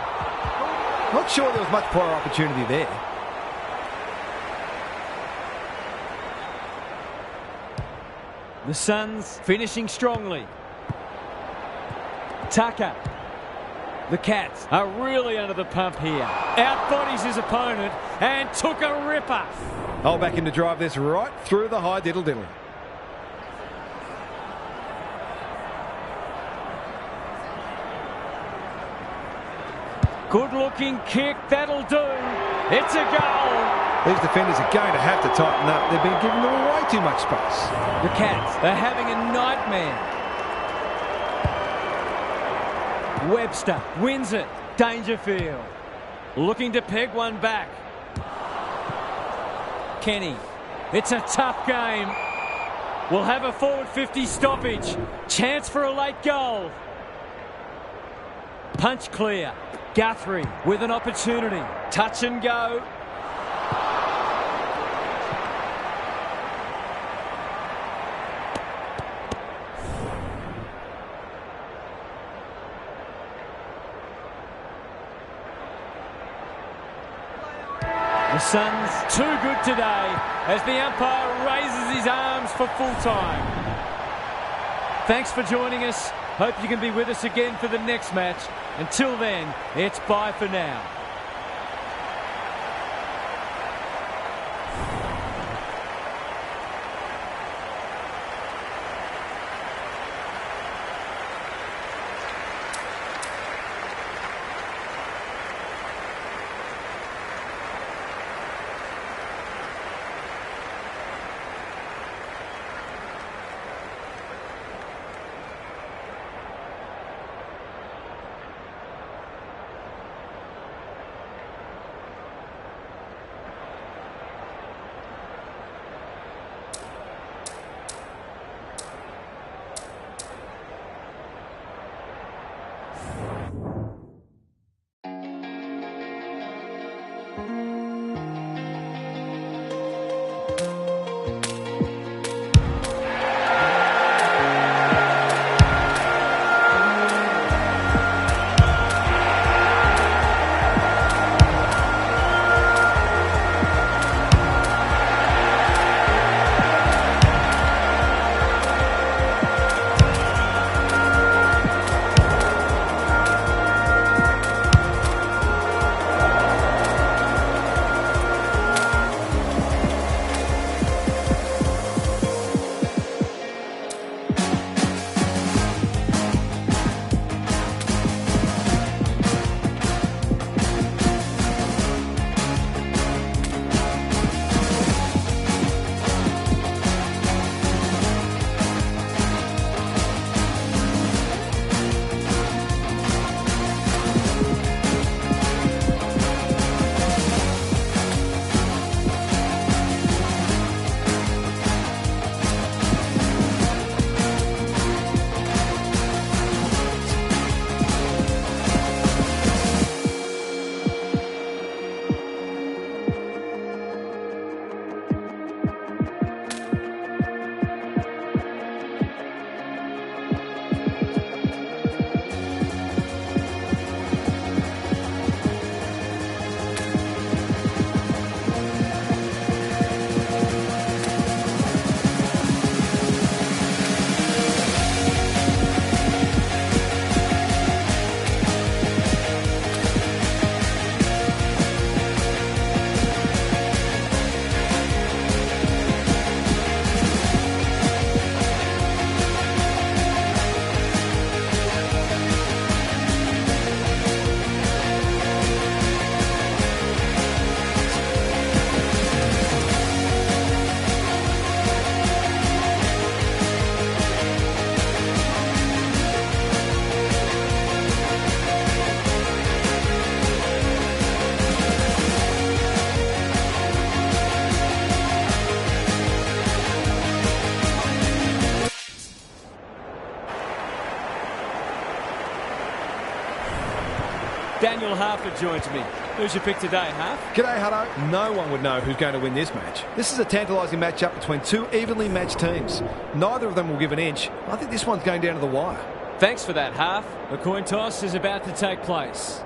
Not sure there was much prior opportunity there. The Suns finishing strongly. Tucker. The Cats are really under the pump here. Outbodies his opponent and took a ripper. I'll back him to drive this right through the high diddle-diddle. Good-looking kick, that'll do. It's a goal. These defenders are going to have to tighten up. They've been giving them way too much space. The Cats are having a nightmare. Webster wins it. Dangerfield looking to peg one back. Kenny. It's a tough game. We'll have a forward 50 stoppage. Chance for a late goal. Punch clear. Guthrie with an opportunity. Touch and go. The Suns too good today as the umpire raises his arms for full time. Thanks for joining us. Hope you can be with us again for the next match. Until then, it's bye for now. Daniel Harford joins me. Who's your pick today, Harf? G'day, Hutto. No one would know who's going to win this match. This is a tantalising matchup between two evenly matched teams. Neither of them will give an inch. I think this one's going down to the wire. Thanks for that, half. The coin toss is about to take place.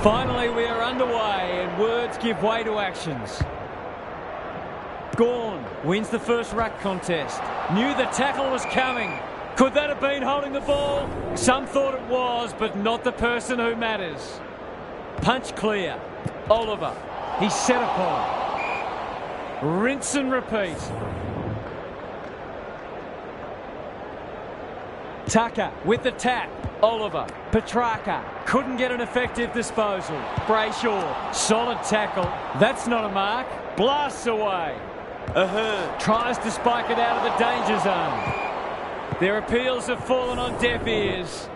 Finally, we are underway and words give way to actions. Gawn wins the first ruck contest. Knew the tackle was coming. Could that have been holding the ball? Some thought it was, but not the person who matters. Punch clear. Oliver. He's set upon. Rinse and repeat. Tucker with the tap. Oliver. Petrarca couldn't get an effective disposal. Brayshaw. Solid tackle. That's not a mark. Blasts away. Ahern tries to spike it out of the danger zone. Their appeals have fallen on deaf ears.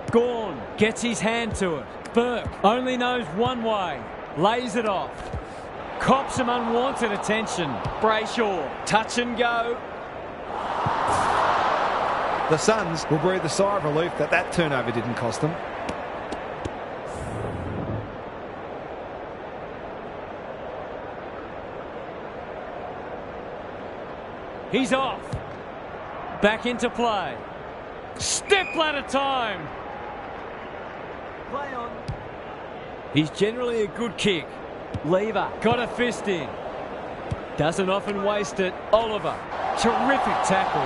Gawn gets his hand to it. Burke only knows one way. Lays it off. Cops some unwanted attention. Brayshaw, touch and go. The Suns will breathe a sigh of relief that turnover didn't cost them. He's off. Back into play. Step ladder time. Play on. He's generally a good kick. Lever got a fist in. Doesn't often waste it. Oliver. Terrific tackle.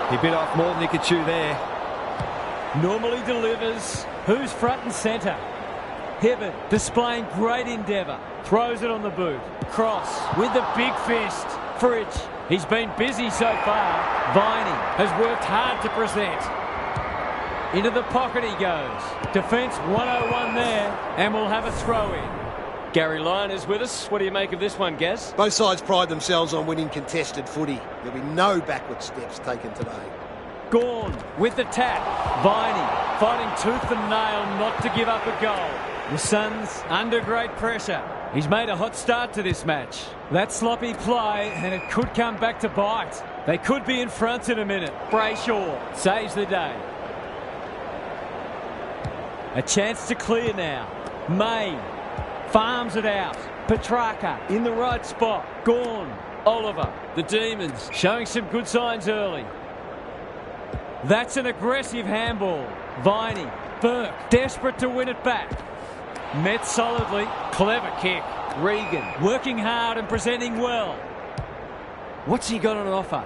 He bit off more than he could chew there. Normally delivers. Who's front and centre? Hibbert displaying great endeavour. Throws it on the boot. Cross with the big fist. Fridge. He's been busy so far. Viney has worked hard to present. Into the pocket he goes. Defence 101 there, and we'll have a throw in. Gary Lyon is with us. What do you make of this one, Gaz? Both sides pride themselves on winning contested footy. There'll be no backward steps taken today. Gawn with the tap. Viney fighting tooth and nail not to give up a goal. The Suns under great pressure. He's made a hot start to this match. That sloppy play, and it could come back to bite. They could be in front in a minute. Brayshaw saves the day. A chance to clear now. May farms it out. Petrarca in the right spot. Gawn. Oliver. The Demons showing some good signs early. That's an aggressive handball. Viney. Burke desperate to win it back. Met solidly. Clever kick. Regan working hard and presenting well. What's he got on offer?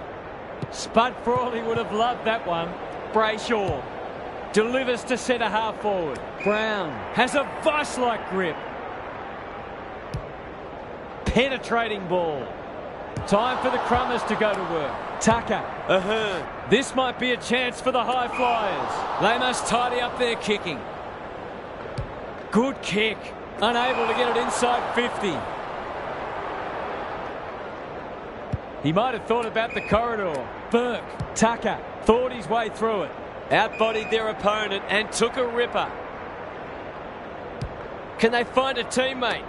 Spud Frawley would have loved that one. Brayshaw delivers to centre half forward. Brown has a vice-like grip. Penetrating ball. Time for the Crummers to go to work. Tucker. Ahern. This might be a chance for the High Flyers. They must tidy up their kicking. Good kick. Unable to get it inside 50. He might have thought about the corridor. Burke. Tucker thought his way through it. Outbodied their opponent and took a ripper. Can they find a teammate?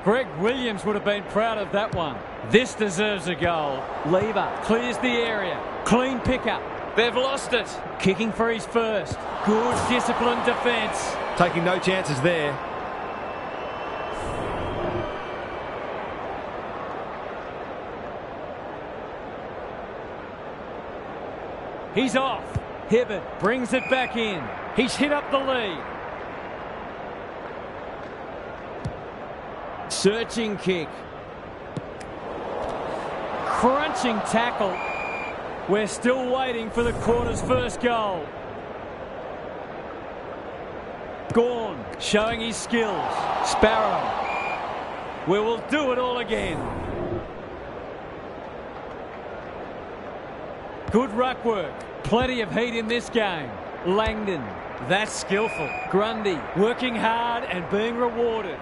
Greg Williams would have been proud of that one. This deserves a goal. Lever clears the area. Clean pickup. They've lost it. Kicking for his first. Good disciplined defence. Taking no chances there. He's off. Hibbert brings it back in. He's hit up the lead. Searching kick. Crunching tackle. We're still waiting for the quarter's first goal. Gawn showing his skills. Sparrow. We will do it all again. Good ruck work. Plenty of heat in this game. Langdon. That's skillful. Grundy working hard and being rewarded.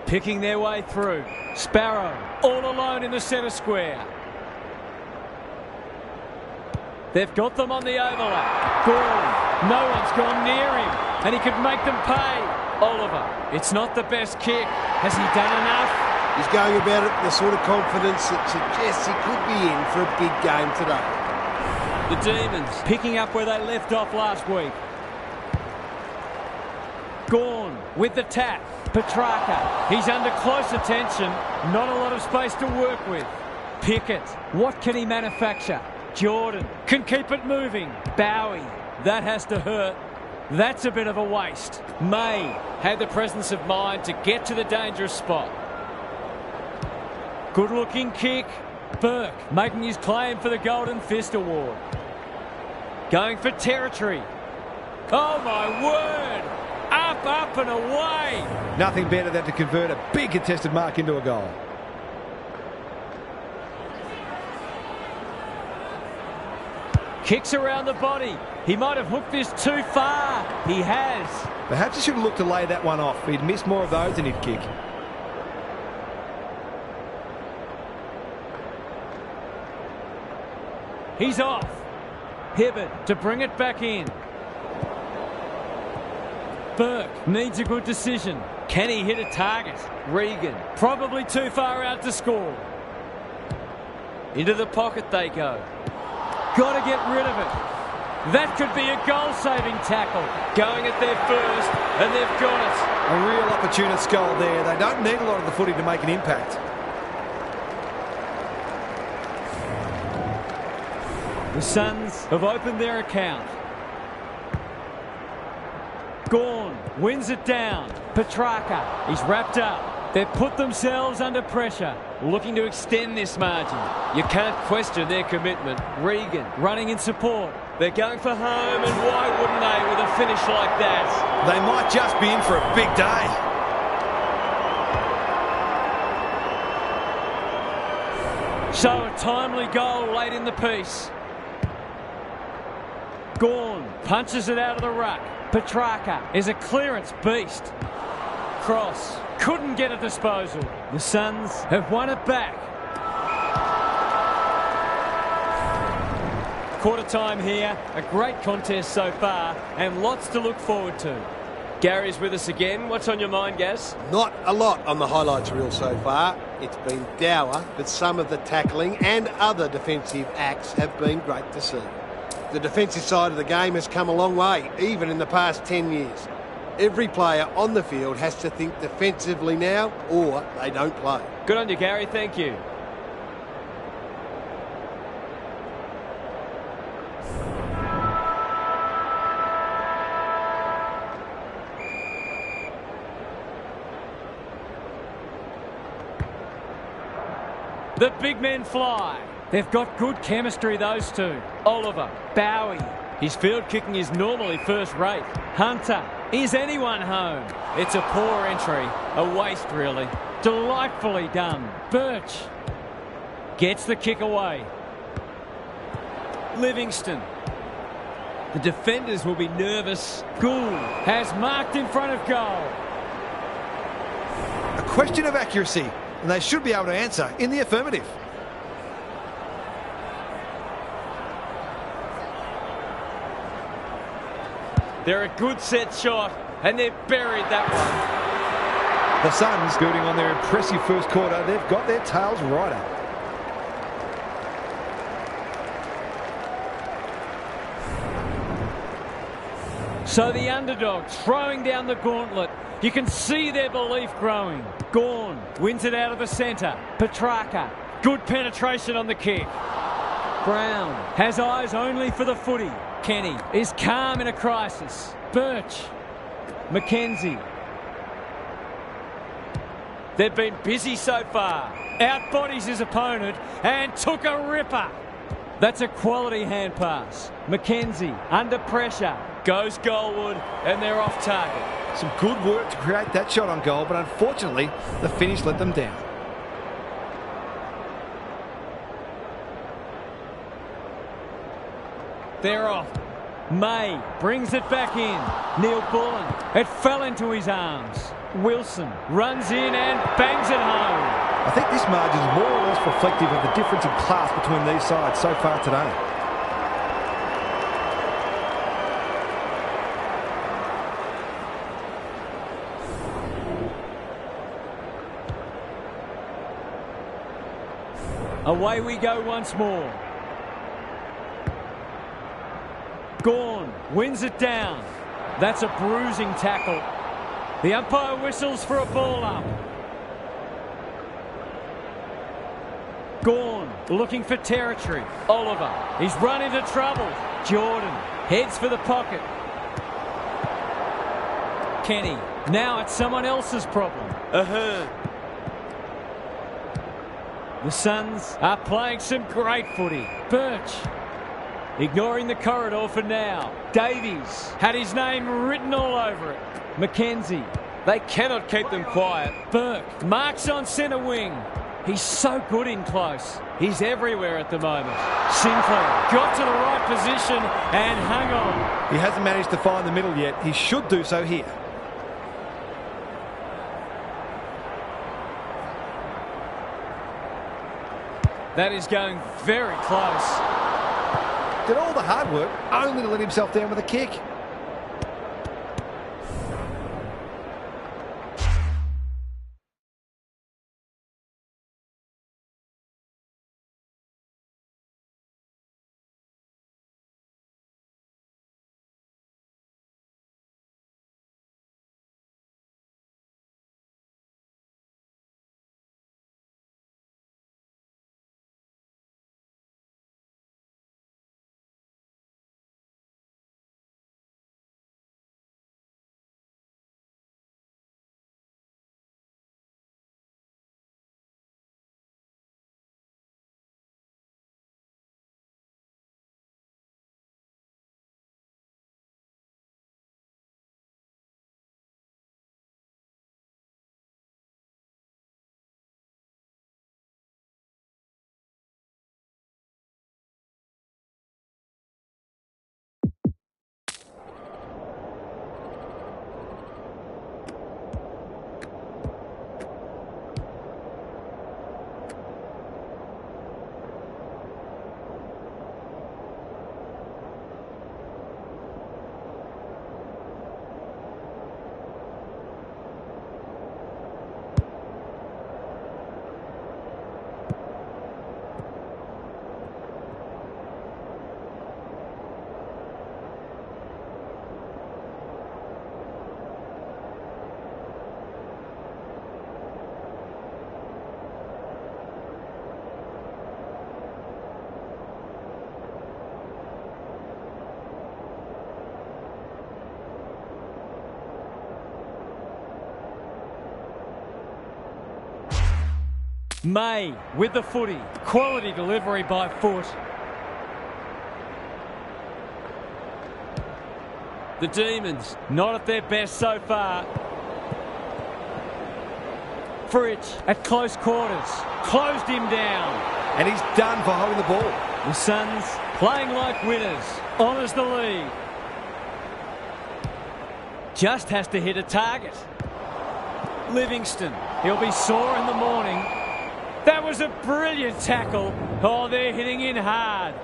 Picking their way through. Sparrow all alone in the centre square. They've got them on the overlap. Gawn. No one's gone near him. And he could make them pay. Oliver. It's not the best kick. Has he done enough? He's going about it with the sort of confidence that suggests he could be in for a big game today. The Demons picking up where they left off last week. Gawn with the tap. Petrarca, he's under close attention. Not a lot of space to work with. Pickett, what can he manufacture? Jordan can keep it moving. Bowie, that has to hurt. That's a bit of a waste. May had the presence of mind to get to the dangerous spot. Good looking kick. Burke making his claim for the Golden Fist Award. Going for territory. Oh my word! Up, up and away! Nothing better than to convert a big contested mark into a goal. Kicks around the body. He might have hooked this too far. He has. Perhaps he should have looked to lay that one off. He'd missed more of those than he'd kick. He's off. Hibbert to bring it back in. Burke needs a good decision. Can he hit a target? Regan probably too far out to score. Into the pocket they go. Got to get rid of it. That could be a goal-saving tackle. Going at their first, and they've got it. A real opportunist goal there. They don't need a lot of the footy to make an impact. The Suns have opened their account. Gawn wins it down. Petrarca, he's wrapped up. They've put themselves under pressure, looking to extend this margin. You can't question their commitment. Regan running in support. They're going for home, and why wouldn't they with a finish like that? They might just be in for a big day. So a timely goal late in the piece. Gawn punches it out of the ruck. Petrarca is a clearance beast. Cross couldn't get a disposal. The Suns have won it back. Quarter time here. A great contest so far and lots to look forward to. Gary's with us again. What's on your mind, Gaz? Not a lot on the highlights reel so far. It's been dour, but some of the tackling and other defensive acts have been great to see. The defensive side of the game has come a long way, even in the past 10 years. Every player on the field has to think defensively now, or they don't play. Good on you, Gary. Thank you. The big men fly. They've got good chemistry, those two. Oliver, Bowie. His field kicking is normally first rate. Hunter, is anyone home? It's a poor entry. A waste, really. Delightfully done. Birch gets the kick away. Livingston. The defenders will be nervous. Gould has marked in front of goal. A question of accuracy, and they should be able to answer in the affirmative. They're a good set shot, and they've buried that one. The Suns, building on their impressive first quarter, they've got their tails right up. So the underdog throwing down the gauntlet. You can see their belief growing. Gawn wins it out of the centre. Petrarca, good penetration on the kick. Brown has eyes only for the footy. Kenny is calm in a crisis. Birch. McKenzie. They've been busy so far. Outbodies his opponent and took a ripper. That's a quality hand pass. McKenzie under pressure. Goes goalward and they're off target. Some good work to create that shot on goal, but unfortunately the finish let them down. They're off. May brings it back in. Neil Bullen. It fell into his arms. Wilson runs in and bangs it home. I think this margin is more or less reflective of the difference in class between these sides so far today. Away we go once more. Gawn wins it down. That's a bruising tackle. The umpire whistles for a ball up. Gawn looking for territory. Oliver, he's run into trouble. Jordan heads for the pocket. Kenny, now it's someone else's problem. The Suns are playing some great footy. Birch ignoring the corridor for now. Davies had his name written all over it. McKenzie, they cannot keep them quiet. Burke marks on centre wing. He's so good in close. He's everywhere at the moment. Sinclair got to the right position and hung on. He hasn't managed to find the middle yet. He should do so here. That is going very close. Did all the hard work only to let himself down with a kick. May with the footy. Quality delivery by foot. The Demons not at their best so far. Fritsch at close quarters. Closed him down. And he's done for holding the ball. The Suns playing like winners. Honours the lead. Just has to hit a target. Livingston. He'll be sore in the morning. That was a brilliant tackle. Oh, they're hitting in hard.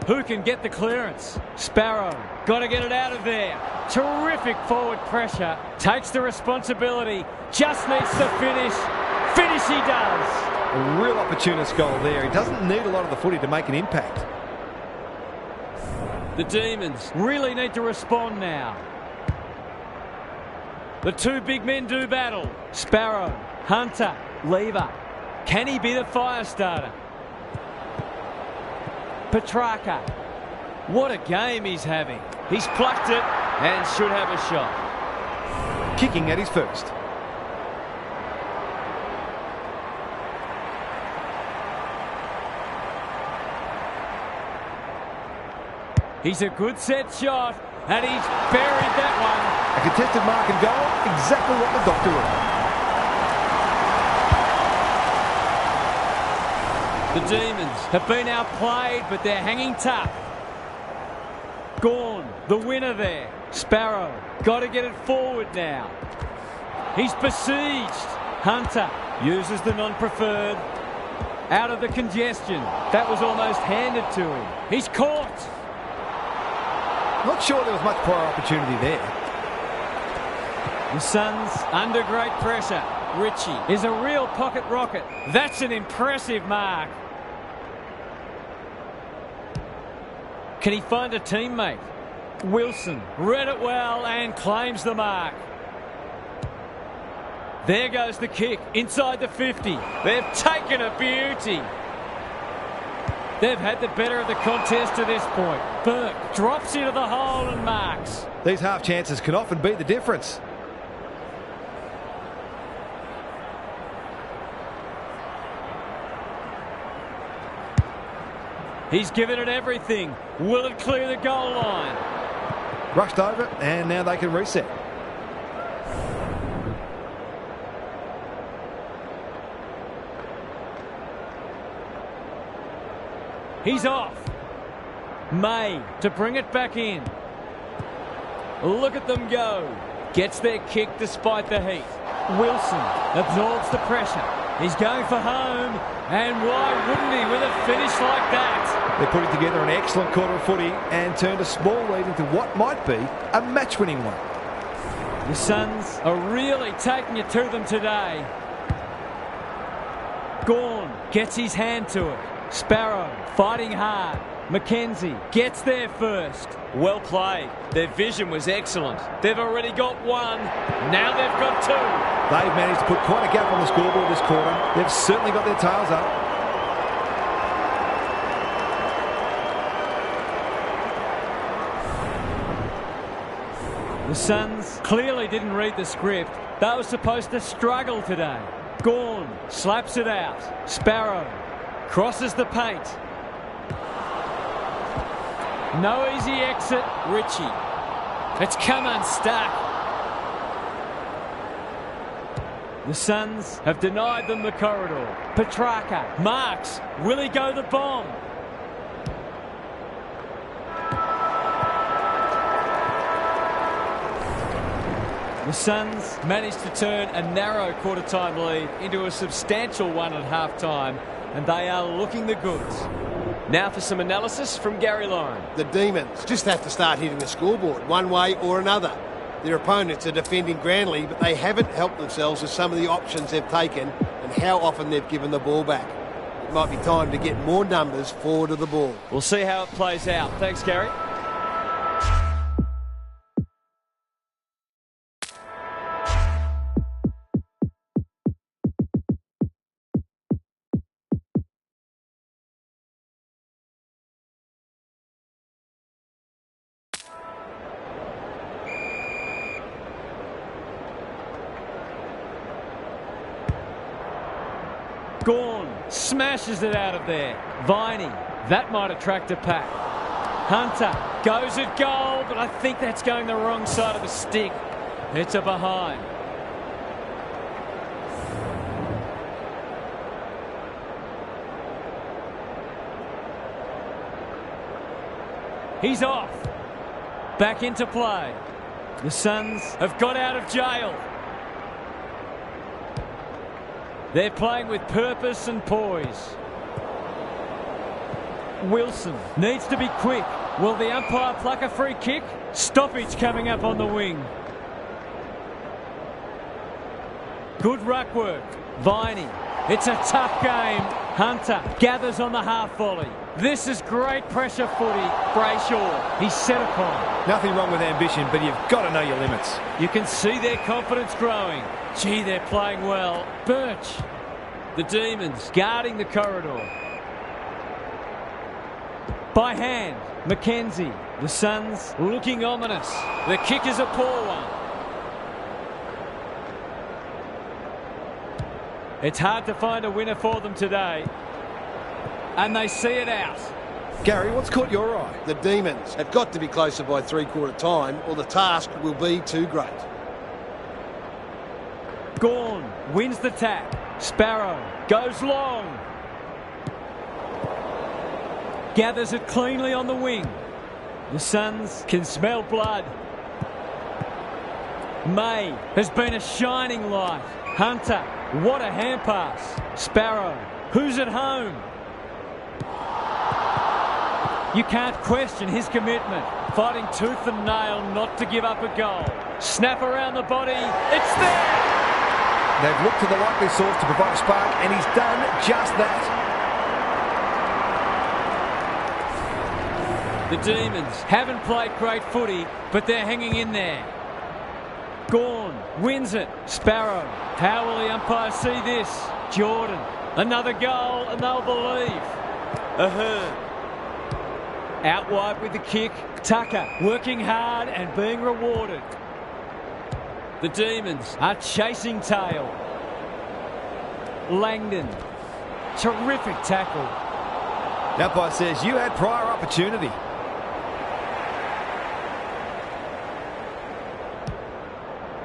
Who can get the clearance? Sparrow. Got to get it out of there. Terrific forward pressure. Takes the responsibility. Just needs to finish. Finish he does. A real opportunist goal there. He doesn't need a lot of the footy to make an impact. The Demons really need to respond now. The two big men do battle. Sparrow, Hunter, Lever. Can he be the fire starter? Petrarca. What a game he's having. He's plucked it and should have a shot. Kicking at his first. He's a good set shot, and he's buried that one. A contested mark and goal, exactly what the doctor ordered. The Demons have been outplayed, but they're hanging tough. Gawn, the winner there. Sparrow, got to get it forward now. He's besieged. Hunter uses the non-preferred. Out of the congestion. That was almost handed to him. He's caught. Not sure there was much prior opportunity there. The Suns under great pressure. Ritchie is a real pocket rocket. That's an impressive mark. Can he find a teammate? Wilson read it well and claims the mark. There goes the kick inside the 50. They've taken a beauty. They've had the better of the contest to this point. Burke drops into the hole and marks. These half chances can often be the difference. He's given it everything. Will it clear the goal line? Rushed over, and now they can reset. He's off. May to bring it back in. Look at them go. Gets their kick despite the heat. Wilson absorbs the pressure. He's going for home. And why wouldn't he with a finish like that? They're putting together an excellent quarter of footy and turned a small lead into what might be a match-winning one. The Suns are really taking it to them today. Gawn gets his hand to it. Sparrow fighting hard. Mackenzie gets there first. Well played. Their vision was excellent. They've already got one. Now they've got two. They've managed to put quite a gap on the scoreboard this quarter. They've certainly got their tails up. The Suns clearly didn't read the script. They were supposed to struggle today. Gawn slaps it out. Sparrow crosses the paint. No easy exit. Ritchie. It's come unstuck. The Suns have denied them the corridor. Petrarca marks. Will he go the bomb? The Suns managed to turn a narrow quarter-time lead into a substantial one at half-time, and they are looking the goods. Now for some analysis from Gary Lyon. The Demons just have to start hitting the scoreboard one way or another. Their opponents are defending grandly, but they haven't helped themselves with some of the options they've taken and how often they've given the ball back. It might be time to get more numbers forward of the ball. We'll see how it plays out. Thanks, Gary. Gawn smashes it out of there. Viney, that might attract a pack. Hunter goes at goal, but I think that's going the wrong side of the stick. It's a behind. He's off. Back into play. The Suns have got out of jail. They're playing with purpose and poise. Wilson needs to be quick. Will the umpire pluck a free kick? Stoppage coming up on the wing. Good ruck work. Viney. It's a tough game. Hunter gathers on the half volley. This is great pressure footy. Brayshaw, he's set upon. Nothing wrong with ambition, but you've got to know your limits. You can see their confidence growing. Gee, they're playing well. Birch. The Demons guarding the corridor. By hand, Mackenzie. The Suns looking ominous. The kick is a poor one. It's hard to find a winner for them today. And they see it out. Gary, what's caught your eye? The Demons have got to be closer by three-quarter time or the task will be too great. Gawn wins the tap. Sparrow goes long. Gathers it cleanly on the wing. The Suns can smell blood. May has been a shining light. Hunter, what a hand pass. Sparrow, who's at home? You can't question his commitment. Fighting tooth and nail not to give up a goal. Snap around the body. It's there! They've looked to the likely source to provide a spark, and he's done just that. The Demons haven't played great footy, but they're hanging in there. Gawn wins it. Sparrow. How will the umpire see this? Jordan. Another goal, and they'll believe. Ahern. Out wide with the kick. Tucker working hard and being rewarded. The Demons are chasing tail. Langdon. Terrific tackle. The umpire says you had prior opportunity.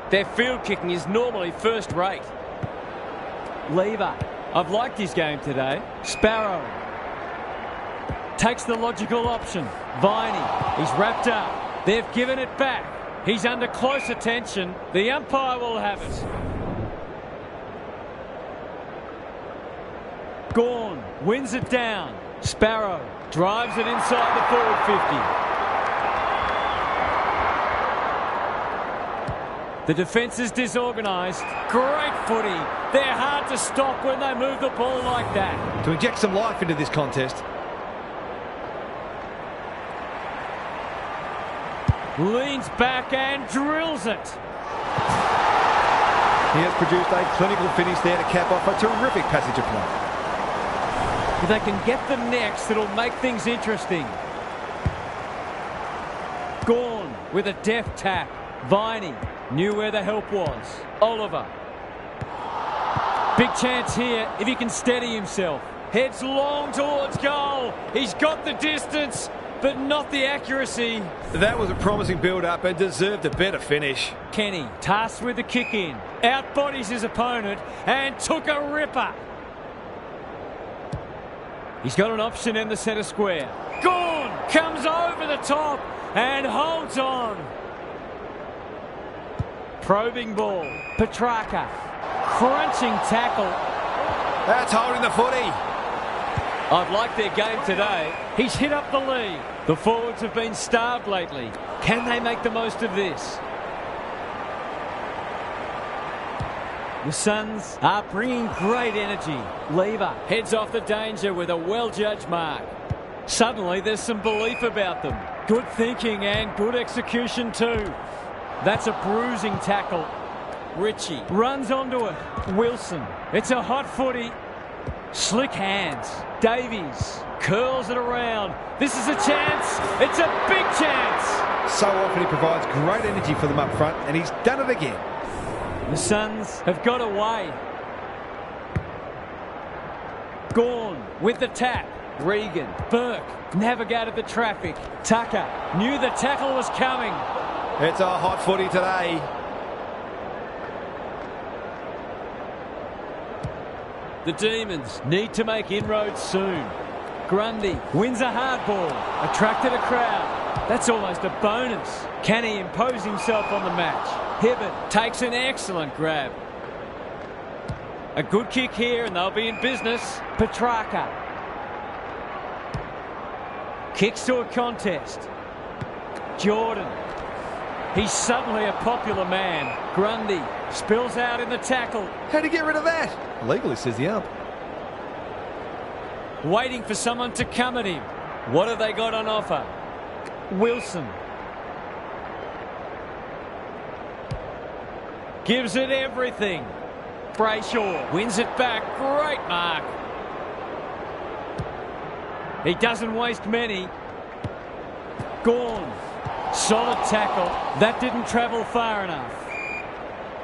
Their field kicking is normally first rate. Lever. I've liked his game today. Sparrow. Takes the logical option. Viney. He's wrapped up. They've given it back. He's under close attention. The umpire will have it. Gawn wins it down. Sparrow drives it inside the forward 50. The defence is disorganised. Great footy. They're hard to stop when they move the ball like that. To inject some life into this contest. Leans back and drills it. He has produced a clinical finish there to cap off a terrific passage of play. If they can get them next, it'll make things interesting. Gawn with a deft tap. Viney knew where the help was. Oliver. Big chance here if he can steady himself. Heads long towards goal. He's got the distance, but not the accuracy. That was a promising build-up and deserved a better finish. Kenny tasked with the kick in. Outbodies his opponent and took a ripper. He's got an option in the centre square. Gawn comes over the top and holds on. Probing ball. Petrarca. Crunching tackle. That's holding the footy. I've liked their game today. He's hit up the lead. The forwards have been starved lately. Can they make the most of this? The Suns are bringing great energy. Lever heads off the danger with a well-judged mark. Suddenly there's some belief about them. Good thinking and good execution too. That's a bruising tackle. Ritchie runs onto it. Wilson. It's a hot footy. Slick hands. Davies curls it around. This is a chance. It's a big chance. So often he provides great energy for them up front, and he's done it again. The Suns have got away. Gawn with the tap. Regan. Burke navigated the traffic. Tucker knew the tackle was coming. It's a hot footy today. The Demons need to make inroads soon. Grundy wins a hard ball. Attracted a crowd. That's almost a bonus. Can he impose himself on the match? Hibbert takes an excellent grab. A good kick here and they'll be in business. Petrarca. Kicks to a contest. Jordan. He's suddenly a popular man. Grundy spills out in the tackle. How'd he get rid of that? Legally, says the ump. Waiting for someone to come at him. What have they got on offer? Wilson. Gives it everything. Brayshaw wins it back. Great mark. He doesn't waste many. Gawn. Solid tackle. That didn't travel far enough.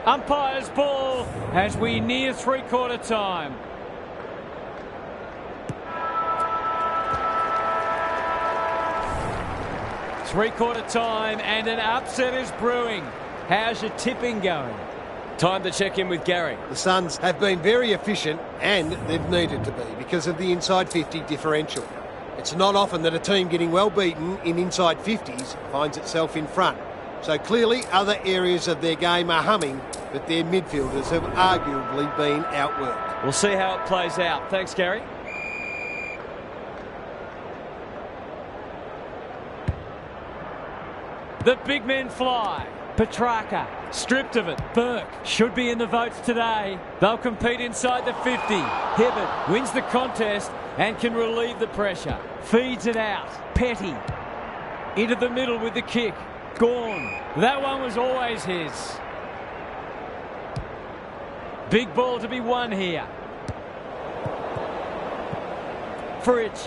Umpire's ball as we near three-quarter time. Three-quarter time and an upset is brewing. How's your tipping going? Time to check in with Gary. The Suns have been very efficient and they've needed to be because of the inside 50 differential. It's not often that a team getting well beaten in inside 50s finds itself in front. So clearly other areas of their game are humming, but their midfielders have arguably been outworked. We'll see how it plays out. Thanks, Gary. The big men fly. Petrarca, stripped of it. Burke should be in the votes today. They'll compete inside the 50. Hibbert wins the contest and can relieve the pressure. Feeds it out. Petty into the middle with the kick. Gawn. That one was always his. Big ball to be won here. Fridge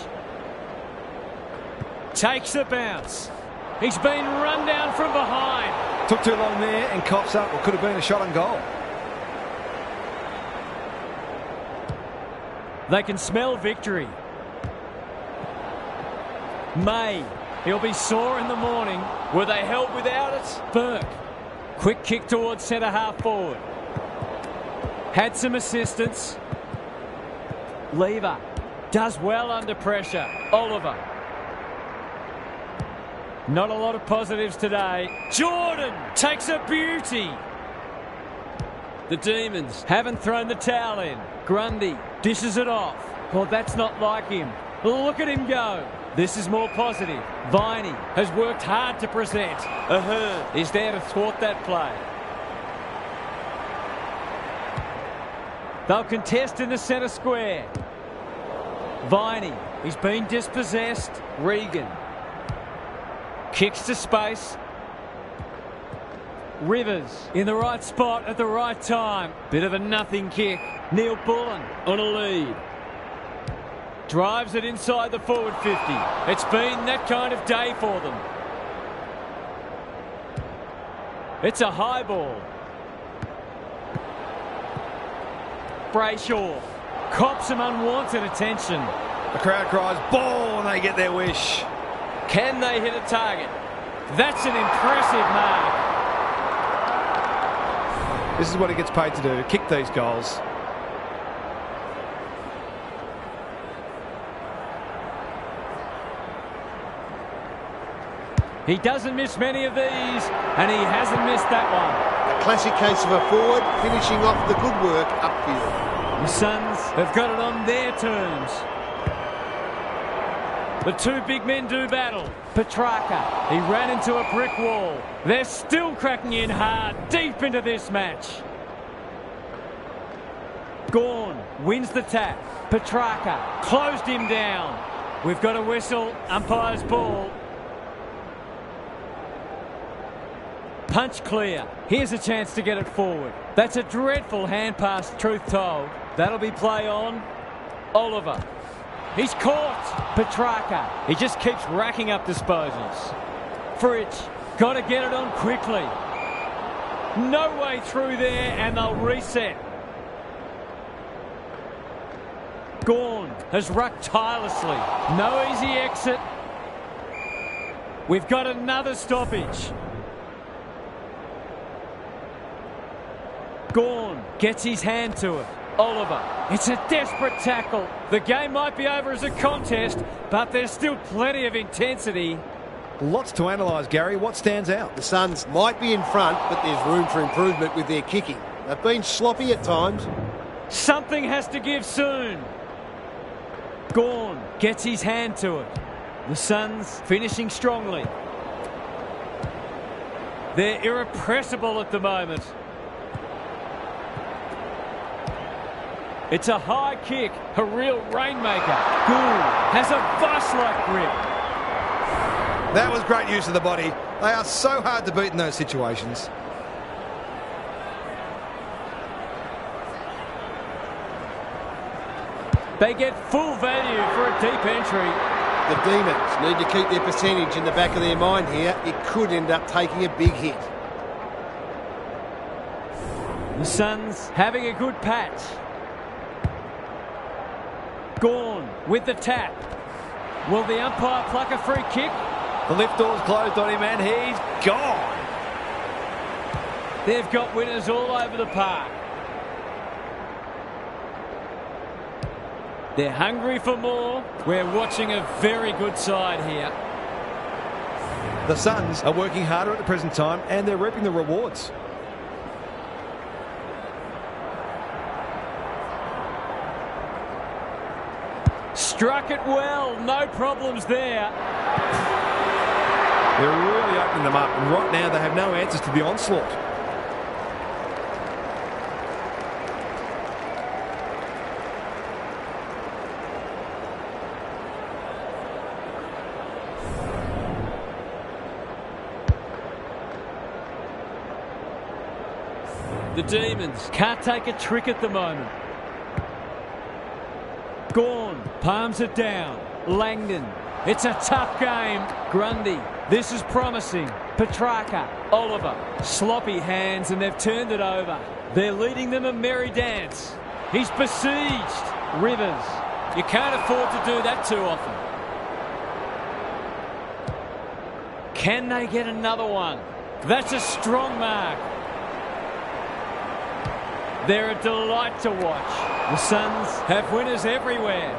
takes the bounce. He's been run down from behind. Took too long there and coughs up what could have been a shot on goal. They can smell victory. May. He'll be sore in the morning. Were they held without it? Burke. Quick kick towards centre half forward. Had some assistance. Lever does well under pressure. Oliver. Not a lot of positives today. Jordan takes a beauty. The Demons haven't thrown the towel in. Grundy dishes it off. Well, that's not like him. Look at him go. This is more positive. Viney has worked hard to present. Ahern is there to thwart that play. They'll contest in the centre square. Viney, he's been dispossessed. Regan kicks to space. Rivers in the right spot at the right time. Bit of a nothing kick. Neil Bullen on a lead. Drives it inside the forward 50. It's been that kind of day for them. It's a high ball. Brayshaw cops some unwanted attention. The crowd cries ball and they get their wish. Can they hit a target? That's an impressive mark. This is what he gets paid to do, kick these goals. He doesn't miss many of these, and he hasn't missed that one. A classic case of a forward finishing off the good work upfield. The Suns have got it on their terms. The two big men do battle. Petrarca, he ran into a brick wall. They're still cracking in hard, deep into this match. Gawn wins the tap. Petrarca closed him down. We've got a whistle, umpire's ball. Punch clear. Here's a chance to get it forward. That's a dreadful hand pass, truth told. That'll be play on. Oliver. He's caught. Petrarca. He just keeps racking up disposals. Fridge. Got to get it on quickly. No way through there, and they'll reset. Gawn has rucked tirelessly. No easy exit. We've got another stoppage. Gawn gets his hand to it. Oliver. It's a desperate tackle. The game might be over as a contest, but there's still plenty of intensity. Lots to analyse, Gary. What stands out? The Suns might be in front, but there's room for improvement with their kicking. They've been sloppy at times. Something has to give soon. Gawn gets his hand to it. The Suns finishing strongly. They're irrepressible at the moment. It's a high kick, a real rainmaker. Gould has a vice-like grip. That was great use of the body. They are so hard to beat in those situations. They get full value for a deep entry. The Demons need to keep their percentage in the back of their mind here. It could end up taking a big hit. The Suns having a good patch. Gawn with the tap. Will the umpire pluck a free kick? The lift door's closed on him and he's gone. They've got winners all over the park. They're hungry for more. We're watching a very good side here. The Suns are working harder at the present time and they're reaping the rewards. Struck it well, no problems there. They're really opening tripping them up. And right now they have no answers to the onslaught. The Demons can't take a trick at the moment. Gawn palms it down. Langdon. It's a tough game. Grundy. This is promising. Petrarca. Oliver. Sloppy hands and they've turned it over. They're leading them a merry dance. He's besieged. Rivers. You can't afford to do that too often. Can they get another one? That's a strong mark. They're a delight to watch. The Suns have winners everywhere.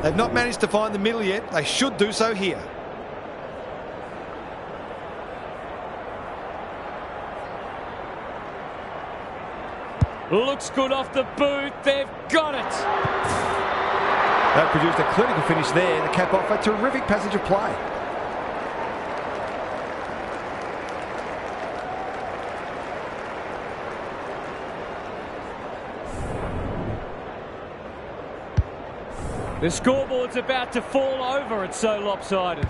They've not managed to find the middle yet. They should do so here. Looks good off the boot. They've got it. They've produced a clinical finish there to cap off a terrific passage of play. The scoreboard's about to fall over. It's so lopsided.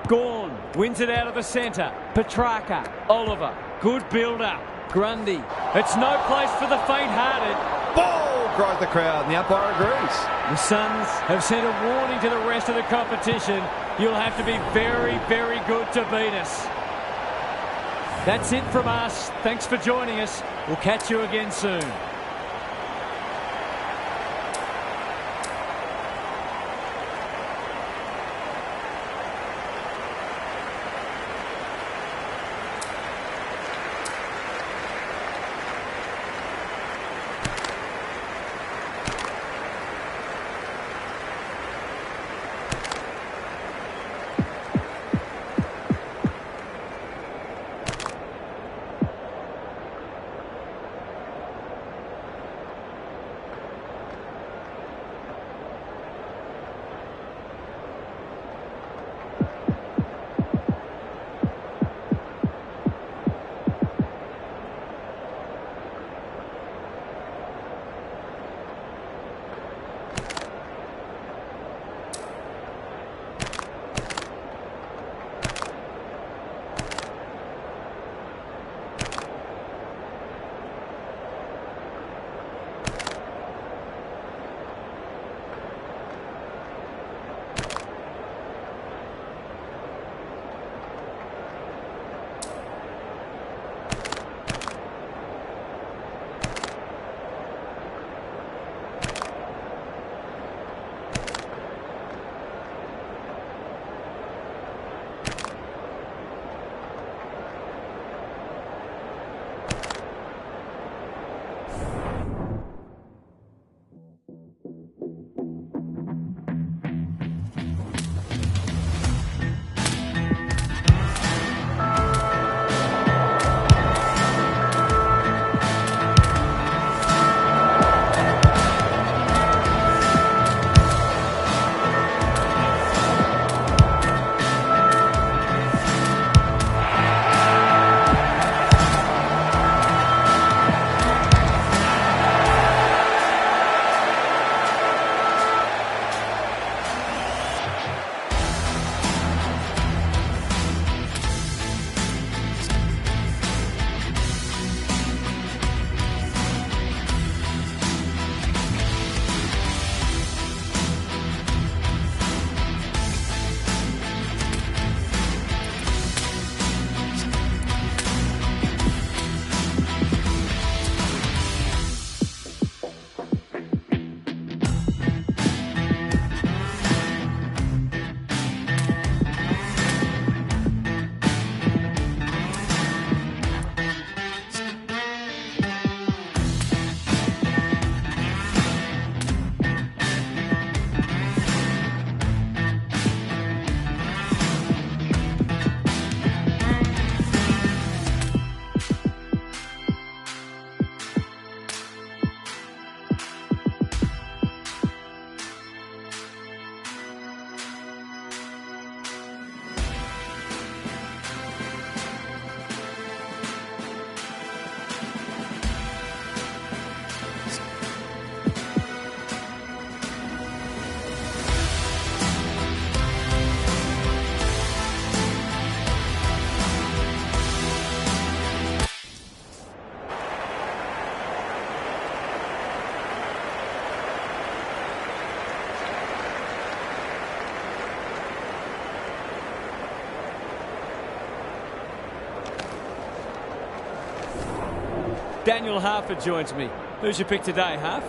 Gawn wins it out of the centre. Petrarca. Oliver. Good build-up. Grundy. It's no place for the faint-hearted. Ball! Cries the crowd, and the umpire agrees. The Suns have sent a warning to the rest of the competition. You'll have to be very, very good to beat us. That's it from us. Thanks for joining us. We'll catch you again soon. Daniel Harford joins me. Who's your pick today, Harf?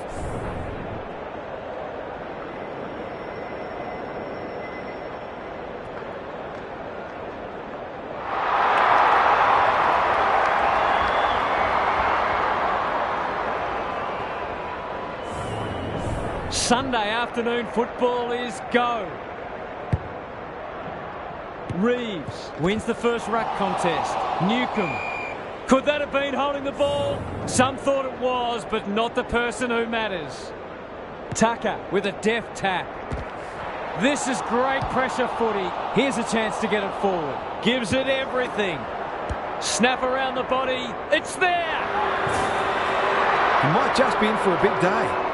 Sunday afternoon football is go. Reeves wins the first ruck contest. Newcombe. Could that have been holding the ball? Some thought it was, but not the person who matters. Tucker with a deft tap. This is great pressure footy. Here's a chance to get it forward. Gives it everything. Snap around the body. It's there! He might just be in for a big day.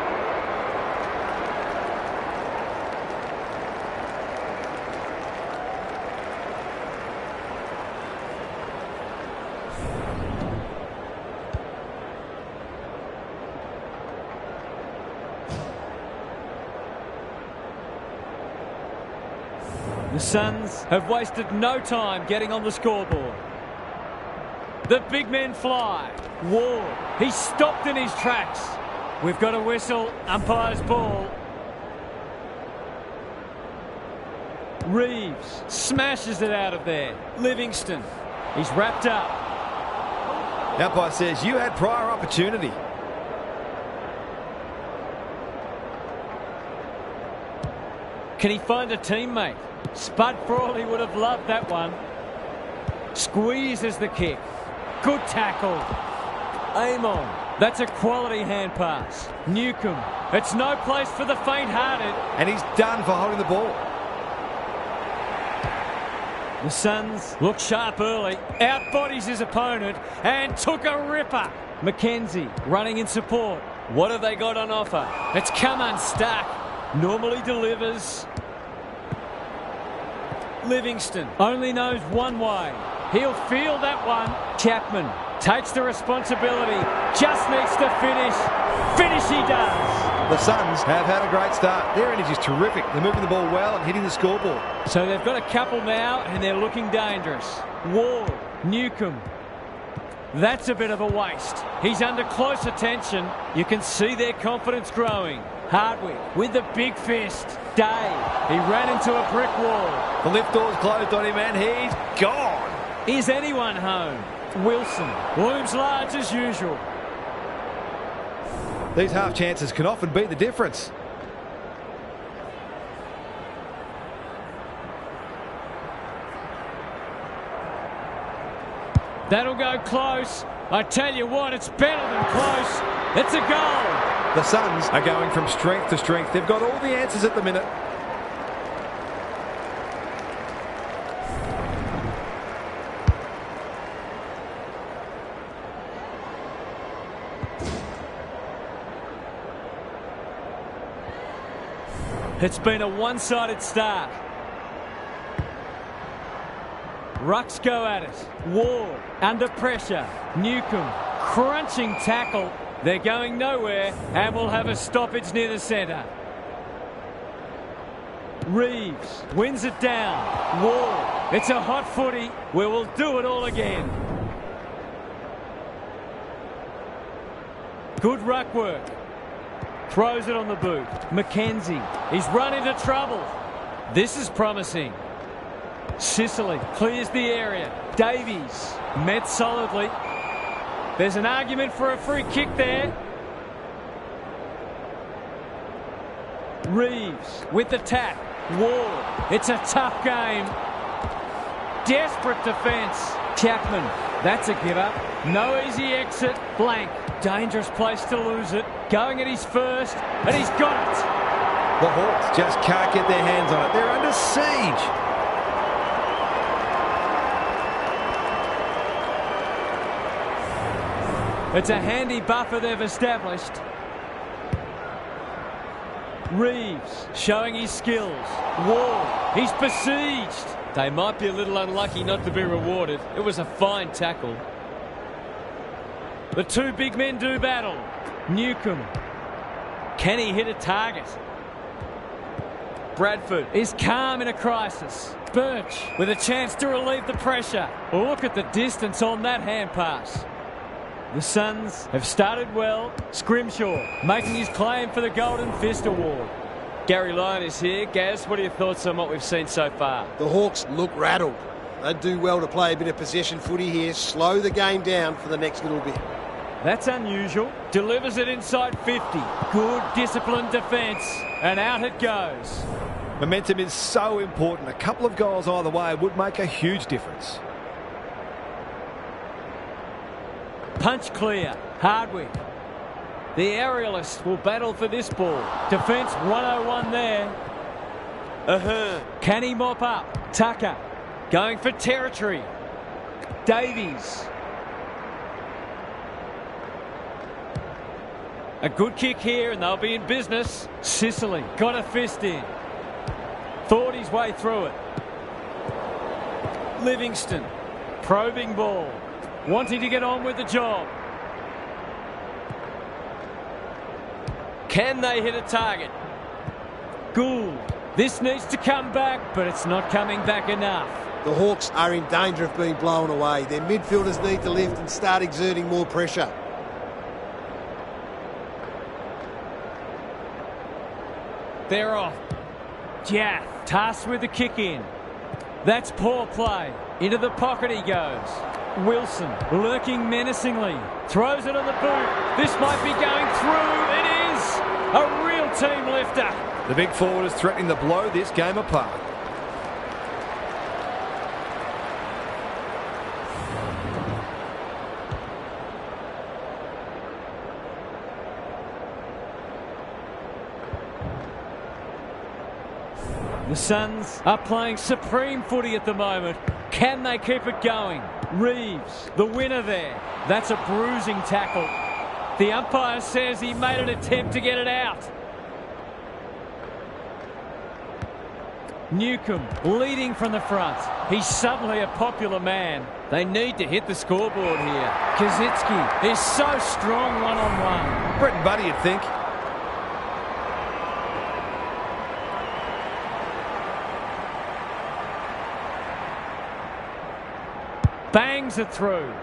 The Suns have wasted no time getting on the scoreboard. The big men fly. Ward, he's stopped in his tracks. We've got a whistle, umpire's ball. Reeves smashes it out of there. Livingston, he's wrapped up. The umpire says you had prior opportunity. Can he find a teammate? Spud Frawley would have loved that one. Squeezes the kick. Good tackle. Amon. That's a quality hand pass. Newcombe. It's no place for the faint-hearted. And he's done for holding the ball. The Suns look sharp early. Outbodies his opponent and took a ripper. Mackenzie running in support. What have they got on offer? It's come unstuck. Normally delivers. Livingston only knows one way. He'll field that one. Chapman takes the responsibility. Just needs to finish. Finish he does. The Suns have had a great start. Their energy is terrific. They're moving the ball well and hitting the scoreboard. So they've got a couple now and they're looking dangerous. Ward, Newcombe. That's a bit of a waste. He's under close attention. You can see their confidence growing. Hardwick with the big fist. Day. He ran into a brick wall. The lift door's closed on him and he's gone. Is anyone home? Wilson looms large as usual. These half chances can often be the difference. That'll go close. I tell you what, it's better than close. It's a goal. The Suns are going from strength to strength. They've got all the answers at the minute. It's been a one-sided start. Rucks go at it. Ward under pressure. Newcombe crunching tackle. They're going nowhere and will have a stoppage near the centre. Reeves wins it down. Ward. It's a hot footy. We will do it all again. Good ruck work. Throws it on the boot. Mackenzie. He's run into trouble. This is promising. Sicily clears the area. Davies met solidly. There's an argument for a free kick there. Reeves with the tap. Ward. It's a tough game. Desperate defence. Chapman. That's a give up. No easy exit. Blank. Dangerous place to lose it. Going at his first. And he's got it. The Hawks just can't get their hands on it. They're under siege. It's a handy buffer they've established. Reeves showing his skills. Ward, he's besieged. They might be a little unlucky not to be rewarded. It was a fine tackle. The two big men do battle. Newcombe. Can he hit a target? Bradford is calm in a crisis. Birch with a chance to relieve the pressure. Look at the distance on that hand pass. The Suns have started well. Scrimshaw making his claim for the Golden Fist Award. Gary Lyon is here. Gaz, what are your thoughts on what we've seen so far? The Hawks look rattled. They'd do well to play a bit of possession footy here, slow the game down for the next little bit. That's unusual. Delivers it inside 50. Good disciplined defence. And out it goes. Momentum is so important. A couple of goals either way would make a huge difference. Punch clear. Hardwick. The aerialist will battle for this ball. Defence 101 there. Can he mop up? Tucker going for territory. Davies. A good kick here and they'll be in business. Sicily got a fist in. Thought his way through it. Livingston. Probing ball. Wanting to get on with the job. Can they hit a target? Gould. This needs to come back, but it's not coming back enough. The Hawks are in danger of being blown away. Their midfielders need to lift and start exerting more pressure. They're off. Jaff tasked with the kick in. That's poor play. Into the pocket he goes. Wilson lurking menacingly. Throws it on the boot. This might be going through. It is a real team lifter. The big forward is threatening to blow this game apart. The Suns are playing supreme footy at the moment. Can they keep it going? Reeves, the winner there. That's a bruising tackle. The umpire says he made an attempt to get it out. Newcomb leading from the front. He's suddenly a popular man. They need to hit the scoreboard here. Kazitsky is so strong one-on-one. Brett and Buddy, you'd think. Bangs it through.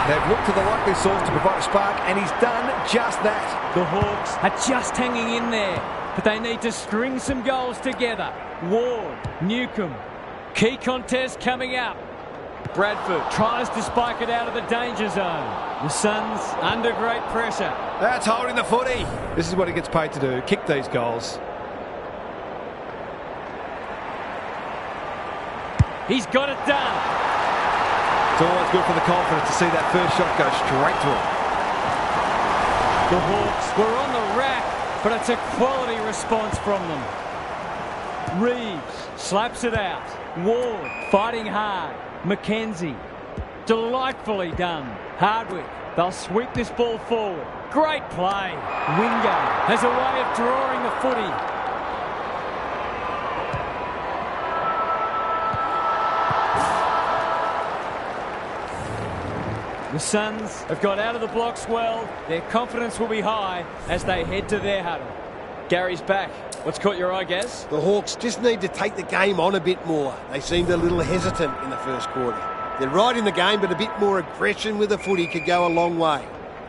They've looked to the likely source to provide a spark, and he's done just that. The Hawks are just hanging in there, but they need to string some goals together. Ward, Newcomb. Key contest coming up. Bradford tries to spike it out of the danger zone. The Suns under great pressure. That's holding the footy. This is what he gets paid to do, kick these goals. He's got it done. It's always good for the confidence to see that first shot go straight through. The Hawks were on the rack, but it's a quality response from them. Reeves slaps it out. Ward fighting hard. McKenzie. Delightfully done. Hardwick. They'll sweep this ball forward. Great play. Wingate has a way of drawing the footy. The Suns have got out of the blocks well. Their confidence will be high as they head to their huddle. Gary's back. What's caught your eye, Gaz? The Hawks just need to take the game on a bit more. They seemed a little hesitant in the first quarter. They're right in the game, but a bit more aggression with the footy could go a long way.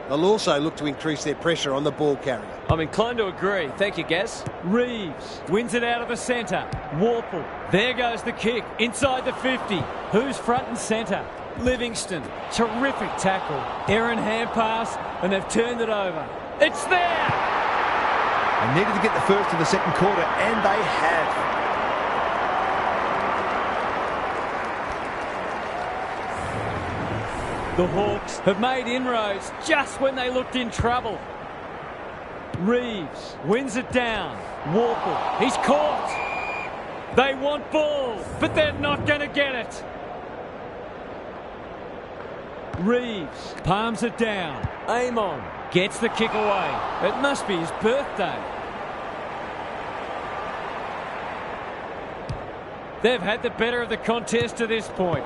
They'll also look to increase their pressure on the ball carrier. I'm inclined to agree. Thank you, Gaz. Reeves wins it out of the centre. Warple. There goes the kick inside the 50. Who's front and centre? Livingston. Terrific tackle. Aaron hand pass, and they've turned it over. It's there! They needed to get the first of the second quarter, and they have. The Hawks have made inroads just when they looked in trouble. Reeves wins it down. Warple. He's caught. They want ball, but they're not going to get it. Reeves palms it down. Amon gets the kick away. It must be his birthday. They've had the better of the contest to this point.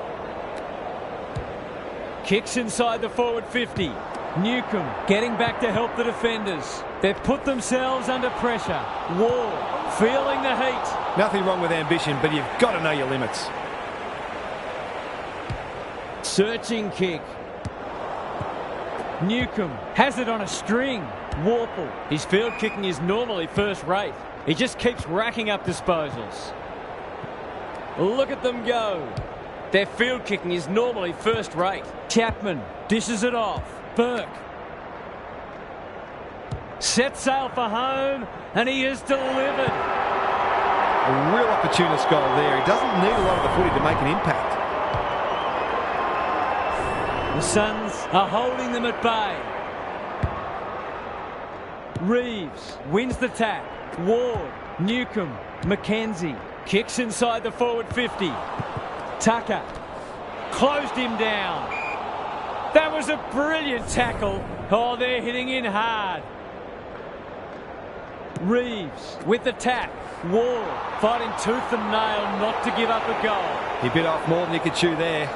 Kicks inside the forward 50. Newcomb getting back to help the defenders. They've put themselves under pressure. Ward feeling the heat. Nothing wrong with ambition, but you've got to know your limits. Searching kick. Newcomb has it on a string. Warple. His field kicking is normally first rate. He just keeps racking up disposals. Look at them go. Their field kicking is normally first rate. Chapman dishes it off. Burke sets sail for home, and he has delivered. A real opportunist goal there. He doesn't need a lot of the footy to make an impact. The Suns are holding them at bay. Reeves wins the tap. Ward, Newcomb, McKenzie kicks inside the forward 50. Tucker closed him down. That was a brilliant tackle. Oh, they're hitting in hard. Reeves with the tap. Ward fighting tooth and nail not to give up a goal. He bit off more than he could chew there.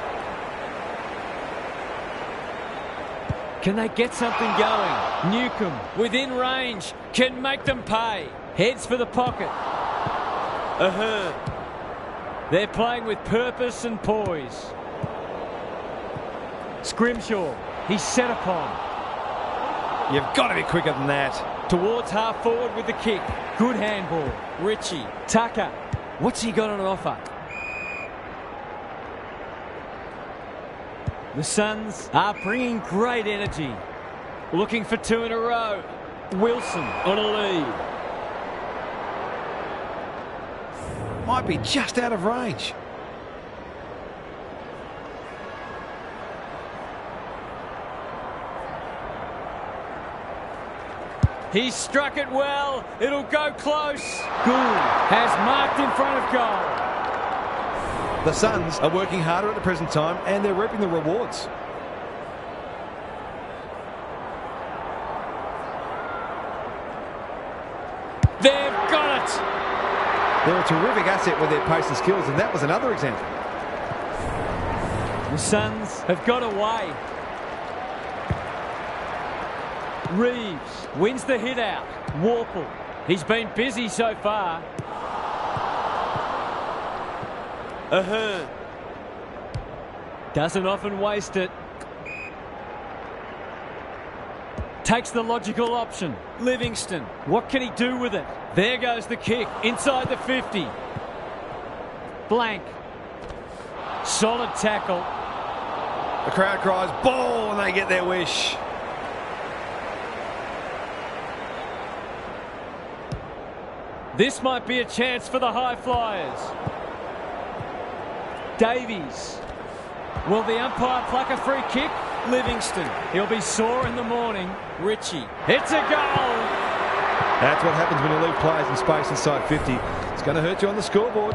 Can they get something going? Newcomb within range can make them pay. Heads for the pocket. Ahern. They're playing with purpose and poise. Scrimshaw. He's set upon. You've got to be quicker than that. Towards half forward with the kick. Good handball. Ritchie. Tucker. What's he got on offer? The Suns are bringing great energy. Looking for two in a row. Wilson on a lead. Might be just out of range. He struck it well. It'll go close. Gould has marked in front of goal. The Suns are working harder at the present time, and they're reaping the rewards. They've got it. They're a terrific asset with their pace and skills, and that was another example. The Suns have got away. Reeves wins the hit out. Warple. He's been busy so far. Ahern. Doesn't often waste it. Takes the logical option. Livingston. What can he do with it? There goes the kick. Inside the 50. Blank. Solid tackle. The crowd cries ball and they get their wish. This might be a chance for the high flyers. Davies. Will the umpire pluck a free kick? Livingston. He'll be sore in the morning. Ritchie. It's a goal. That's what happens when you leave players in space inside 50. It's going to hurt you on the scoreboard.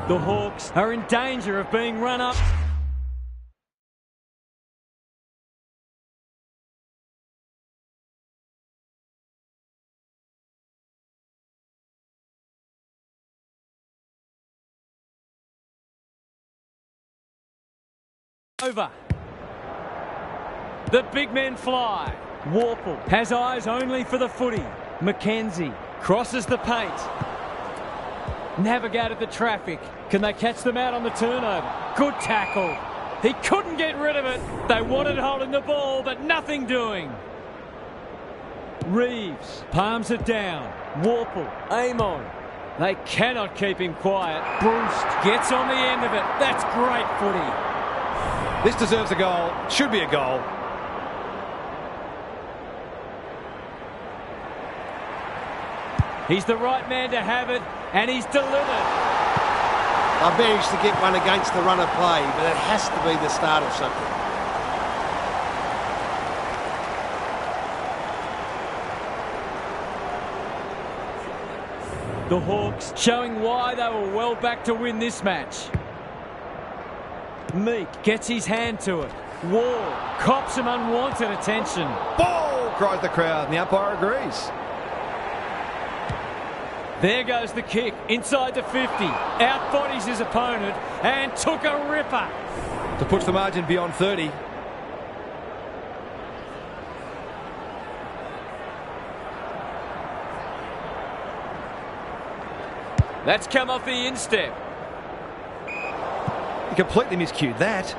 The Hawks are in danger of being run up. Over. The big men fly. Warple has eyes only for the footy. McKenzie crosses the paint. Navigated the traffic. Can they catch them out on the turnover? Good tackle. He couldn't get rid of it. They wanted holding the ball, but nothing doing. Reeves palms it down. Warple, Amon. They cannot keep him quiet. Bruce gets on the end of it. That's great footy. This deserves a goal. Should be a goal. He's the right man to have it, and he's delivered. I've managed to get one against the run of play, but it has to be the start of something. The Hawks showing why they were well back to win this match. Meek gets his hand to it. Ward cops some unwanted attention. Ball, cries the crowd, and the umpire agrees. There goes the kick inside the 50. Out-bodies his opponent and took a ripper. To push the margin beyond 30. That's come off the instep. He completely miscued that.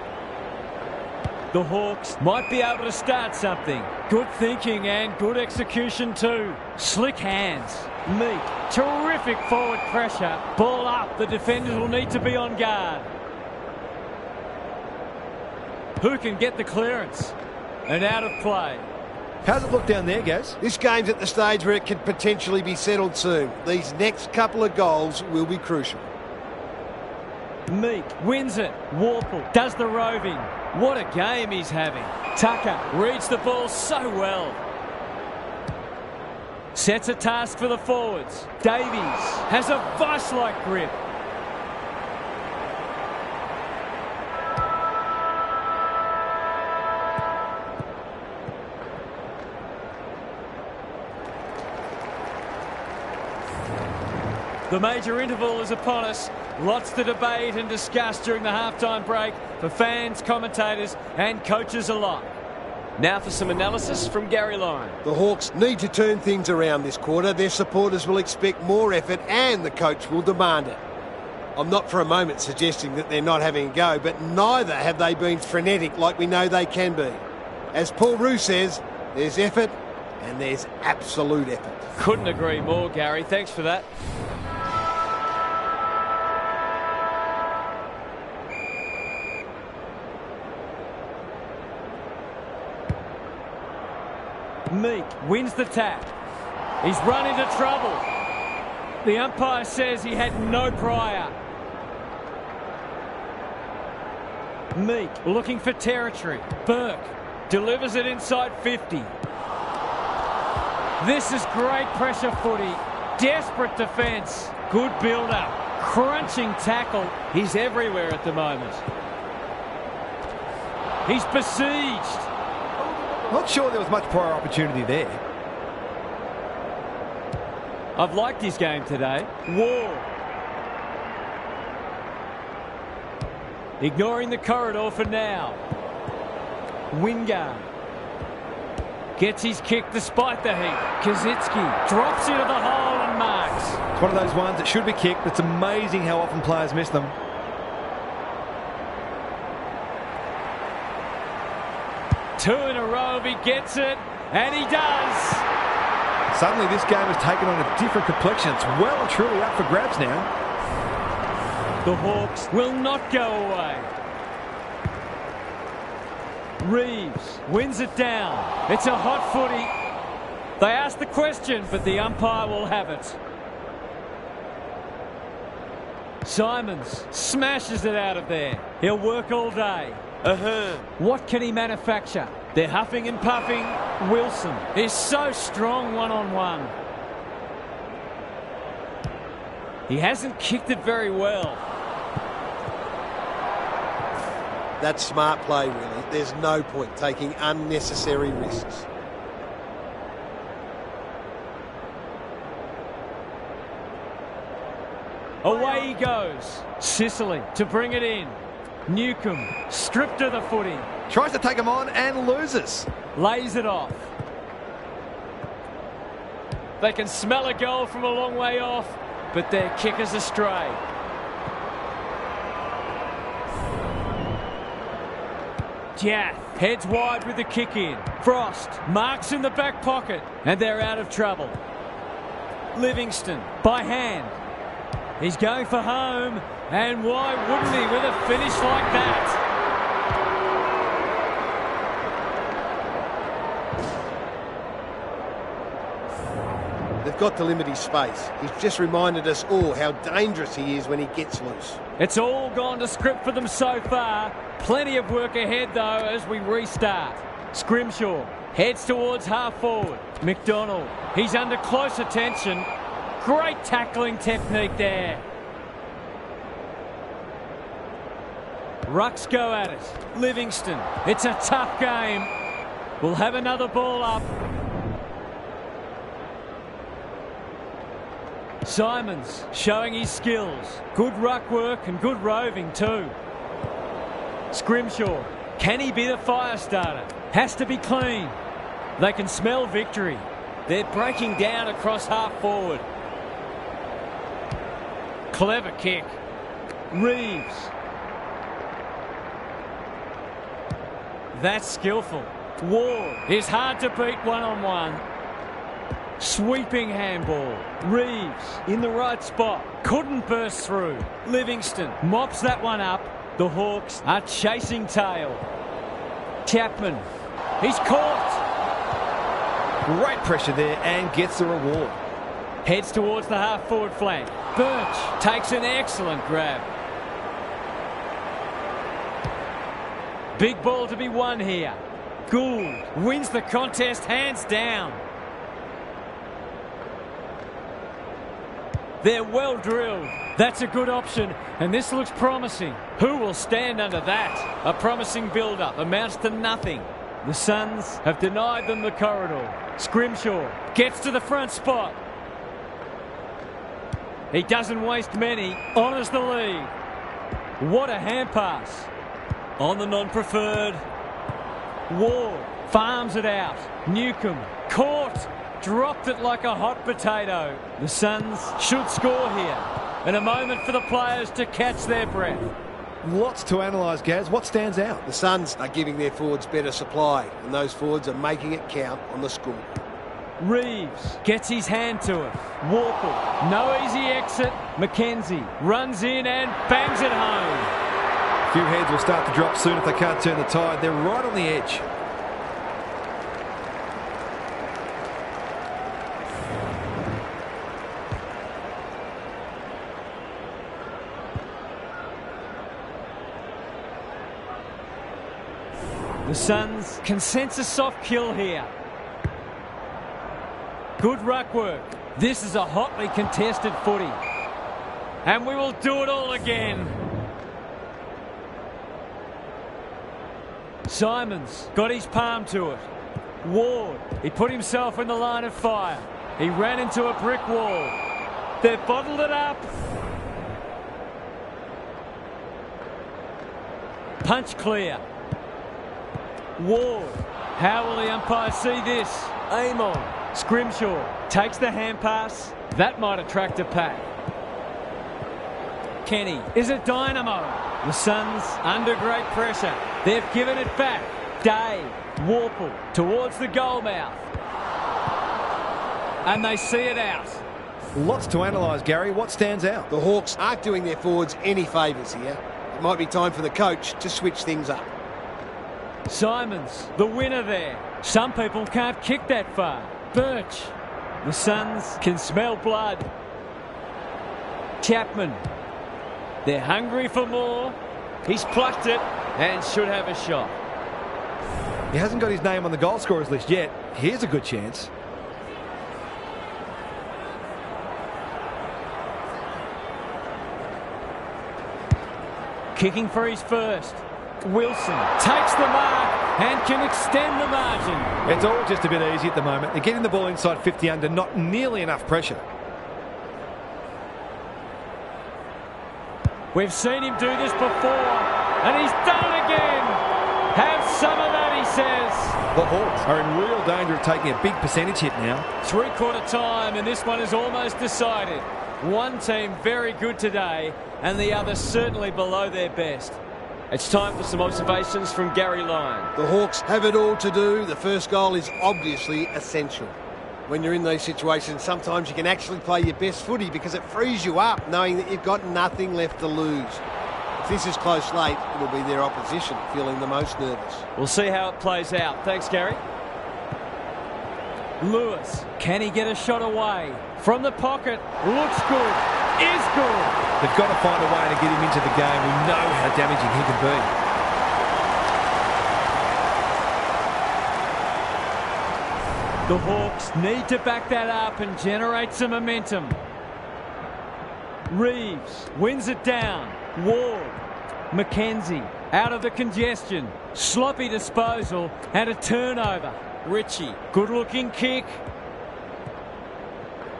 The Hawks might be able to start something. Good thinking and good execution too. Slick hands. Meek. Terrific forward pressure. Ball up. The defenders will need to be on guard. Who can get the clearance? And out of play. How's it look down there, Gaz? This game's at the stage where it could potentially be settled soon. These next couple of goals will be crucial. Meek wins it. Warple does the roving. What a game he's having. Tucker reads the ball so well. Sets a task for the forwards. Davies has a vice-like grip. The major interval is upon us. Lots to debate and discuss during the halftime break for fans, commentators and coaches alike. Now for some analysis from Gary Lyon. The Hawks need to turn things around this quarter. Their supporters will expect more effort and the coach will demand it. I'm not for a moment suggesting that they're not having a go, but neither have they been frenetic like we know they can be. As Paul Roux says, there's effort and there's absolute effort. Couldn't agree more, Gary. Thanks for that. Meek wins the tap. He's run into trouble. The umpire says he had no prior. Meek looking for territory. Burke delivers it inside 50. This is great pressure footy. Desperate defence. Good build-up. Crunching tackle. He's everywhere at the moment. He's besieged. Not sure there was much prior opportunity there. I've liked his game today. Wall. Ignoring the corridor for now. Wingard. Gets his kick despite the heat. Kazitsky drops into the hole and marks. It's one of those ones that should be kicked. It's amazing how often players miss them. Two in a row if he gets it, and he does. Suddenly this game has taken on a different complexion. It's well and truly up for grabs now. The Hawks will not go away. Reeves wins it down. It's a hot footy. They ask the question, but the umpire will have it. Simons smashes it out of there. He'll work all day. What can he manufacture? They're huffing and puffing. Wilson is so strong one-on-one. He hasn't kicked it very well. That's smart play, really. There's no point taking unnecessary risks. Away he goes. Sicily to bring it in. Newcomb stripped of the footy. Tries to take him on and loses. Lays it off. They can smell a goal from a long way off, but their kicker's astray. Jath heads wide with the kick in. Frost marks in the back pocket, and they're out of trouble. Livingston by hand. He's going for home, and why wouldn't he with a finish like that? They've got to limit his space. He's just reminded us all how dangerous he is when he gets loose. It's all gone to script for them so far. Plenty of work ahead, though, as we restart. Scrimshaw heads towards half forward. McDonald, he's under close attention. Great tackling technique there. Rucks go at it. Livingston, it's a tough game. We'll have another ball up. Simons showing his skills. Good ruck work and good roving too. Scrimshaw, can he be the fire starter? Has to be clean. They can smell victory. They're breaking down across half forward. Clever kick. Reeves. That's skillful. Ward is hard to beat one-on-one. Sweeping handball. Reeves in the right spot. Couldn't burst through. Livingston mops that one up. The Hawks are chasing tail. Chapman. He's caught. Great pressure there and gets the reward. Heads towards the half-forward flank. Birch takes an excellent grab. Big ball to be won here. Gould wins the contest hands down. They're well drilled. That's a good option, and this looks promising. Who will stand under that? A promising build-up amounts to nothing. The Suns have denied them the corridor. Scrimshaw gets to the front spot. He doesn't waste many, honours the lead. What a hand pass. On the non-preferred. Ward farms it out. Newcomb caught. Dropped it like a hot potato. The Suns should score here. And a moment for the players to catch their breath. Lots to analyse, Gaz. What stands out? The Suns are giving their forwards better supply, and those forwards are making it count on the score. Reeves gets his hand to it. Warple, no easy exit. McKenzie runs in and bangs it home. A few heads will start to drop soon if they can't turn the tide. They're right on the edge. The Suns can sense a soft kill here. Good ruck work. This is a hotly contested footy. And we will do it all again. Simons got his palm to it. Ward, he put himself in the line of fire. He ran into a brick wall. They've bottled it up. Punch clear. Ward. How will the umpire see this? Aim on. Scrimshaw takes the hand pass. That might attract a pack. Kenny is a dynamo. The Suns under great pressure. They've given it back. Day. Warple towards the goal mouth. And they see it out. Lots to analyse, Gary. What stands out? The Hawks aren't doing their forwards any favours here. It might be time for the coach to switch things up. Simons, the winner there. Some people can't kick that far. Birch. The Suns can smell blood. Chapman. They're hungry for more. He's plucked it and should have a shot. He hasn't got his name on the goal scorers list yet. Here's a good chance. Kicking for his first. Wilson takes the mark and can extend the margin. It's all just a bit easy at the moment. They're getting the ball inside 50 under, not nearly enough pressure. We've seen him do this before, and he's done it again. Have some of that, he says. The Hawks are in real danger of taking a big percentage hit now. Three-quarter time, and this one is almost decided. One team very good today, and the other certainly below their best. It's time for some observations from Gary Lyon. The Hawks have it all to do. The first goal is obviously essential. When you're in these situations, sometimes you can actually play your best footy because it frees you up knowing that you've got nothing left to lose. If this is close late, it'll be their opposition feeling the most nervous. We'll see how it plays out. Thanks, Gary. Lewis, can he get a shot away? From the pocket, looks good, is good. They've got to find a way to get him into the game. We know how damaging he can be. The Hawks need to back that up and generate some momentum. Reeves wins it down. Ward. McKenzie out of the congestion. Sloppy disposal and a turnover. Ritchie, good-looking kick.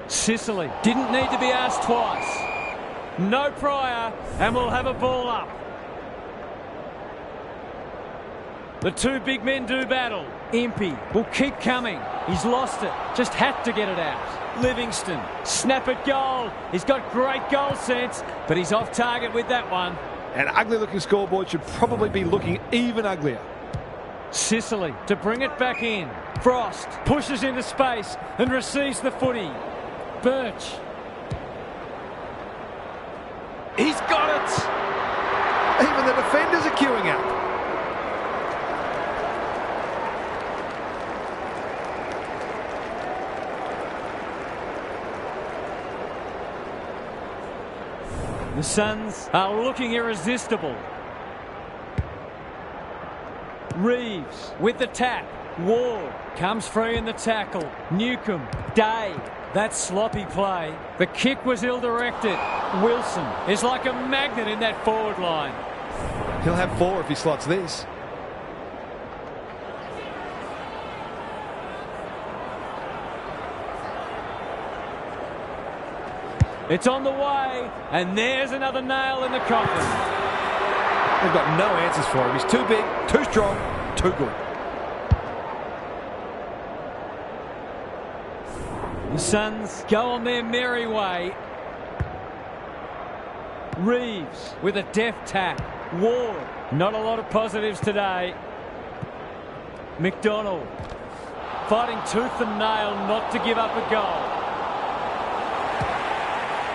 Sicily didn't need to be asked twice. No prior, and we'll have a ball up. The two big men do battle. Impey will keep coming. He's lost it. Just had to get it out. Livingston. Snap at goal. He's got great goal sense, but he's off target with that one. An ugly-looking scoreboard should probably be looking even uglier. Sicily to bring it back in. Frost pushes into space and receives the footy. Birch. He's got it! Even the defenders are queuing up. The Suns are looking irresistible. Reeves with the tap. Ward comes free in the tackle. Newcomb. Day. That sloppy play. The kick was ill-directed. Wilson is like a magnet in that forward line. He'll have 4 if he slots this. It's on the way, and there's another nail in the coffin. They've got no answers for him. He's too big, too strong, too good. The Suns go on their merry way. Reeves with a deft tap. Ward, not a lot of positives today. McDonald fighting tooth and nail not to give up a goal.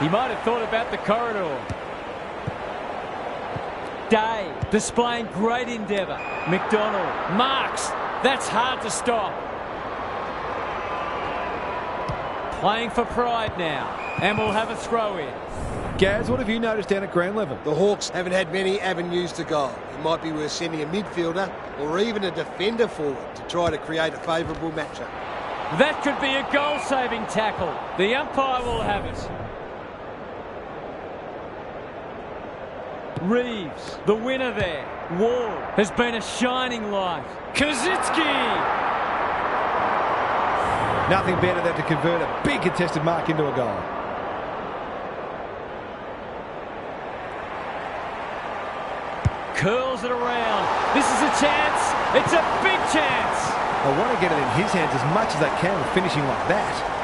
He might have thought about the corridor. Day displaying great endeavour. McDonald marks. That's hard to stop. Playing for pride now. And we'll have a throw in. Gaz, what have you noticed down at ground level? The Hawks haven't had many avenues to goal. It might be worth sending a midfielder or even a defender forward to try to create a favourable matchup. That could be a goal-saving tackle. The umpire will have it. Reeves, the winner there. Ward has been a shining light. Kazitsky! Nothing better than to convert a big contested mark into a goal. Curls it around. This is a chance. It's a big chance. I want to get it in his hands as much as they can with finishing like that.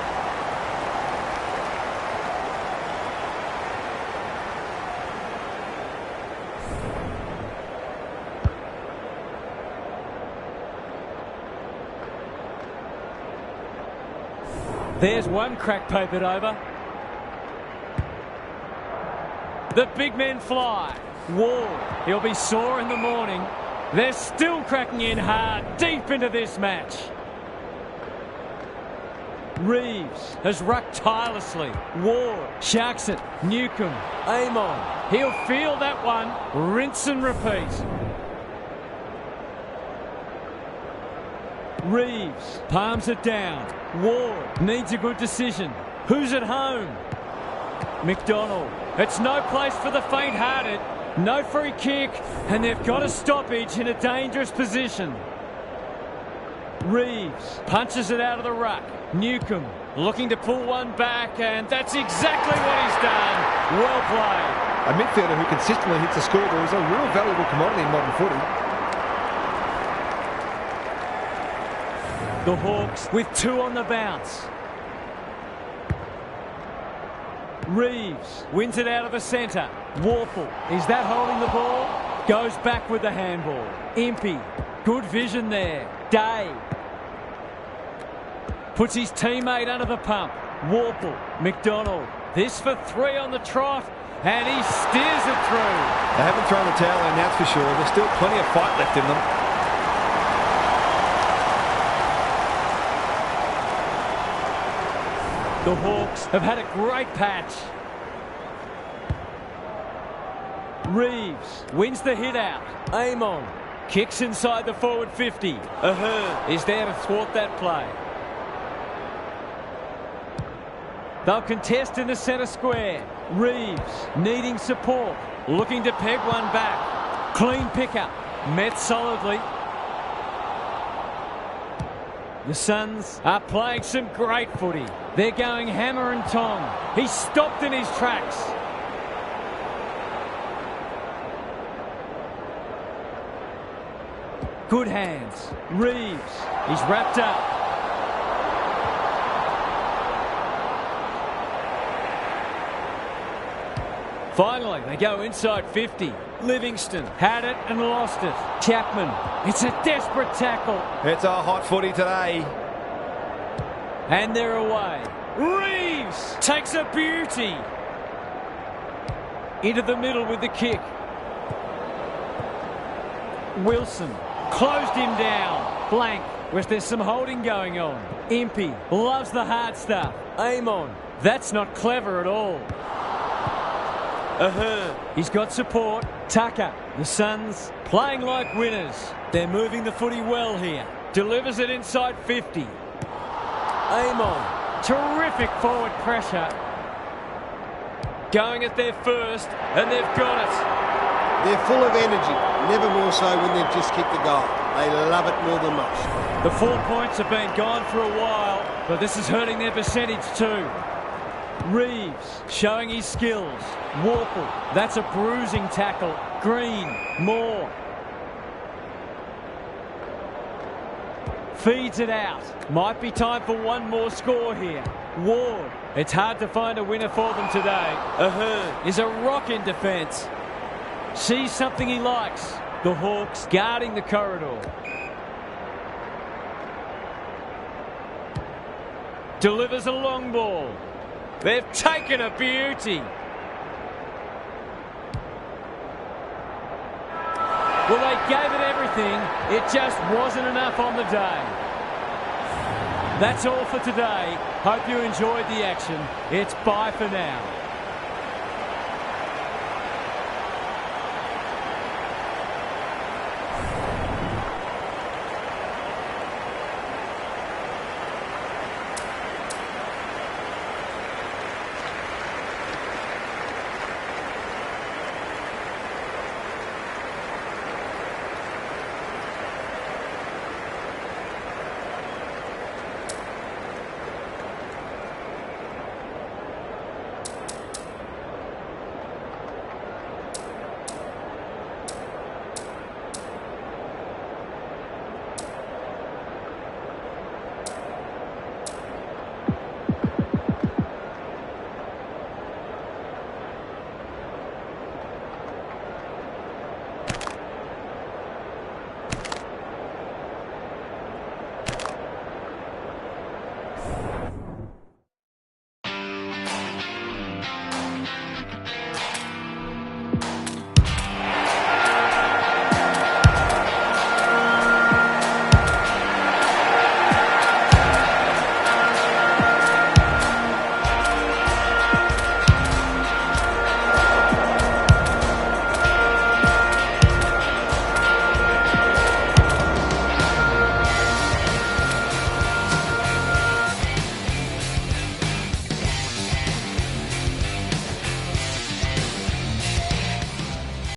There's one crack papered over. The big men fly. Ward, he'll be sore in the morning. They're still cracking in hard, deep into this match. Reeves has rucked tirelessly. Ward sharks it. Newcomb, Amon. He'll feel that one. Rinse and repeat. Reeves palms it down. Ward needs a good decision. Who's at home? McDonald. It's no place for the faint-hearted. No free kick, and they've got a stoppage in a dangerous position. Reeves punches it out of the ruck. Newcomb looking to pull one back, and that's exactly what he's done. Well played. A midfielder who consistently hits the scoreboard is a real valuable commodity in modern footy. The Hawks with 2 on the bounce. Reeves wins it out of the centre. Warple, is that holding the ball? Goes back with the handball. Impey, good vision there. Day puts his teammate under the pump. Warple, McDonald, this for 3 on the trot, and he steers it through. They haven't thrown the towel in, that's for sure. There's still plenty of fight left in them. The Hawks have had a great patch. Reeves wins the hit out. Amon kicks inside the forward 50. Ahern is there to thwart that play. They'll contest in the centre square. Reeves needing support. Looking to peg one back. Clean pickup. Met solidly. The Suns are playing some great footy. They're going hammer and tong. He's stopped in his tracks. Good hands. Reeves. He's wrapped up. Finally, they go inside 50. Livingston had it and lost it. Chapman, it's a desperate tackle. It's a hot footy today. And they're away. Reeves takes a beauty. Into the middle with the kick. Wilson closed him down. Blank, whereas there's some holding going on. Impey loves the hard stuff. Amon, that's not clever at all. He's got support. Tucker, the Suns playing like winners. They're moving the footy well here. Delivers it inside 50. Amon, terrific forward pressure. Going at their first, and they've got it. They're full of energy, never more so when they've just kicked a goal. They love it more than most. The 4 points have been gone for a while, but this is hurting their percentage too. Reeves showing his skills. Warple, that's a bruising tackle. Green, Moore. Feeds it out. Might be time for one more score here. Ward, it's hard to find a winner for them today. Ahern is a rock in defence. Sees something he likes. The Hawks guarding the corridor. Delivers a long ball. They've taken a beauty. Well, they gave it everything. It just wasn't enough on the day. That's all for today. Hope you enjoyed the action. It's bye for now.